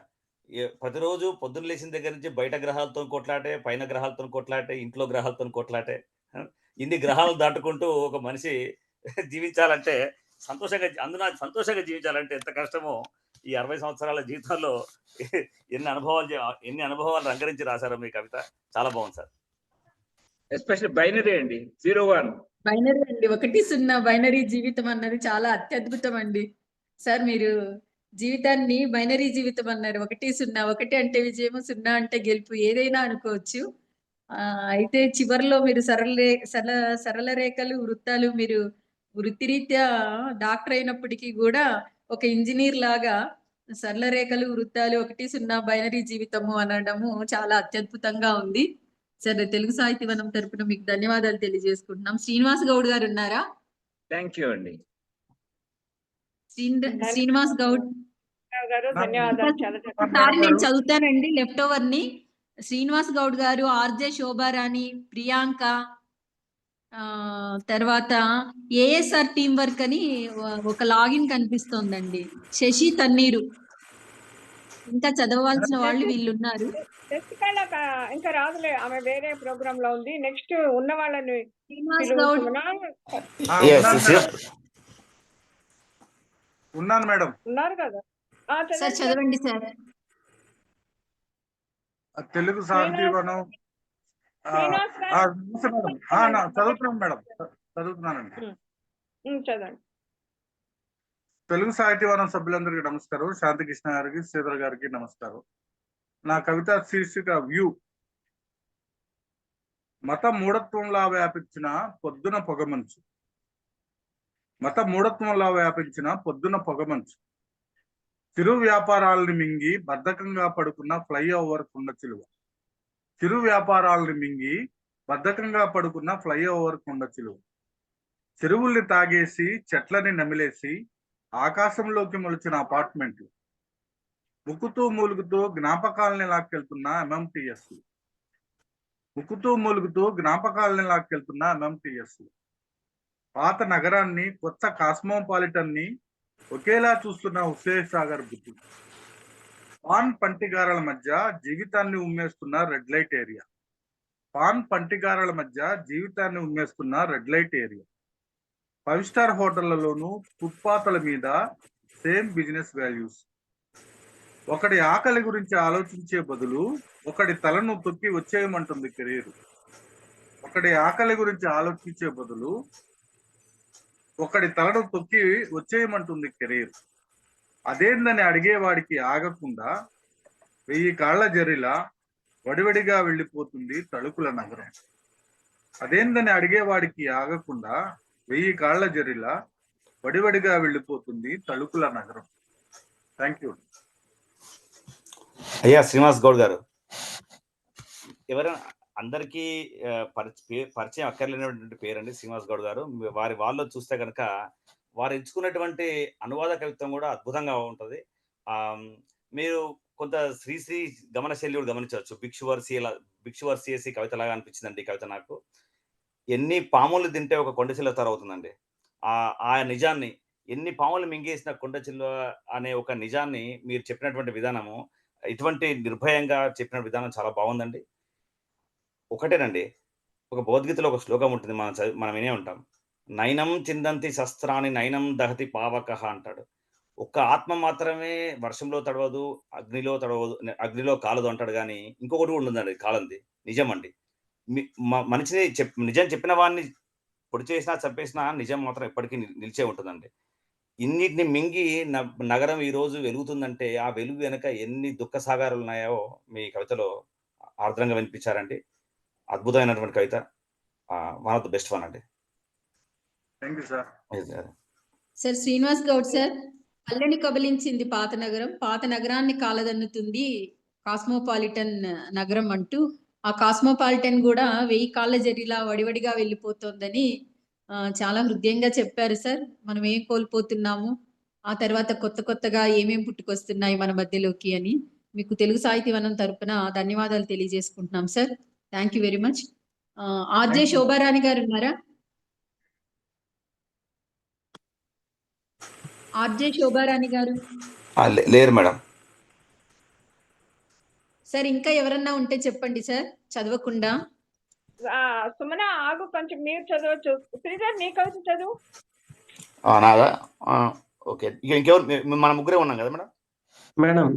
ప్రతిరోజు పొద్దున్న లేచిన దగ్గర నుంచి బయట గ్రహాలతో కొట్లాటే, పైన గ్రహాలతో కొట్లాటే, ఇంట్లో గ్రహాలతో కొట్లాటే, ఇన్ని గ్రహాలు దాటుకుంటూ ఒక మనిషి జీవించాలంటే సంతోషంగా జీవించాలంటే ఎంత కష్టమో ఈ 60 సంవత్సరాల జీవితంలో ఎన్ని అనుభవాలు రంగరించి రాశారో మీ కవిత. చాలా బాగుంది సార్. ఎస్పెషల్లీ బైనరీ అండి, 0-1 బైనరీ అండి, 1-0 బైనరీ జీవితం అన్నది చాలా అత్యద్భుతం అండి. సార్ మీరు జీవితాన్ని బైనరీ జీవితం అన్నారు. 1-0, 1 అంటే విజయము, 0 అంటే గెలుపు, ఏదైనా అనుకోవచ్చు. అయితే చివరిలో మీరు సరళ రేఖలు, వృత్తాలు, మీరు వృత్తిరీత్యా డాక్టర్ అయినప్పటికీ కూడా ఒక ఇంజనీర్ లాగా సరళ రేఖలు, వృత్తాలు, 1-0 బైనరీ జీవితము అనడము చాలా అత్యద్భుతంగా ఉంది. సార్ తెలుగు సాహిత్యవనం తరపున మీకు ధన్యవాదాలు తెలియజేసుకుంటున్నాం. శ్రీనివాస్ గౌడ్ గారు ఉన్నారా? థ్యాంక్ యూ అండి. శ్రీనివాస్ గౌడ్ గారు ధన్యవాదాలు. ఒకసారి నేను చదువుతానండి లెఫ్ట్ ఓవర్ ని. శ్రీనివాస్ గౌడ్ గారు, ఆర్జే శోభారాణి, ప్రియాంక, తర్వాత ఏఎస్ఆర్ టీం వర్క్ అని ఒక లాగిన్ కనిపిస్తోందండి. శశి తన్నీరు, ఇంకా చదవాల్సిన వాళ్ళు వీళ్ళు ఉన్నారు. ఇంకా రాదులే, ఆమె వేరే ప్రోగ్రామ్ లో ఉంది. నెక్స్ట్ ఉన్న వాళ్ళని శ్రీనివాస్ గౌడ్ ఉన్నాను మేడం. ఉన్నారు కదా సార్, చదవండి సార్. తెలుగు సాహితీవనం చదువుతున్నాను మేడం, చదువుతున్నానండి. చదవండి. తెలుగు సాహితీవనం సభ్యులందరికీ నమస్కారం. శాంతికృష్ణ గారికి, శ్రీధర్ గారికి నమస్కారం. నా కవిత శీర్షిక వ్యూ. మత మూఢత్వంలా వ్యాపించిన పొద్దున పొగమంచు, మత మూఢత్వంలా వ్యాపించిన పొద్దున పొగమంచు, చిరు వ్యాపారాలని మింగి బద్ధకంగా పడుకున్న ఫ్లైఓవర్ కుండ చిలువ, చిరు వ్యాపారాలని మింగి బద్ధకంగా పడుకున్న ఫ్లైఓవర్ కుండ చిలువ, చెరువుల్ని తాగేసి చెట్లని నమిలేసి ఆకాశంలోకి మొలిచిన అపార్ట్మెంట్లు, ముక్కుతూ మూలుగుతూ జ్ఞాపకాలని లాక్కెళ్తున్న ఎంఎంటీఎస్, ముక్కుతూ మూలుగుతూ జ్ఞాపకాలని లాక్కెళ్తున్న ఎంఎంటీఎస్, పాత నగరాన్ని కొత్త కాస్మోపాలిటన్ ని ఒకేలా చూస్తున్న హుస్సేన్ సాగర్ బుద్ధి, పాన్ పంటిగారల మధ్య జీవితాన్ని ఉమ్మేస్తున్న రెడ్ లైట్ ఏరియా, పాన్ పంటిగారల మధ్య జీవితాన్ని ఉమ్మేస్తున్న రెడ్ లైట్ ఏరియా, 5 స్టార్ హోటళ్లలోనూ ఫుట్పాత్ల మీద సేమ్ బిజినెస్ వాల్యూస్, ఒకడి ఆకలి గురించి ఆలోచించే బదులు ఒకడి తలను తొక్కి వచ్చేయమంటుంది కెరీర్, ఒకడి ఆకలి గురించి ఆలోచించే బదులు ఒకడి తలను తొక్కి వచ్చేయమంటుంది కెరీర్, అదేందని అడిగేవాడికి ఆగకుండా 1000 కాళ్ల జరిలా వడివడిగా వెళ్ళిపోతుంది తళుకుల నగరం, అదేందని అడిగేవాడికి ఆగకుండా 1000 కాళ్ల జరిలా వడివడిగా వెళ్ళిపోతుంది తళుకుల నగరం. Thank you. అయ్యా శ్రీనివాస్ గౌడ్ గారు, ఎవరైనా అందరికీ పరిచయం అక్కర్లేనటువంటి పేరండి శ్రీనివాస్ గౌడ్ గారు. వాళ్ళు చూస్తే కనుక వారు ఎంచుకున్నటువంటి అనువాద కవిత్వం కూడా అద్భుతంగా ఉంటుంది. మీరు కొంత శ్రీశ్రీ గమనశైలి కూడా గమనించవచ్చు. భిక్షువర్సియసి కవితలాగా అనిపించిందండి ఈ కవిత నాకు. ఎన్ని పాములు తింటే ఒక కొండచిల్ల తరవుతుందండి. ఆ నిజాన్ని, ఎన్ని పాములు మింగేసిన కొండచిల్ల అనే ఒక నిజాన్ని మీరు చెప్పినటువంటి విధానము, ఇటువంటి నిర్భయంగా చెప్పిన విధానం చాలా బాగుందండి. ఒకటేనండి, ఒక భగవద్గీతలో ఒక శ్లోకం ఉంటుంది, మనం వినే ఉంటాం. నైనం చిందంతి శస్త్రాన్ని నైనం దహతి పావక అంటాడు. ఒక్క ఆత్మ మాత్రమే వర్షంలో తడవదు, అగ్నిలో కాలదు అంటాడు. కానీ ఇంకొకటి కూడా ఉంటుందండి, కాలంది నిజం అండి. మనిషిని నిజం చెప్పిన వాడిని పొడి చేసినా చంపేసినా నిజం మాత్రం ఎప్పటికీ నిలిచే ఉంటుందండి. ఇన్నిటిని మింగి నగరం ఈ రోజు వెలుగుతుందంటే ఆ వెలుగు వెనుక ఎన్ని దుఃఖ సాగరాలు ఉన్నాయో మీ కవితలో ఆర్ద్రంగా వినిపించారండి. అద్భుతమైనటువంటి కవిత, one of the best one అండి. Thank you sir. Sir Srinivas Goud sir, పల్లెని కబలించింది పాత నగరం, పాత నగరాన్ని కాలదన్నుతుంది కాస్మోపాలిటన్ నగరం అంటూ, ఆ కాస్మోపాలిటన్ కూడా 1000 కాళ్ళ జరిలా వడివడిగా వెళ్ళిపోతుందని చాలా హృదయంగా చెప్పారు సార్. మనం ఏం కోల్పోతున్నాము, ఆ తర్వాత కొత్తగా ఏమేం పుట్టుకొస్తున్నాయి మన మధ్యలోకి అని మీకు తెలుగు సాహితీవనం తరపున ధన్యవాదాలు తెలియజేసుకుంటున్నాం sir. Thank you very much. RJ Shobharani గారు ఉన్నారా? ఆర్జే శోభారాణి గారు లేరు మేడం. సార్ ఇంకా ఎవరన్నా ఉంటే చెప్పండి సార్, చదవకుండా. సుమన ఆగు, కొంచెం మీరు చదవచ్చు. శ్రీధర్ నీ కవిత చదువు. నాదా? ఓకే, ఇంకెవరు? మన ముగ్గురే ఉన్నాం కదా మేడం. మేడం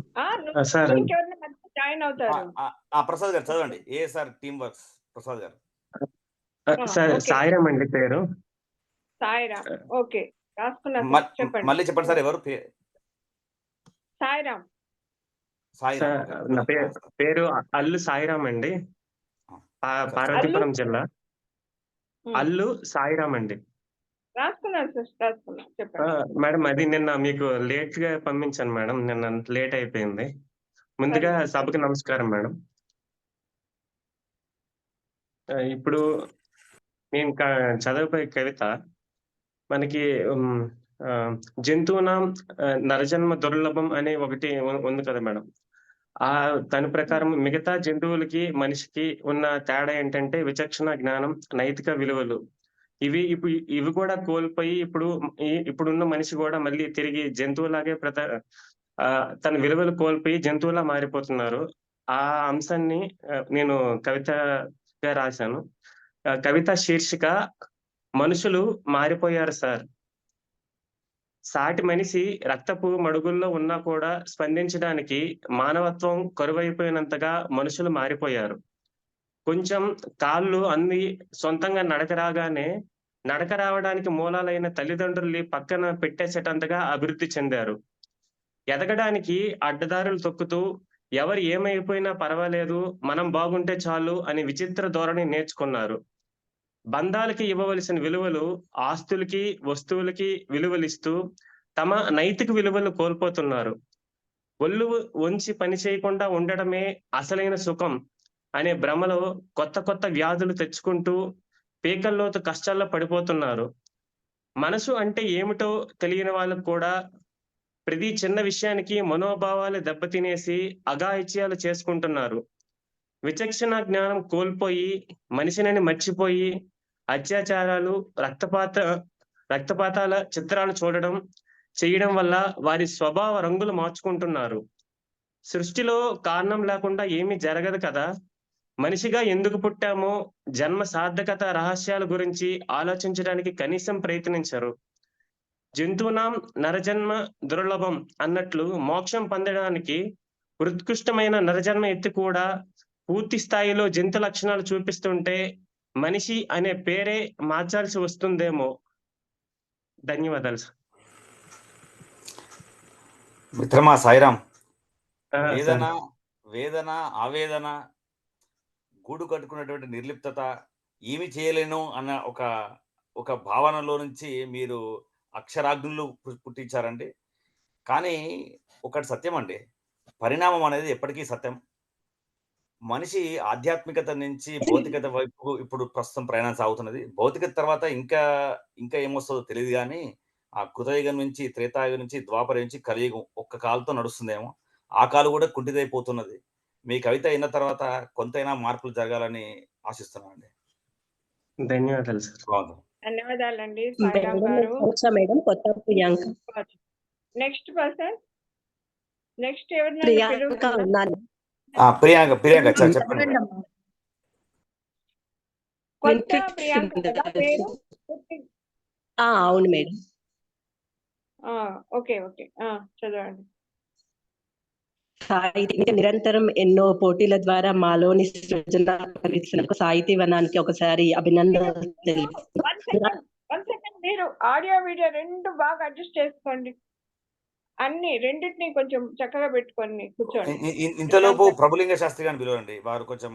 సార్ జాయిన్ అవుతారు. ప్రసాద్ గారు చదవండి. ఏ సార్ టీమ్ వర్క్స్ ప్రసాద్ గారు. సార్ సాయిరామ్ అండి పేరు. సాయిరామ్, ఓకే రాసుకున్నా. చెప్పండి. మళ్ళీ చెప్పండి సార్, ఎవరు? సాయిరామ్. నా పేరు అల్లు సాయిరామ్ అండి, పార్వతీపురం జిల్లా. అల్లు సాయిరామ్ అండి. రాసుకున్నాను సార్, రాసుకున్నా. చెప్పండి మేడం. అది నిన్న మీకు లేట్ గా పంపించాను మేడం, నిన్న లేట్ అయిపోయింది. ముందుగా సభకు నమస్కారం మేడం. ఇప్పుడు నేను చదవబోయే కవిత మనకి జంతువున నరజన్మ దుర్లభం అనే ఒకటి ఉంది కదా మేడం. దాని ప్రకారం మిగతా జంతువులకి మనిషికి ఉన్న తేడా ఏంటంటే విచక్షణ, జ్ఞానం, నైతిక విలువలు. ఇవి కూడా కోల్పోయి ఇప్పుడున్న మనిషి కూడా మళ్ళీ తిరిగి జంతువులాగే తన విలువలు కోల్పోయి జంతువులా మారిపోతున్నారు. ఆ అంశాన్ని నేను కవితగా రాశాను. కవిత శీర్షిక మనుషులు మారిపోయారు సార్. సాటి మనిషి రక్తపు మడుగుల్లో ఉన్నా కూడా స్పందించడానికి మానవత్వం కరువైపోయినంతగా మనుషులు మారిపోయారు. కొంచెం కాళ్ళు అంది సొంతంగా నడక రాగానే నడక రావడానికి మూలాలైన తల్లిదండ్రుల్ని పక్కన పెట్టేసేటంతగా అభివృద్ధి చెందారు. ఎదగడానికి అడ్డదారులు తొక్కుతూ ఎవరు ఏమైపోయినా పర్వాలేదు, మనం బాగుంటే చాలు అని విచిత్ర ధోరణి నేర్చుకున్నారు. బంధాలకి ఇవ్వవలసిన విలువలు ఆస్తులకి, వస్తువులకి విలువలిస్తూ తమ నైతిక విలువలు కోల్పోతున్నారు. ఒళ్ళు వంచి పని చేయకుండా ఉండడమే అసలైన సుఖం అనే భ్రమలో కొత్త కొత్త వ్యాధులు తెచ్చుకుంటూ పీకల్లోతు కష్టాల్లో పడిపోతున్నారు. మనసు అంటే ఏమిటో తెలియని వాళ్ళకు కూడా ప్రతి చిన్న విషయానికి మనోభావాలు దెబ్బతినేసి అఘాయిత్యాలు చేసుకుంటున్నారు. విచక్షణ జ్ఞానం కోల్పోయి మనిషిని మర్చిపోయి అత్యాచారాలు, రక్తపాతాల చిత్రాలు చేయడం వల్ల వారి స్వభావ రంగులు మార్చుకుంటున్నారు. సృష్టిలో కారణం లేకుండా ఏమీ జరగదు కదా. మనిషిగా ఎందుకు పుట్టామో, జన్మ సార్థకత రహస్యాల గురించి ఆలోచించడానికి కనీసం ప్రయత్నించరు. జంతువునాం నరజన్మ దుర్లభం అన్నట్లు మోక్షం పొందడానికి ఉత్కృష్టమైన నరజన్మ ఎత్తి కూడా పూర్తి స్థాయిలో జంతు లక్షణాలు చూపిస్తుంటే మనిషి అనే పేరే మార్చాల్సి వస్తుందేమో. ధన్యవాదాలు సార్. మిత్రమా సాయిరాం, సార్. వేదన ఆవేదన, గూడు కట్టుకున్నటువంటి నిర్లిప్తత, ఏమి చేయలేను అన్న ఒక భావనలో నుంచి మీరు అక్షరాగ్నులు పుట్టించారండి. కానీ ఒకటి సత్యం అండి, పరిణామం అనేది ఎప్పటికీ సత్యం. మనిషి ఆధ్యాత్మికత నుంచి భౌతికత వైపు ఇప్పుడు ప్రస్తుతం ప్రయాణం సాగుతున్నది. భౌతికత తర్వాత ఇంకా ఏమొస్తుందో తెలియదు, కానీ ఆ కృతయుగం నుంచి, త్రేతాయుగం నుంచి, ద్వాపర నుంచి కలియుగం ఒక్క కాలుతో నడుస్తుందేమో. ఆ కాలు కూడా కుంటిదైపోతున్నది. మీ కవిత అయిన తర్వాత కొంతైనా మార్పులు జరగాలని ఆశిస్తున్నానండి. ధన్యవాదాలు సార్. ధన్యవాదాలండి సాయిరామ్ గారు. మేడం కొత్త ప్రియాంక. నెక్స్ట్ పర్సన్, నెక్స్ట్ ఎవరినైనా ప్రియాంక ఉన్నాను. ప్రియాంక చెప్పండి. కొత్త ప్రియాంక కదా పేరు? అవును మేడం. ఓకే ఓకే, చదవండి. సాహితీ నిరంతరం ఎన్నో పోటీల ద్వారా మాలోని సృజన సాహితీ వనానికి ఒకసారి అభినందనలు. మీరు ఆడియో వీడియో రెండు బాగా అడ్జస్ట్ చేసుకోండి. రెండింటిని కొంచెం చక్కగా పెట్టుకొని కూర్చోండి. ఇంతలోపు ప్రభులింగ శాస్త్రి గారిని పిలవండి, వారు కొంచెం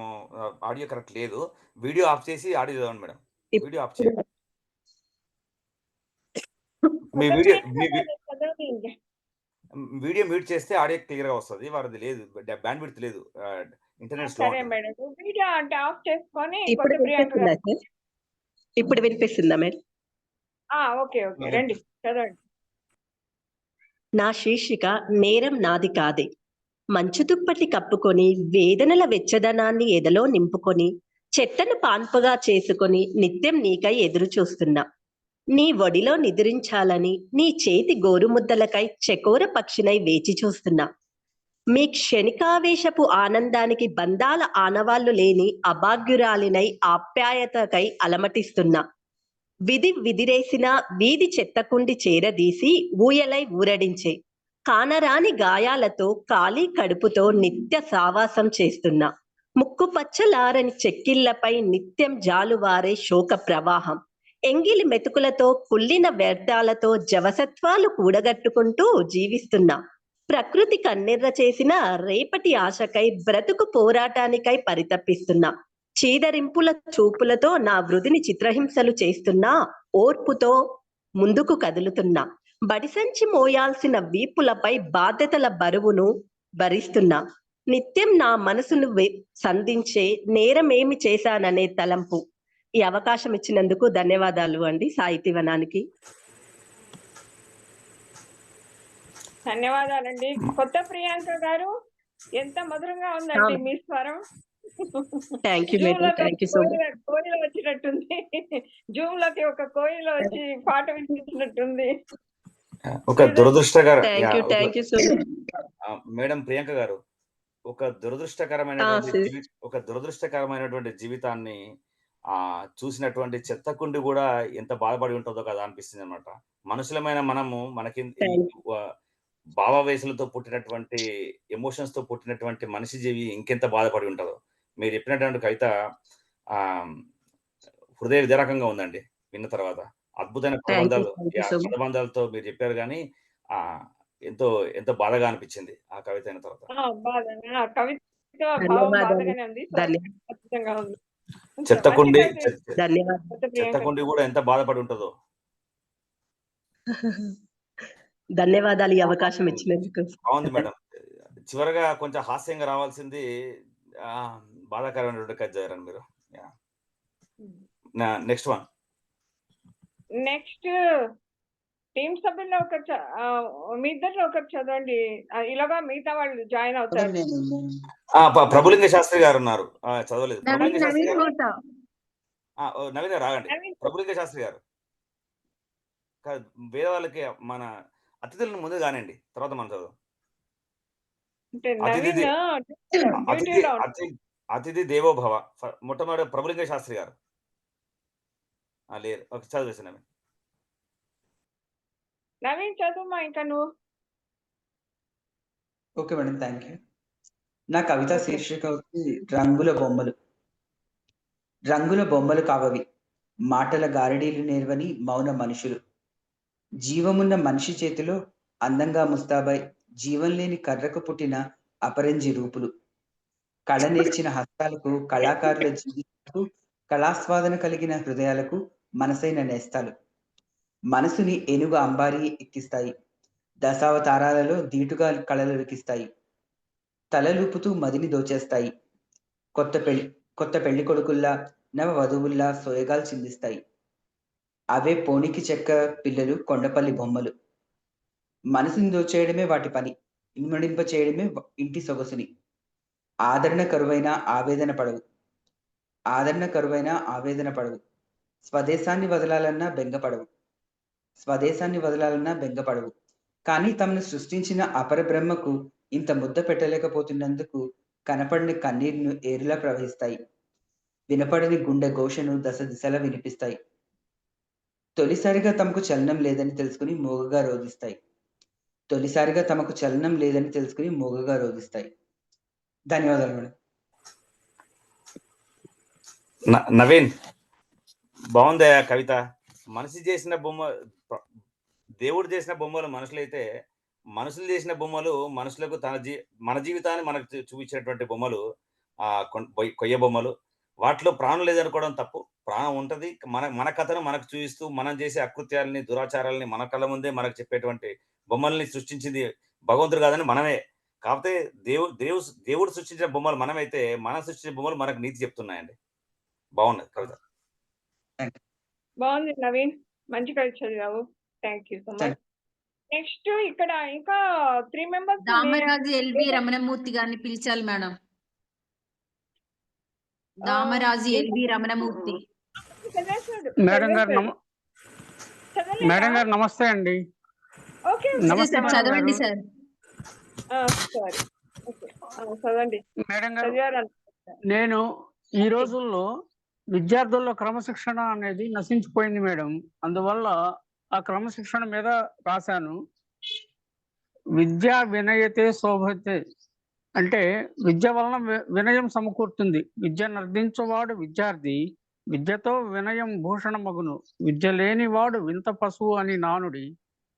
ఆడియో కరెక్ట్ లేదు. వీడియో ఆఫ్ చేసి ఆడియో చదవండి మేడం. వీడియో ఆఫ్ చేయండి. మీ వీడియో మ్యూట్ చేస్తే ఆడియో క్లియర్ గా వస్తుంది. వారిది లేదు, బ్యాండ్ విడ్త్ లేదు, ఇంటర్నెట్ స్లో. సరే మేడం, వీడియో అంటే ఆఫ్ చేసుకొని ఇప్పుడు వినిపిస్తుందా మేడం? ఓకే ఓకే, రండి చదవండి. నా శీర్షిక నేరం నాది కాదే. మంచు దుప్పటి కప్పుకొని వేదనల వెచ్చదనాన్ని ఎదలో నింపుకొని చెత్తను పాన్పుగా చేసుకొని నిత్యం నీకై ఎదురు చూస్తున్నా. నీ ఒడిలో నిద్రించాలని నీ చేతి గోరుముద్దలకై చకోర పక్షినై వేచి చూస్తున్నా. మీ క్షణికావేశపు ఆనందానికి బంధాల ఆనవాళ్లు లేని అభాగ్యురాలినై ఆప్యాయతకై అలమటిస్తున్నా. విదిరేసిన వీధి చెత్తకుండి చేరదీసి ఊయలై ఊరడించే కానరాని గాయాలతో ఖాళీ కడుపుతో నిత్య సావాసం చేస్తున్నా. ముక్కు పచ్చలారని చెక్కిళ్లపై నిత్యం జాలువారే శోక ప్రవాహం. ఎంగిలి మెతుకులతో కుళ్ళిన వ్యర్థాలతో జవసత్వాలు కూడగట్టుకుంటూ జీవిస్తున్నా. ప్రకృతి కన్నెర్ర చేసిన రేపటి ఆశకై బ్రతుకు పోరాటానికై పరితపిస్తున్నా. చీదరింపుల చూపులతో నా వృధిని చిత్రహింసలు చేస్తున్నా. ఓర్పుతో ముందుకు కదులుతున్నా. బడిసంచి మోయాల్సిన వీపులపై బాధ్యతల బరువును భరిస్తున్నా. నిత్యం నా మనసును సంధించే నేరమేమి చేశాననే తలంపు. ఈ అవకాశం ఇచ్చినందుకు ధన్యవాదాలు అండి సాహితీ వనానికి. ధన్యవాదాలండి. కొత్త ప్రియాంక గారు, ఎంత మధురంగా ఉందండి మీ స్వరం. కోయిల వచ్చినట్టుంది, జూమ్ లోకి ఒక కోయిల వచ్చి పాట వినిపించినట్టుంది. ఒక దురదృష్టకర మేడం ప్రియాంక గారు, ఒక దురదృష్టకరమైనటువంటి జీవితాన్ని చూసినటువంటి చెత్తకుండి కూడా ఎంత బాధపడి ఉంటుందో కదా అనిపిస్తుంది అనమాట. మనుషులమైన మనము మనకి భావావేశాలతో పుట్టినటువంటి ఎమోషన్స్ తో పుట్టినటువంటి మనిషి జీవి ఇంకెంత బాధపడి ఉంటుందో. మీరు చెప్పినటువంటి కవిత హృదయ విదారకంగా ఉందండి. విన్న తర్వాత అద్భుతమైన పదబంధాలతో మీరు చెప్పారు, కానీ ఎంతో ఎంతో బాధగా అనిపించింది ఆ కవిత అయిన తర్వాత. కవిత భావం బాధగానే ఉంది, అద్భుతంగా ఉంది. చెత్తకుండి ధన్యవాదాలు. చెత్తకుండి కూడా ఎంత బాధపడి ఉంటుందో. ధన్యవాదాలు ఈ అవకాశం ఇచ్చినందుకు. బాగుంది మేడం. చివరగా కొంచెం హాస్యంగా రావాల్సింది బాధాకరమైనటువంటి కథ చేయారండి మీరు. Next one. నెక్స్ట్ టీమ్ సభ్యుల్లో ఒకరు మీ ఇద్దరు ఒకరు చదవండి, ఇలాగా మిగతా వాళ్ళు జాయిన్ అవుతారు. ప్రభులింగ శాస్త్రి గారు ఉన్నారు, చదవలేదు. ప్రభులింగ శాస్త్రి గారు నవీన్ గారు రాగండి. ప్రభులింగ శాస్త్రి గారు వేరే వాళ్ళకి మన అతిథులను ముందు కానివ్వండి, తర్వాత మనం చదువు. అతిథి దేవోభవ. మొట్టమొదటి ప్రభులింగ శాస్త్రి గారు లేరు, చదివేసి నవీన్ చదువుమా ఇంకా నువ్వు. Okay madam, thank you. నా కవిత శీర్షిక వచ్చి రంగుల బొమ్మలు. రంగుల బొమ్మలు కావవి, మాటల గారడీలు నేర్వని మౌన మనుషులు. జీవమున్న మనిషి చేతిలో అందంగా ముస్తాబై జీవం లేని కర్రకు పుట్టిన అపరంజి రూపులు. కళ నేర్చిన హస్తాలకు, కళాకారుల జీవితాలకు, కళాస్వాదన కలిగిన హృదయాలకు మనసైన నేస్తాలు. మనసుని ఏనుగు అంబారి ఎక్కిస్తాయి, దశావతారాలలో దీటుగా కళలు లిఖిస్తాయి. తలలూపుతూ మదిని దోచేస్తాయి, కొత్త పెళ్లి కొడుకుల్లా నవ వధువుల్లా సోయగాలు చిందిస్తాయి. అవే పోనికి చెక్క పిల్లలు, కొండపల్లి బొమ్మలు. మనసుని దోచేయడమే వాటి పని, ఇనుమడింప చేయడమే ఇంటి సొగసుని. ఆదరణ కరువైన ఆవేదన పడవు, స్వదేశాన్ని వదలాలన్నా బెంగపడవు. కానీ తమను సృష్టించిన అపర బ్రహ్మకు ఇంత ముద్ద పెట్టలేకపోతున్నందుకు కనపడని కన్నీరును ఏరులా ప్రవహిస్తాయి. వినపడని గుండె ఘోషను దశ దిశలా వినిపిస్తాయి. తొలిసారిగా తమకు చలనం లేదని తెలుసుకుని మూగగా రోధిస్తాయి. ధన్యవాదాలు మేడం. నవీన్, బాగుందా కవిత? మనిషి చేసిన బొమ్మ, దేవుడు చేసిన బొమ్మలు మనుషులైతే, మనుషులు చేసిన బొమ్మలు మనుషులకు మన జీవితాన్ని మనకు చూపించేటువంటి బొమ్మలు కొయ్య బొమ్మలు. వాటిలో ప్రాణం లేదనుకోవడం తప్పు. ప్రాణం ఉంటది. మన కథను మనకు చూపిస్తూ మనం చేసే అకృత్యాలని, దురాచారాలని మన కళ్ళ ముందే మనకు చెప్పేటువంటి బొమ్మల్ని సృష్టించింది భగవంతుడు కాదని మనమే. కాకపోతే దేవుడు సృష్టించిన బొమ్మలు మనమైతే, మనం సృష్టించిన బొమ్మలు మనకు నీతి చెప్తున్నాయండి. బాగున్నది కవిత. బాగుంది నవీన్, మంచి కవిత చదివావు. Thank you so much. Next ఇక్కడ ఇంకా 3 మెంబర్స్. దామరాజు ఎల్వి రమణమూర్తి గారిని పిలిచాలి madam. Damaraju L V Ramanamurthy. Madam గారు నమస్తే అండి. నమస్తే చదవండి సార్. చదవండి మేడం గారు. నేను ఈ రోజుల్లో విద్యార్థుల్లో క్రమశిక్షణ అనేది నశించిపోయింది మేడం. అందువల్ల ఆ క్రమశిక్షణ మీద రాశాను. విద్యా వినయతే శోభతే అంటే విద్య వలన వినయం సమకూరుతుంది. విద్యను అర్థించువాడు విద్యార్థి, విద్యతో వినయం భూషణ మగును. విద్య లేనివాడు వింత పశువు అని నానుడి.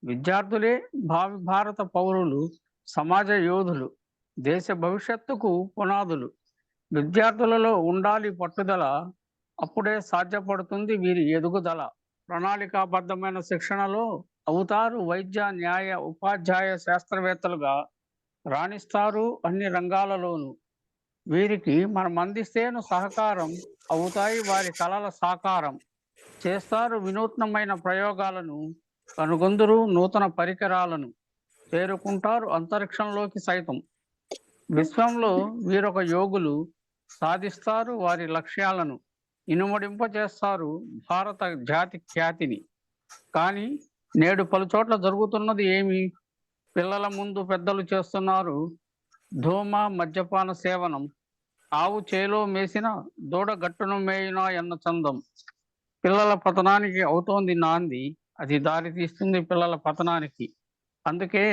విద్యార్థులే భావి భారత పౌరులు, సమాజ యోధులు, దేశ భవిష్యత్తుకు పునాదులు. విద్యార్థులలో ఉండాలి పట్టుదల, అప్పుడే సాధ్యపడుతుంది వీరి ఎదుగుదల. ప్రణాళికాబద్ధమైన శిక్షణలో అవుతారు వైద్య, న్యాయ, ఉపాధ్యాయ, శాస్త్రవేత్తలుగా రాణిస్తారు అన్ని రంగాలలోనూ. వీరికి మనం అందిస్తేను సహకారం, అవుతాయి వారి కలల సాకారం. చేస్తారు వినూత్నమైన ప్రయోగాలను, కనుగొందురు నూతన పరికరాలను. చేరుకుంటారు అంతరిక్షంలోకి సైతం. విశ్వంలో వీరొక యోగులు, సాధిస్తారు వారి లక్ష్యాలను. ఇనుమడింపజేస్తారు భారత జాతి ఖ్యాతిని. కానీ నేడు పలుచోట్ల జరుగుతున్నది ఏమి? పిల్లల ముందు పెద్దలు చేస్తున్నారు ధూమ మద్యపాన సేవనం. ఆవు చేలో మేసిన దూడ గట్టును మేయినా ఎన్న చందం. పిల్లల పతనానికి అవుతోంది నాంది, అది దారి తీస్తుంది పిల్లల పతనానికి. అందుకే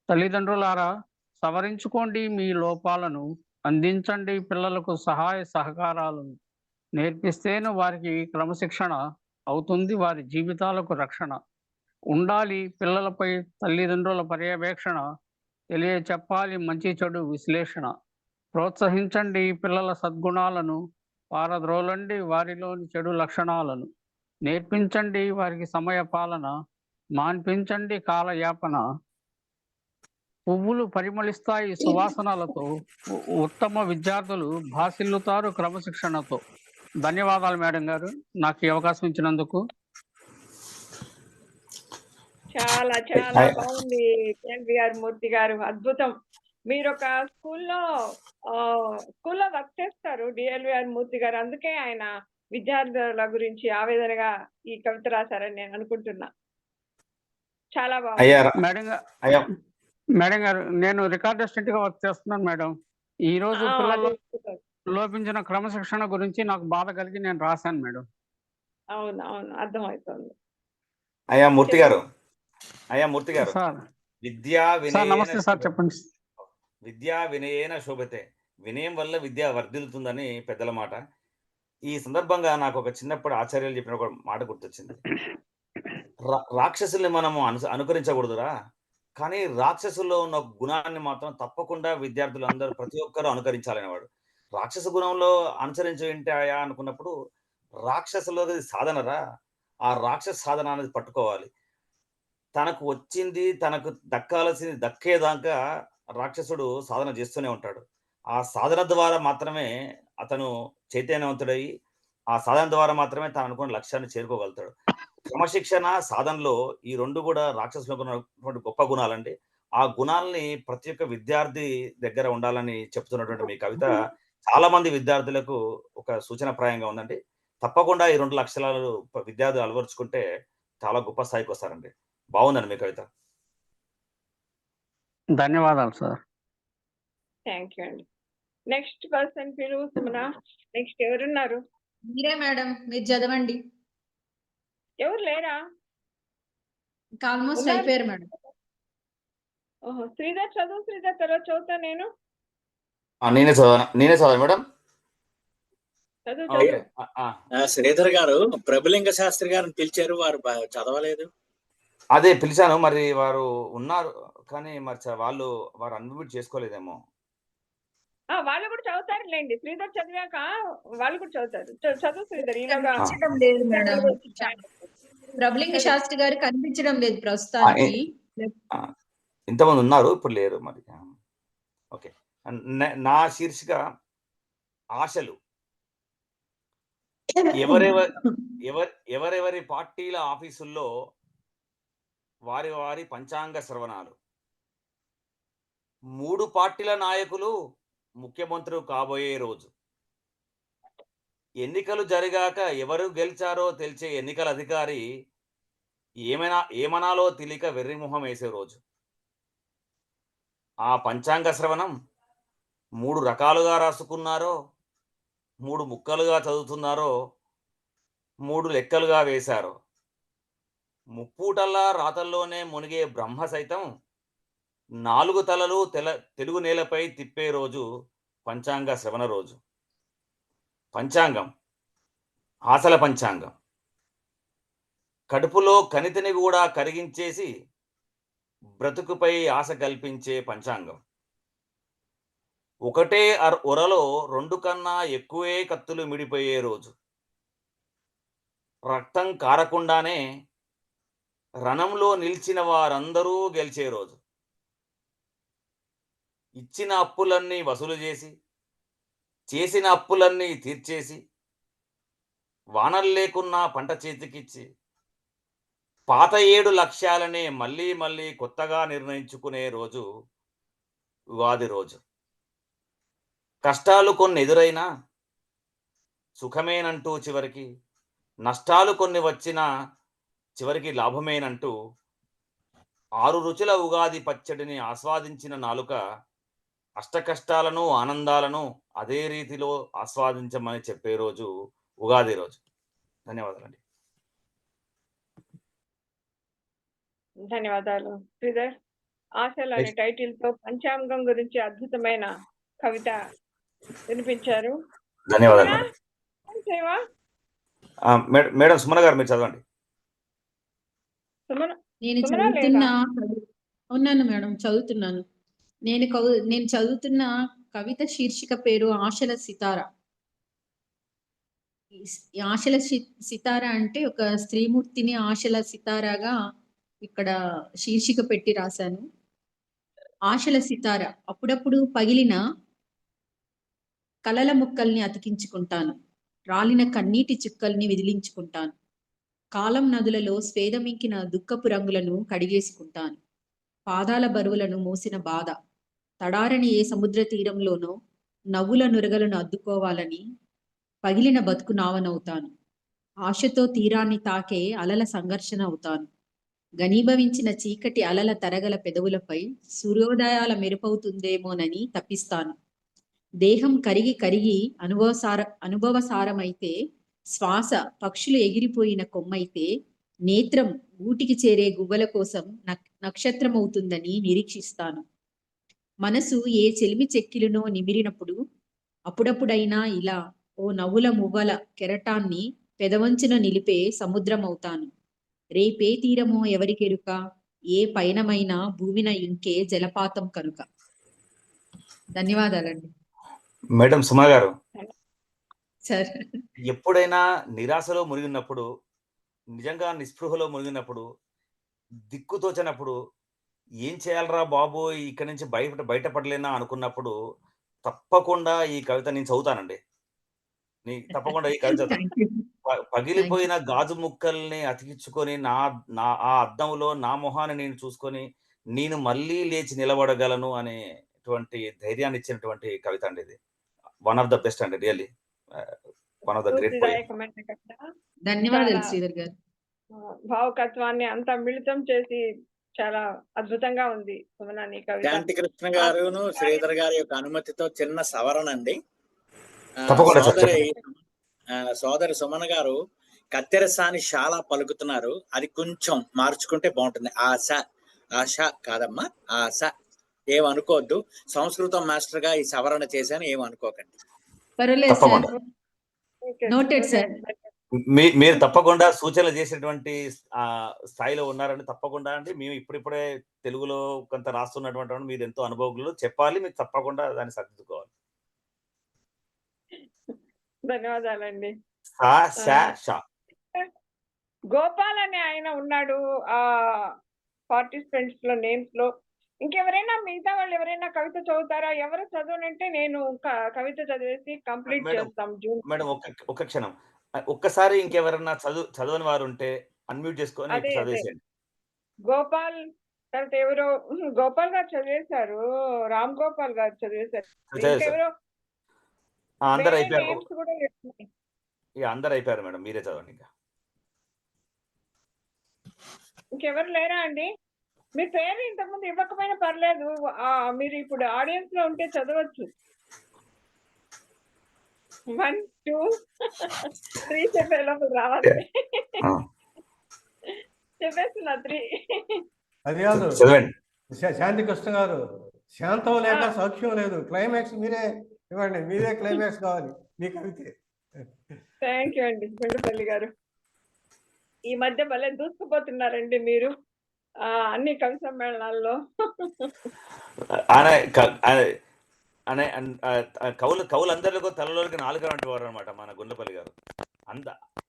తల్లిదండ్రులారా, సవరించుకోండి మీ లోపాలను, అందించండి పిల్లలకు సహాయ సహకారాలను. నేర్పిస్తేను వారికి క్రమశిక్షణ, అవుతుంది వారి జీవితాలకు రక్షణ. ఉండాలి పిల్లలపై తల్లిదండ్రుల పర్యవేక్షణ, తెలియచెప్పాలి మంచి చెడు విశ్లేషణ. ప్రోత్సహించండి పిల్లల సద్గుణాలను, పారద్రోలండి వారిలోని చెడు లక్షణాలను, నేర్పించండి వారికి సమయ పాలన, మాన్పించండి కాలయాపన. పువ్వులు పరిమళిస్తాయి సువాసనలతో, ఉత్తమ విద్యార్థులు భాసిల్లుతారు క్రమశిక్షణతో. ధన్యవాదాలు మేడం గారు నాకు ఈ అవకాశం ఇచ్చినందుకు. చాలా చాలా బాగుంది కేఎన్విఆర్ మూర్తి గారు, అద్భుతం. మీరు ఒక స్కూల్లో వర్క్ చేస్తారు డిఎల్విఆర్ మూర్తి గారు, అందుకే ఆయన విద్యార్థుల గురించి ఆవేదనగా ఈ కవిత రాశారని నేను అనుకుంటున్నా. చాలా బాగుంది. మేడం గారు నేను రికార్డ్ అసిస్టెంట్ గా వర్క్ చేస్తున్నాను మేడం. ఈ రోజు పిల్లల్లో లోపించిన క్రమశిక్షణ గురించి నాకు బాధ కలిగి నేను రాశాను మేడం. అవును అవును, అర్థమవుతుంది. అయ్యా మూర్తి గారు, సార్ విద్యా నమస్తే సార్, చెప్పండి. విద్యా వినయేన శోభతే, వినయం వల్ల విద్య వర్ధిల్లుతుందని పెద్దల మాట. ఈ సందర్భంగా నాకు ఒక చిన్నప్పుడు ఆచార్యులు చెప్పిన ఒక మాట గుర్తొచ్చింది. రాక్షసుల్ని మనము అనుకరించకూడదురా, కానీ రాక్షసుల్లో ఉన్న గుణాన్ని మాత్రం తప్పకుండా విద్యార్థులు అందరూ ప్రతి ఒక్కరూ అనుకరించాలనేవాడు. రాక్షస గుణంలో అనుసరించేంటాయా అనుకున్నప్పుడు రాక్షసులో సాధనరా, ఆ రాక్షస సాధన అనేది పట్టుకోవాలి. తనకు వచ్చింది తనకు దక్కాల్సింది దక్కేదాకా రాక్షసుడు సాధన చేస్తూనే ఉంటాడు. ఆ సాధన ద్వారా మాత్రమే అతను చైతన్యవంతుడయి, ఆ సాధన ద్వారా మాత్రమే తను అనుకున్న లక్ష్యాన్ని చేరుకోగలుగుతాడు. క్రమశిక్షణ సాధనలో ఈ రెండు కూడా రాక్షసులకు ఉన్నటువంటి గొప్ప గుణాలండి. ఆ గుణాలని ప్రతి ఒక్క విద్యార్థి దగ్గర ఉండాలని చెప్తున్నటువంటి మీ కవిత చాలా మంది విద్యార్థులకు ఒక సూచనప్రాయంగా ఉందండి. తప్పకుండా ఈ 2 లక్షలాలు విద్యార్థులు అలవరుచుకుంటే చాలా గొప్ప స్థాయికి వస్తారండి. బాగుందండి మీ కవిత. ధన్యవాదాలు సార్. థ్యాంక్ యూ అండి. నెక్స్ట్ పర్సన్ పిలు సుమన. నెక్స్ట్ ఎవరున్నారు? మీరే మేడం, మీరు చదవండి. ఎవరు లేరా? ఆల్మోస్ట్ అయిపోయారు మేడం. ఓహో, శ్రీధర్ చదువు. శ్రీధర్ తర్వాత చదువుతా నేను. నేనే చదవాలి మేడం. శ్రీధర్ గారు ప్రభులింగ శాస్త్రి గారిని పిలిచారు, వారు చదవలేదు. అదే పిలిచాను, మరి వారు ఉన్నారు కానీ మరి వారు అన్మ్యూట్ చేసుకోలేదేమో. వాళ్ళు కూడా చదువుతారులేండి. శ్రీధర్ చదివాక వాళ్ళు కూడా చదువుతారు. చదువు శ్రీధర్. లేదు మేడం, ప్రభులింగ శాస్త్రి గారు కనిపించడం లేదు ప్రస్తుతానికి. ఇంతమంది ఉన్నారు, ఇప్పుడు లేరు మరి. ఓకే, నా శీర్షిక ఆశలు. ఎవరెవరి పార్టీల ఆఫీసుల్లో వారి వారి పంచాంగ శ్రవణాలు. 3 పార్టీల నాయకులు ముఖ్యమంత్రులు కాబోయే రోజు. ఎన్నికలు జరిగాక ఎవరు గెలిచారో తెలిసే ఎన్నికల అధికారి ఏమనాలో తెలియక వెర్రిమొహం వేసే రోజు. ఆ పంచాంగ శ్రవణం 3 రకాలుగా రాసుకున్నారో, 3 ముక్కలుగా చదువుతున్నారో, 3 లెక్కలుగా వేశారో. ముప్పూటల్లా రాతల్లోనే మునిగే బ్రహ్మ సైతం 4 తలలు తెలుగు నేలపై తిప్పే రోజు పంచాంగ శ్రవణ రోజు. పంచాంగం ఆశల పంచాంగం. కడుపులో కణితిని కూడా కరిగించేసి బ్రతుకుపై ఆశ కల్పించే పంచాంగం. ఒకటే ఒరలో 2 కన్నా ఎక్కువే కత్తులు మిడిపోయే రోజు. రక్తం కారకుండానే రణంలో నిలిచిన వారందరూ గెలిచే రోజు. ఇచ్చిన అప్పులన్నీ వసూలు చేసి, చేసిన అప్పులన్నీ తీర్చేసి, వానలు లేకున్నా పంట చేతికిచ్చి, పాత 7 లక్ష్యాలనే మళ్ళీ మళ్ళీ కొత్తగా నిర్ణయించుకునే రోజు ఉగాది రోజు. కష్టాలు కొన్ని ఎదురైనా సుఖమేనంటూ చివరికి, నష్టాలు కొన్ని వచ్చినా చివరికి లాభమేనంటూ 6 రుచుల ఉగాది పచ్చడిని ఆస్వాదించిన నాలుక అష్టకష్టాలను ఆనందాలను అదే రీతిలో ఆస్వాదించమని చెప్పే రోజు ఉగాది రోజు. ధన్యవాదాలండి. ధన్యవాదాలు శ్రీధర్. ఆశలు అనే టైటిల్ తో పంచాంగం గురించి అద్భుతమైన కవిత వినిపించారు. ధన్యవాదాలు మేడం. సుమన గారు మీరు చదవండి. ఉన్నాను మేడం, చదువుతున్నాను. నేను చదువుతున్న కవిత శీర్షిక పేరు ఆశల సితార. ఈ ఆశల సితార అంటే ఒక స్త్రీమూర్తిని ఆశల సితారాగా ఇక్కడ శీర్షిక పెట్టి రాశాను. ఆశల సితార. అప్పుడప్పుడు పగిలిన కలల ముక్కల్ని అతికించుకుంటాను. రాలిన కన్నీటి చుక్కల్ని విదిలించుకుంటాను. కాలం నదులలో స్వేదమింకిన దుఃఖపు రంగులను కడిగేసుకుంటాను. పాదాల బరువులను మోసిన బాధ. తడారని ఏ సముద్ర తీరంలోనో నవ్వుల నురగలను అద్దుకోవాలని పగిలిన బతుకు నావనవుతాను. ఆశతో తీరాన్ని తాకే అలల సంఘర్షణ అవుతాను. ఘనీభవించిన చీకటి అలల తరగల పెదవులపై సూర్యోదయాల మెరుపవుతుందేమోనని తప్పిస్తాను. దేహం కరిగి కరిగి అనుభవసారమైతే, శ్వాస పక్షులు ఎగిరిపోయిన కొమ్మైతే, నేత్రం గూటికి చేరే గువ్వల కోసం నక్షత్రమవుతుందని నిరీక్షిస్తాను. మనసు ఏ చెలిమి చెక్కిలునో నిమిరినప్పుడు అప్పుడప్పుడైనా ఇలా ఓ నవ్వుల మువ్వల కెరటాన్ని పెదవంచున నిలిపే సముద్రమవుతాను. రేపే తీరమో ఎవరికెరుక, ఏ పయనమైనా భూమిన ఇంకే జలపాతం కనుక. ధన్యవాదాలండి. మేడం సుమా గారు, సార్, ఎప్పుడైనా నిరాశలో మునిగినప్పుడు, నిజంగా నిస్పృహలో మునిగినప్పుడు, దిక్కుతోచనప్పుడు, ఏం చేయాలరా బాబు ఇక్కడి నుంచి బయటపడలేనా అనుకున్నప్పుడు తప్పకుండా ఈ కవిత నేను చదువుతానండి. తప్పకుండా ఈ కవిత పగిలిపోయిన గాజు ముక్కల్ని అతికించుకొని ఆ అద్దంలో నా మొహాన్ని నేను చూసుకొని నేను మళ్ళీ లేచి నిలబడగలను అనేటువంటి ధైర్యాన్ని ఇచ్చినటువంటి కవిత అండి ఇది. వన్ ఆఫ్ ద బెస్ట్ అండి, really one of the great poem. ధన్యవాదాలు శ్రీధర్ గారు. భావకత్వాన్ని అంతా మిళితం చేసి చాలా అద్భుతంగా ఉంది సుమన నీ కవిత. శాంతికృష్ణ గారును శ్రీధర్ గారి యొక్క అనుమతితో చిన్న సవరణ అండి. సోదరి సుమన గారు కత్తెరసాని శాల పలుకుతున్నారు, అది కొంచెం మార్చుకుంటే బాగుంటుంది. ఆశ కాదమ్మా, ఆశ. ఏమనుకోవద్దు, సంస్కృతం మాస్టర్ గా ఈ సవరణ చేశాను, ఏమనుకోకండి. పర్వాలేదు సార్. Noted sir. మీరు తప్పకుండా సూచనలు చేసేటువంటి స్థాయిలో ఉన్నారని తప్పకుండా అండి. మేము ఇప్పుడిప్పుడే తెలుగులో కొంత రాస్తున్నటువంటి మీరు ఎంతో అనుభవజ్ఞులు, చెప్పాలి, మీరు తప్పకుండా దాన్ని సర్దిద్దుకోవాలి. ధన్యవాదాలండి. గోపాల్ అనే ఆయన ఉన్నాడు ఆ పార్టిసిపెంట్స్ లో నేమ్స్ లో. ఇంకెవరైనా మిగతా వాళ్ళు ఎవరైనా కవిత చదువుతారా? ఎవరు చదవనంటే నేను కవిత చదివేసి కంప్లీట్ చేస్తాం జూన్. మేడం ఒక్క క్షణం, ఒక్కసారి ఇంకెవరన్నా చదవని వారు ఉంటే అన్మ్యూట్ చేసుకొని చదివేసేయండి. గోపాల్ తర్వాత ఎవరో గోపాల్ గారు చదివేశారు, రామ్ గోపాల్ గారు చదివేశారు. ఇంకెవరో అందరు అయిపోయారు. అందరు అయిపోయారు మేడం, మీరే చదవండి. ఇంకెవరు లేరా అండి? మీ పేరు ఇంతకుముందు ఇవ్వకపోయినా పర్లేదు, మీరు ఇప్పుడు ఆడియన్స్ లో ఉంటే చదవచ్చు. 1, 2, 3 చెప్పే లోపల రావాలి. చెప్పేస్తున్నా 3. అది కాదు శాంతికృష్ణ గారు, శాంతం లేక సౌఖ్యం లేదు. క్లైమాక్స్ మీరే ఇవ్వండి, మీరే క్లైమాక్స్ కావాలి మీ కవితే. థ్యాంక్ యూ అండి గుండెపల్లి గారు. ఈ మధ్య భలే దూసుకుపోతున్నారండి మీరు అన్ని కవి సమ్మేళనాల్లో. కవులందరిలో తలలోకి నాలుగు వంటి వారు అనమాట మన గుండెపల్లి గారు.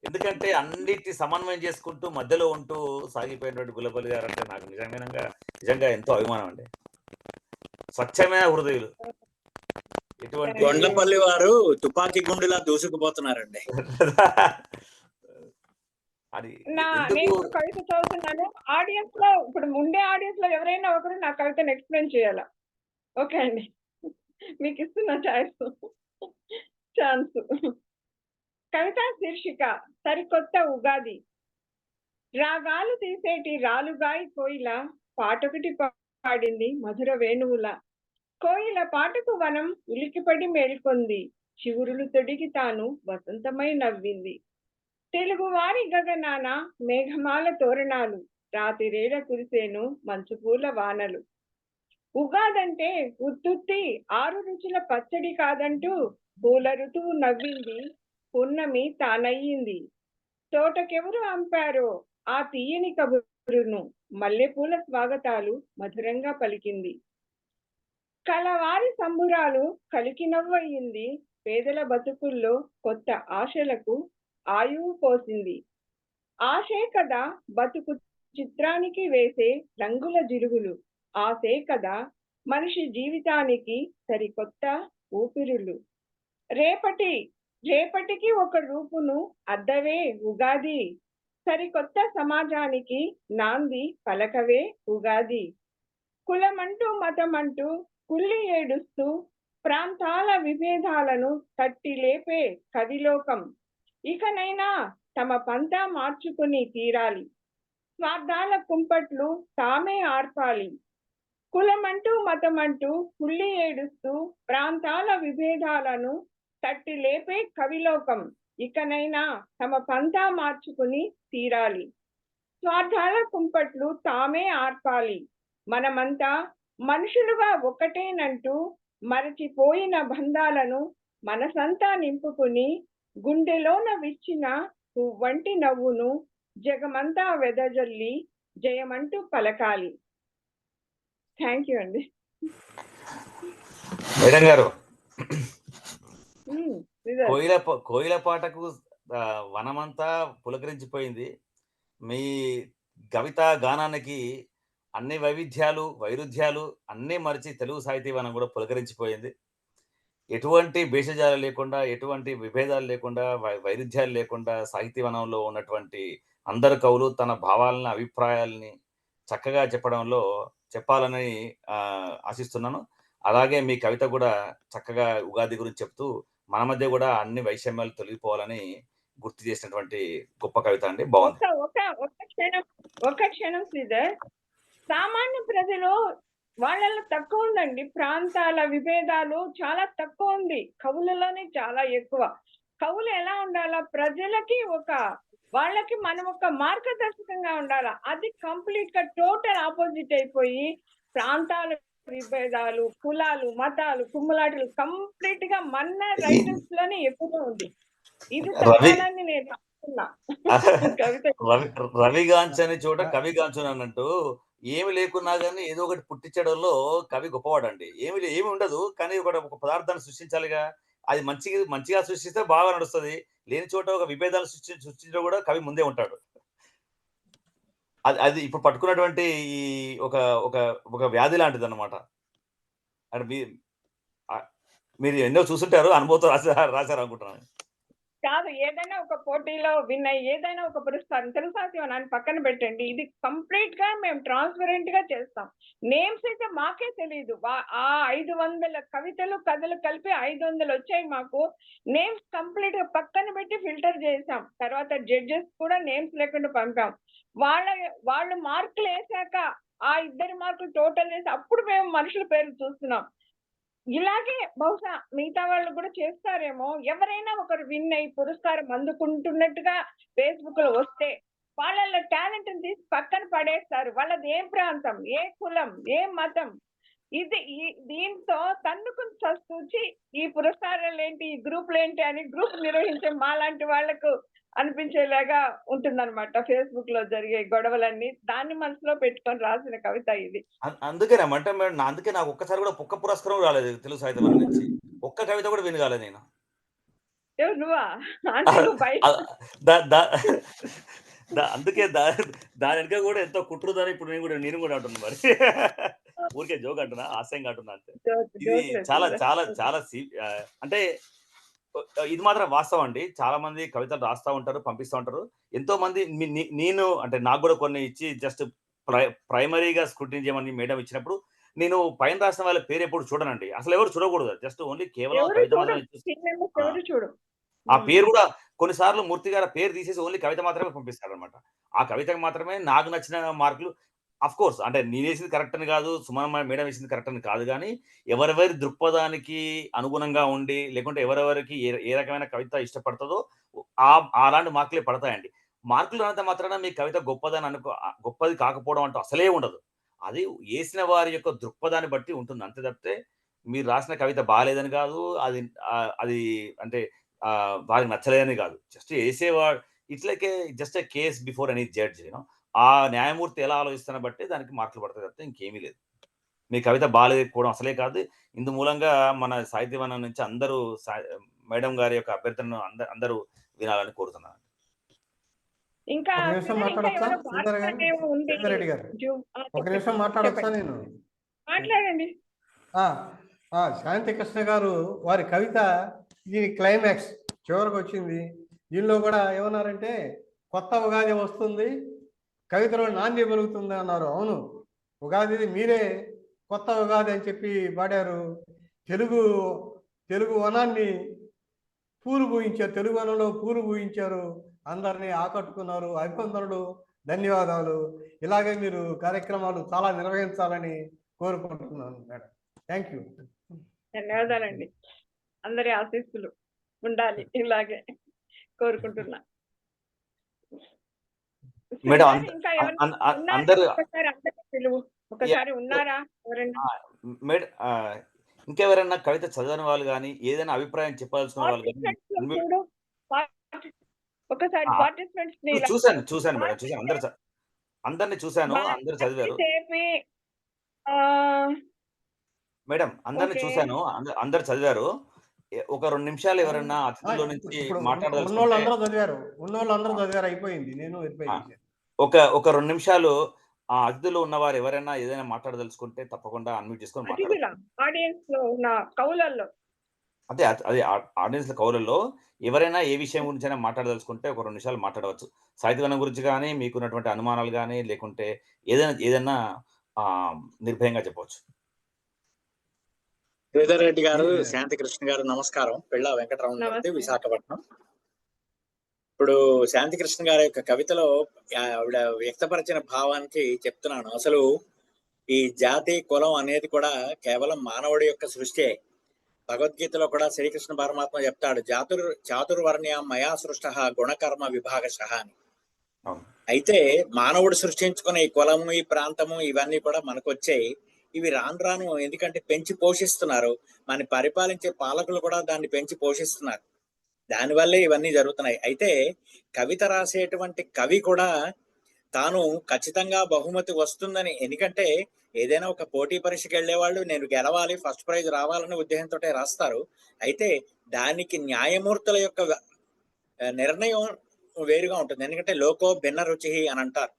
ఎందుకంటే అన్నిటి సమన్వయం చేసుకుంటూ మధ్యలో ఉంటూ సాగిపోయినటువంటి గుండెపల్లి గారు అంటే నాకు నిజంగా ఎంతో అభిమానం అండి. స్వచ్ఛమైన హృదయులు. గుండ్లపల్లి వారు తుపాకీ గుండెలా దూసుకుపోతున్నారండి. నేను కవిత చదువుతున్నాను. ఆడియన్స్ లో ఇప్పుడు ఉండే ఆడియన్స్ లో ఎవరైనా ఒకరు నా కవితను ఎక్స్ప్లెయిన్ చేయాలా? ఓకే అండి, మీకు ఇస్తున్న ఛాన్స్. కవిత శీర్షిక సరికొత్త ఉగాది. రాగాలు తీసేటి రాలుగాయి కోయిల, పాటొకటి పాడింది మధుర వేణువుల. కోయిల పాటకు వనం ఉలికిపడి మేల్కొంది, చిగురులు తొడిగి తాను వసంతమై నవ్వింది. తెలుగు వారి గగనాన మేఘమాల తోరణాలు, రాతిరేడ కురిసేను మంచు పూల వానలు. ఉగాదంటే ఉత్తుత్తి 6 రుచుల పచ్చడి కాదంటూ పూల ఋతువు నవ్వింది, పున్నమి తానయ్యింది. తోటకెవరు అంపారో ఆ తీయని కబురును, మల్లెపూల స్వాగతాలు మధురంగా పలికింది. కలవారి సంబురాలు కలికి నవ్వయింది, పేదల బతుకుల్లో కొత్త ఆశలకు ఆయువు పోసింది. ఆశే కదా బతుకు చిత్రానికి వేసే రంగుల జిలుగులు. ఆశే కదా మనిషి జీవితానికి సరికొత్త ఊపిరులు. రేపటికి ఒక రూపును అద్దవే ఉగాది. సరికొత్త సమాజానికి నాంది పలకవే ఉగాది. కులమంటూ మతమంటూ కుళ్ళి ఏడుస్తూ ప్రాంతాల విభేదాలను తట్టి లేపే కవిలోకం ఇకనైనా తమ పంతా మార్చుకుని తీరాలి. స్వార్థాల కుంపట్లు తామే ఆర్పాలి. కులమంటూ మతమంటూ కుళ్ళి ఏడుస్తూ ప్రాంతాల విభేదాలను తట్టి లేపే కవిలోకం ఇకనైనా తమ పంతా మార్చుకుని తీరాలి. స్వార్థాల కుంపట్లు తామే ఆర్పాలి. మనమంతా మనుషులుగా ఒక్కటేనంటూ మరచిపోయిన బంధాలను మనసంతా నింపుకుని గుండెలోన విచ్చిన పువ్వంటి నవ్వును జగమంతా వెదజల్లి జయమంటూ పలకాలి. థ్యాంక్ యూ అండి. మేడం గారు, శ్రీధర్. కోయిల పాటకు వనమంతా పులకరించిపోయింది. మీ కవితా గానానికి అన్ని వైరుధ్యాలు అన్నీ మరిచి తెలుగు సాహితీ వనం కూడా పులకరించిపోయింది. ఎటువంటి భేషజాలు లేకుండా, ఎటువంటి విభేదాలు లేకుండా, వైరుధ్యాలు లేకుండా సాహితీ వనంలో ఉన్నటువంటి అందరు కవులు తన భావాలని, అభిప్రాయాలని చక్కగా చెప్పాలని ఆశిస్తున్నాను. అలాగే మీ కవిత కూడా చక్కగా ఉగాది గురించి చెప్తూ మన మధ్య కూడా అన్ని వైషమ్యాలు తొలగిపోవాలని గుర్తు చేసినటువంటి గొప్ప కవిత అండి. బాగుంది. ఒక క్షణం శ్రీధర్. సామాన్య ప్రజలు వాళ్ళలో తక్కువ ఉందండి. ప్రాంతాల విభేదాలు చాలా తక్కువ ఉంది, కవులలోనే చాలా ఎక్కువ. కవులు ఎలా ఉండాలా, ప్రజలకి వాళ్ళకి మనం ఒక మార్గదర్శకంగా ఉండాలా. అది కంప్లీట్ గా టోటల్ ఆపోజిట్ అయిపోయి ప్రాంతాల విభేదాలు, కులాలు, మతాలు, కుమ్ములాటలు కంప్లీట్ గా మన రైటర్స్ లోనే ఎక్కువగా ఉంది. ఇది తగ్గాలని నేను అనుకున్నా. రవిగాంచని చోట కవిగాంచును అన్నట్టు ఏమి లేకున్నా కానీ ఏదో ఒకటి పుట్టించడంలో కవి గొప్పవాడండి. ఏమి ఉండదు, కానీ ఒక పదార్థాన్ని సృష్టించాలిగా. అది మంచిగా సృష్టిస్తే బాగా నడుస్తుంది. లేని చోట ఒక విభేదాలు సృష్టించడం కూడా కవి ముందే ఉంటాడు. అది ఇప్పుడు పట్టుకున్నటువంటి ఈ ఒక వ్యాధి లాంటిది అన్నమాట. అంటే మీరు ఎన్నో చూసుంటారు, అనుభవంతో రాశారు అనుకుంటున్నాను. కాదు, ఏదైనా ఒక పోటీలో విన్ అయ్యి ఏదైనా ఒక పురస్కారం తెలుగు సాహిత్యం పక్కన పెట్టండి. ఇది కంప్లీట్ గా మేము ట్రాన్స్పరెంట్ గా చేస్తాం. నేమ్స్ అయితే మాకే తెలియదు. ఆ 500 కవితలు కథలు కలిపి 500 వచ్చాయి మాకు. నేమ్స్ కంప్లీట్ గా పక్కన పెట్టి ఫిల్టర్ చేసాం. తర్వాత జడ్జెస్ కూడా నేమ్స్ లేకుండా పంపాం. వాళ్ళు మార్కులు వేసాక ఆ 2 మార్కులు టోటల్ వేసి అప్పుడు మేము మనుషుల పేర్లు చూస్తున్నాం. ఇలాగే బహుశా మిగతా వాళ్ళు కూడా చేస్తారేమో. ఎవరైనా ఒకరు విన్ అయ్యి పురస్కారం అందుకుంటున్నట్టుగా ఫేస్బుక్ లో వస్తే వాళ్ళ టాలెంట్ తీసి పక్కన పడేస్తారు. వాళ్ళది ఏ ప్రాంతం, ఏ కులం, ఏ మతం, దీంతో తన్నుకుని చూసి ఈ పురస్కారాలు ఏంటి, ఈ గ్రూపులు ఏంటి అని గ్రూప్ నిర్వహించే మాలాంటి వాళ్లకు అనిపించేలాగా ఉంటుందన్నమాట ఫేస్బుక్ లో జరిగే గొడవలన్నీ. దాన్ని మనసులో పెట్టుకొని రాసిన కవిత ఇది. అందుకే నాకు ఒక్కసారి కూడా ఒక్క పురస్కారం రాలేదు తెలుగు సాహిత్యం నుంచి. ఒక్క కవిత కూడా వినగాలేదు నేను. నువ్వా? అందుకే దాని వెనుక కూడా ఎంతో కుట్రుదని ఇప్పుడు నేను కూడా అంటున్నా. మరి ఊరికే జోక్ అంటున్నా, హాస్యంగా అంటున్నా అంతే. ఇది చాలా చాలా చాలా అంటే ఇది మాత్రం వాస్తవం అండి. చాలా మంది కవితలు రాస్తా ఉంటారు, పంపిస్తూ ఉంటారు. ఎంతో మంది నేను అంటే నాకు కూడా కొన్ని ఇచ్చి జస్ట్ ప్రైమరీగా స్క్రూటినీ చేయమని మేడం ఇచ్చినప్పుడు నేను పైన రాసిన వాళ్ళ పేరు ఎప్పుడు చూడనండి. అసలు ఎవరు చూడకూడదు. జస్ట్ ఓన్లీ కేవలం కవిత మాత్రమే. ఆ పేరు కూడా కొన్నిసార్లు మూర్తి గారి పేరు తీసేసి ఓన్లీ కవిత మాత్రమే పంపిస్తారు అనమాట. ఆ కవితకు మాత్రమే నాకు నచ్చిన మార్కులు. అఫ్ కోర్స్ అంటే నేను వేసింది కరెక్ట్ అని కాదు, సుమన మేడం వేసింది కరెక్ట్ అని కాదు, కానీ ఎవరెవరి దృక్పథానికి అనుగుణంగా ఉండి లేకుంటే ఎవరెవరికి ఏ రకమైన కవిత ఇష్టపడుతుందో అలాంటి మార్కులే పడతాయండి. మార్కులు అనంత మాత్రాన మీ కవిత గొప్పది కాకపోవడం అంటూ అసలే ఉండదు. అది వేసిన వారి యొక్క దృక్పథాన్ని బట్టి ఉంటుంది. అంతే తప్పితే మీరు రాసిన కవిత బాగాలేదని కాదు, అది అంటే వారికి నచ్చలేదని కాదు. జస్ట్ వేసేవాడు ఇట్లకే just a case before any judge. ఆ న్యాయమూర్తి ఎలా ఆలోచిస్తున్న బట్టి దానికి మార్కులు పడతాయి తప్పితే ఇంకేమీ లేదు. మీ కవిత బాగాలేకపోవడం అసలే కాదు. ఇందు మూలంగా మన సాహిత్యవనం నుంచి అందరూ మేడం గారి యొక్క అభ్యర్థనను అందరూ వినాలని కోరుతున్నాను. ఇంకా ఒక నిమిషం ఇంకా మాట్లాడొచ్చా ఎవరో శ్రీధర్ గారు? మాట్లాడేమో ఉంది. శ్రీధర్ రెడ్డి గారు ఒక నిమిషం చెప్పండి మాట్లాడొచ్చా? చెప్పండి నేను మాట్లాడండి. శాంతి కృష్ణ గారు వారి కవిత దీని క్లైమాక్స్ చివరికి వచ్చింది. దీనిలో కూడా ఏమన్నారంటే కొత్త ఉగాది వస్తుంది, కవితలో నాంది పలుకుతుంది అన్నారు. అవును, ఉగాది మీరే కొత్త ఉగాది అని చెప్పి పాడారు. తెలుగు వనాన్ని పూలు పూయించారు, తెలుగు వనంలో పూలు పూయించారు, అందరినీ ఆకట్టుకున్నారు. అభినందనలు, ధన్యవాదాలు. ఇలాగే మీరు కార్యక్రమాలు చాలా నిర్వహించాలని కోరుకుంటున్నాను మేడం. Thank you. ధన్యవాదాలండి. అందరి ఆశీస్సులు ఉండాలి, ఇలాగే కోరుకుంటున్నా. మేడం ఇంకా ఎవరైనా అందరు ఒకసారి అందరినీ పిలువు. ఒకసారి ఉన్నారా ఎవరైనా? మేడం ఇంకెవరైనా కవిత చదవని వాళ్ళు కానీ ఏదైనా అభిప్రాయం చెప్పాల్సిన వాళ్ళు కానీ చూడు ఒకసారి పార్టిసిపెంట్స్ చూశాను మేడం, చూశాను. అందరిని చూశాను, అందరు చదివారు మేడం. అందరిని చూశాను, అందరు చదివారు. ఒక 2 నిమిషాలు ఎవరన్నా అతిథుల్లో నుంచి మాట్లాడదలుచుకుంటే అయిపోయింది. నేను ఒక 2 నిమిషాలు ఆ అతిథులు ఉన్నవారు ఎవరైనా ఏదైనా మాట్లాడదలుచుకుంటే తప్పకుండా అన్మ్యూట్ చేసుకొని మాట్లాడారు. ఆడియన్స్ లో ఉన్న కవులల్లో అదే ఆడియన్స్ కవులలో ఎవరైనా ఏ విషయం గురించి మాట్లాడదలుచుకుంటే ఒక 2 నిమిషాలు మాట్లాడవచ్చు. సాహిత్యవనం గురించి కానీ, మీకున్నటువంటి అనుమానాలు కానీ, లేకుంటే ఏదైనా నిర్భయంగా చెప్పవచ్చు. శ్రీధర్ రెడ్డి గారు, శాంతి కృష్ణ గారు నమస్కారం. పెళ్ళ వెంకటరమణ, విశాఖపట్నం. ఇప్పుడు శాంతి కృష్ణ గారి యొక్క కవితలో ఆవిడ వ్యక్తపరిచిన భావానికి చెప్తున్నాను. అసలు ఈ జాతి కులం అనేది కూడా కేవలం మానవుడి యొక్క సృష్టి. భగవద్గీతలో కూడా శ్రీకృష్ణ పరమాత్మ చెప్తాడు, చాతుర్వర్ణ్య మయా సృష్ట గుణకర్మ విభాగశః అని. అయితే మానవుడు సృష్టించుకునే ఈ కులము, ఈ ప్రాంతము, ఇవన్నీ కూడా మనకు వచ్చాయి. ఇవి రాను ఎందుకంటే పెంచి పోషిస్తున్నారు. మన పరిపాలించే పాలకులు కూడా దాన్ని పెంచి పోషిస్తున్నారు. దానివల్లే ఇవన్నీ జరుగుతున్నాయి. అయితే కవిత రాసేటువంటి కవి కూడా తాను ఖచ్చితంగా బహుమతి వస్తుందని, ఎందుకంటే ఏదైనా ఒక పోటీ పరీక్షకి వెళ్ళే వాళ్ళు నేను గెలవాలి, ఫస్ట్ ప్రైజ్ రావాలని ఉద్దేశంతో రాస్తారు. అయితే దానికి న్యాయమూర్తుల యొక్క నిర్ణయం వేరుగా ఉంటుంది. ఎందుకంటే లోకో భిన్న రుచి అని అంటారు.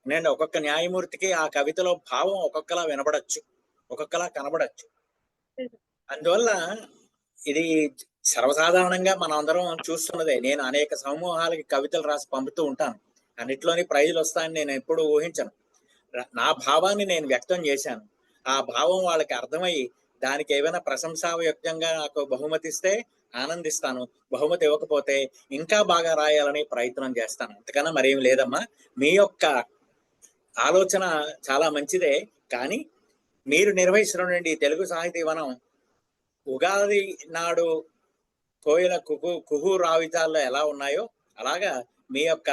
నేను ఒక్కొక్క న్యాయమూర్తికి ఆ కవితలో భావం ఒక్కొక్కలా వినబడచ్చు, ఒక్కొక్కలా కనబడచ్చు. అందువల్ల ఇది సర్వసాధారణంగా మనం అందరం చూస్తున్నదే. నేను అనేక సమూహాలకి కవితలు రాసి పంపుతూ ఉంటాను. అన్నిట్లోని ప్రైజులు వస్తాయని నేను ఎప్పుడు ఊహించను. నా భావాన్ని నేను వ్యక్తం చేశాను. ఆ భావం వాళ్ళకి అర్థమయ్యి దానికి ఏమైనా ప్రశంసాయుక్తంగా నాకు బహుమతి ఇస్తే ఆనందిస్తాను. బహుమతి ఇవ్వకపోతే ఇంకా బాగా రాయాలని ప్రయత్నం చేస్తాను. అంతకన్నా మరేం లేదమ్మా. మీ యొక్క ఆలోచన చాలా మంచిదే. కానీ మీరు నిర్వహిస్తున్నటువంటి తెలుగు సాహితీ వనం ఉగాది నాడు కోయిల కుహు రావితాల్లో ఎలా ఉన్నాయో అలాగా మీ యొక్క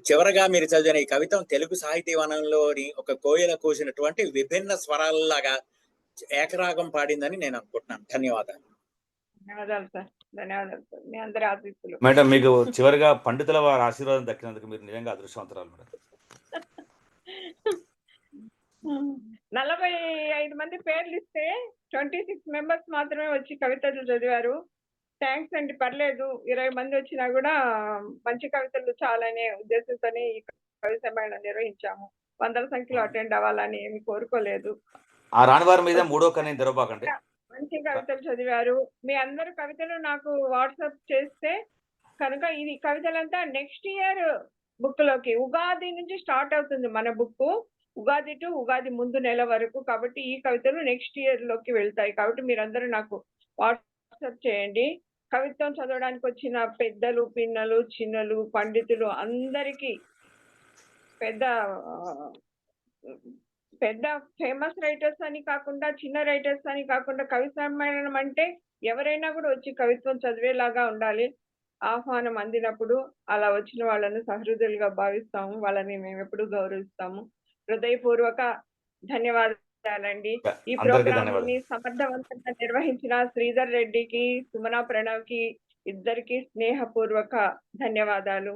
చివరగా మీరు చదివిన ఈ కవిత తెలుగు సాహితీ వనంలోని ఒక కోయిల కూసినటువంటి విభిన్న స్వరాలలాగా ఏకరాగం పాడిందని నేను అనుకుంటున్నాను. ధన్యవాదాలు. ధన్యవాదాలు సార్. ధన్యవాదాలు సార్. మీ అందరి ఆశీస్సులు. మేడం, మీకు చివరిగా పండితుల వారి ఆశీర్వాదం దక్కినందుకు మీరు నిజంగా అదృష్టవంతురాలు మేడం. 45 మంది పేర్లు ఇస్తే 26 మెంబర్స్ మాత్రమే వచ్చి కవితలు చదివారు. థ్యాంక్స్ అండి. పర్లేదు, 20 మంది వచ్చినా కూడా మంచి కవితలు చాలనే ఉద్దేశంతోనే ఈ కవి సమ్మేళనం నిర్వహించాము. వందల సంఖ్యలో అటెండ్ అవ్వాలని ఏమి కోరుకోలేదు. ఆ రానివారి మీద మూడో కన్నీ తెరవబాకండి. మంచి కవితలు చదివారు. మీ అందరు కవితలు నాకు వాట్సాప్ చేస్తే కనుక ఇది కవితలంతా నెక్స్ట్ ఇయర్ బుక్ లోకి, ఉగాది నుంచి స్టార్ట్ అవుతుంది మన బుక్, ఉగాది టు ఉగాది ముందు నెల వరకు. కాబట్టి ఈ కవితలు నెక్స్ట్ ఇయర్ లోకి వెళ్తాయి. కాబట్టి మీరందరూ నాకు వాట్సాప్ చేయండి. కవిత్వం చదవడానికి వచ్చిన పెద్దలు, పిన్నలు, చిన్నలు, పండితులు అందరికీ పెద్ద ఫేమస్ రైటర్స్ అని కాకుండా, చిన్న రైటర్స్ అని కాకుండా, కవి సమ్మేళనం అంటే ఎవరైనా కూడా వచ్చి కవిత్వం చదివేలాగా ఉండాలి. ఆహ్వానం అందినప్పుడు అలా వచ్చిన వాళ్ళని సహృదయులుగా భావిస్తాము. వాళ్ళని మేము ఎప్పుడు గౌరవిస్తాము. హృదయపూర్వక ధన్యవాదాలండి. ఈ ప్రోగ్రామ్ ని సమర్థవంతంగా నిర్వహించిన శ్రీధర్ రెడ్డికి, సుమనా ప్రణవ్ కి ఇద్దరికి స్నేహపూర్వక ధన్యవాదాలు.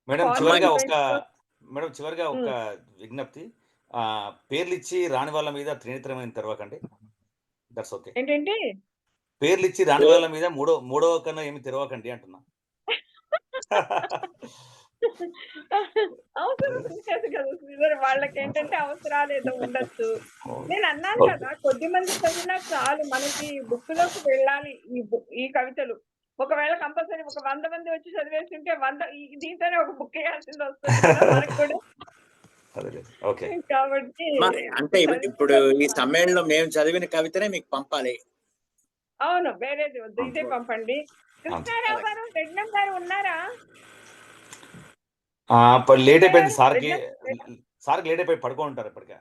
మేడం, చివరిగా ఒక విజ్ఞప్తి. పేర్లు ఇచ్చి రాని వాళ్ళ మీద త్రినేత్రమైన తెరవకండి. That's okay. ఏంటంటే పేర్లు ఇచ్చి రాని వాళ్ళ మీద మూడవ కన్నా ఏమి తెరవకండి అంటున్నా. అవసరం లేదు కదా శ్రీధర్, వాళ్ళకి ఏంటంటే అవసరాలు ఏదో ఉండొచ్చు. నేను అన్నాను కదా, కొద్ది మంది చదివినా చాలు, మనకి బుక్ లోకి వెళ్ళాలి ఈ కవితలు. ఒకవేళ కంపల్సరీ ఒక 100 మంది వచ్చి చదివేస్తుంటే దీంతోనే ఒక బుక్ వేయాల్సింది వస్తుంది కదా మనకు కూడా. కాబట్టి అంటే ఇప్పుడు ఈ సమ్మేళనంలో మేము చదివిన కవితనే మీకు పంపాలి. అవును, వేరేది వద్దు, ఇదే పంపండి. కృష్ణారావు గారు, రెడ్నం గారు ఉన్నారా? లేట్ అయిపోయింది సార్కి లేట్ అయిపోయి పడుకో ఉంటారు ఇప్పటికే.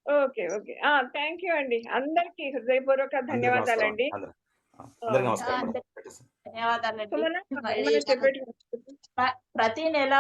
ఓకే ఓకే, థ్యాంక్ యూ అండి. అందరికి హృదయపూర్వక ధన్యవాదాలండి. ధన్యవాదాలండి. ప్రతి నెల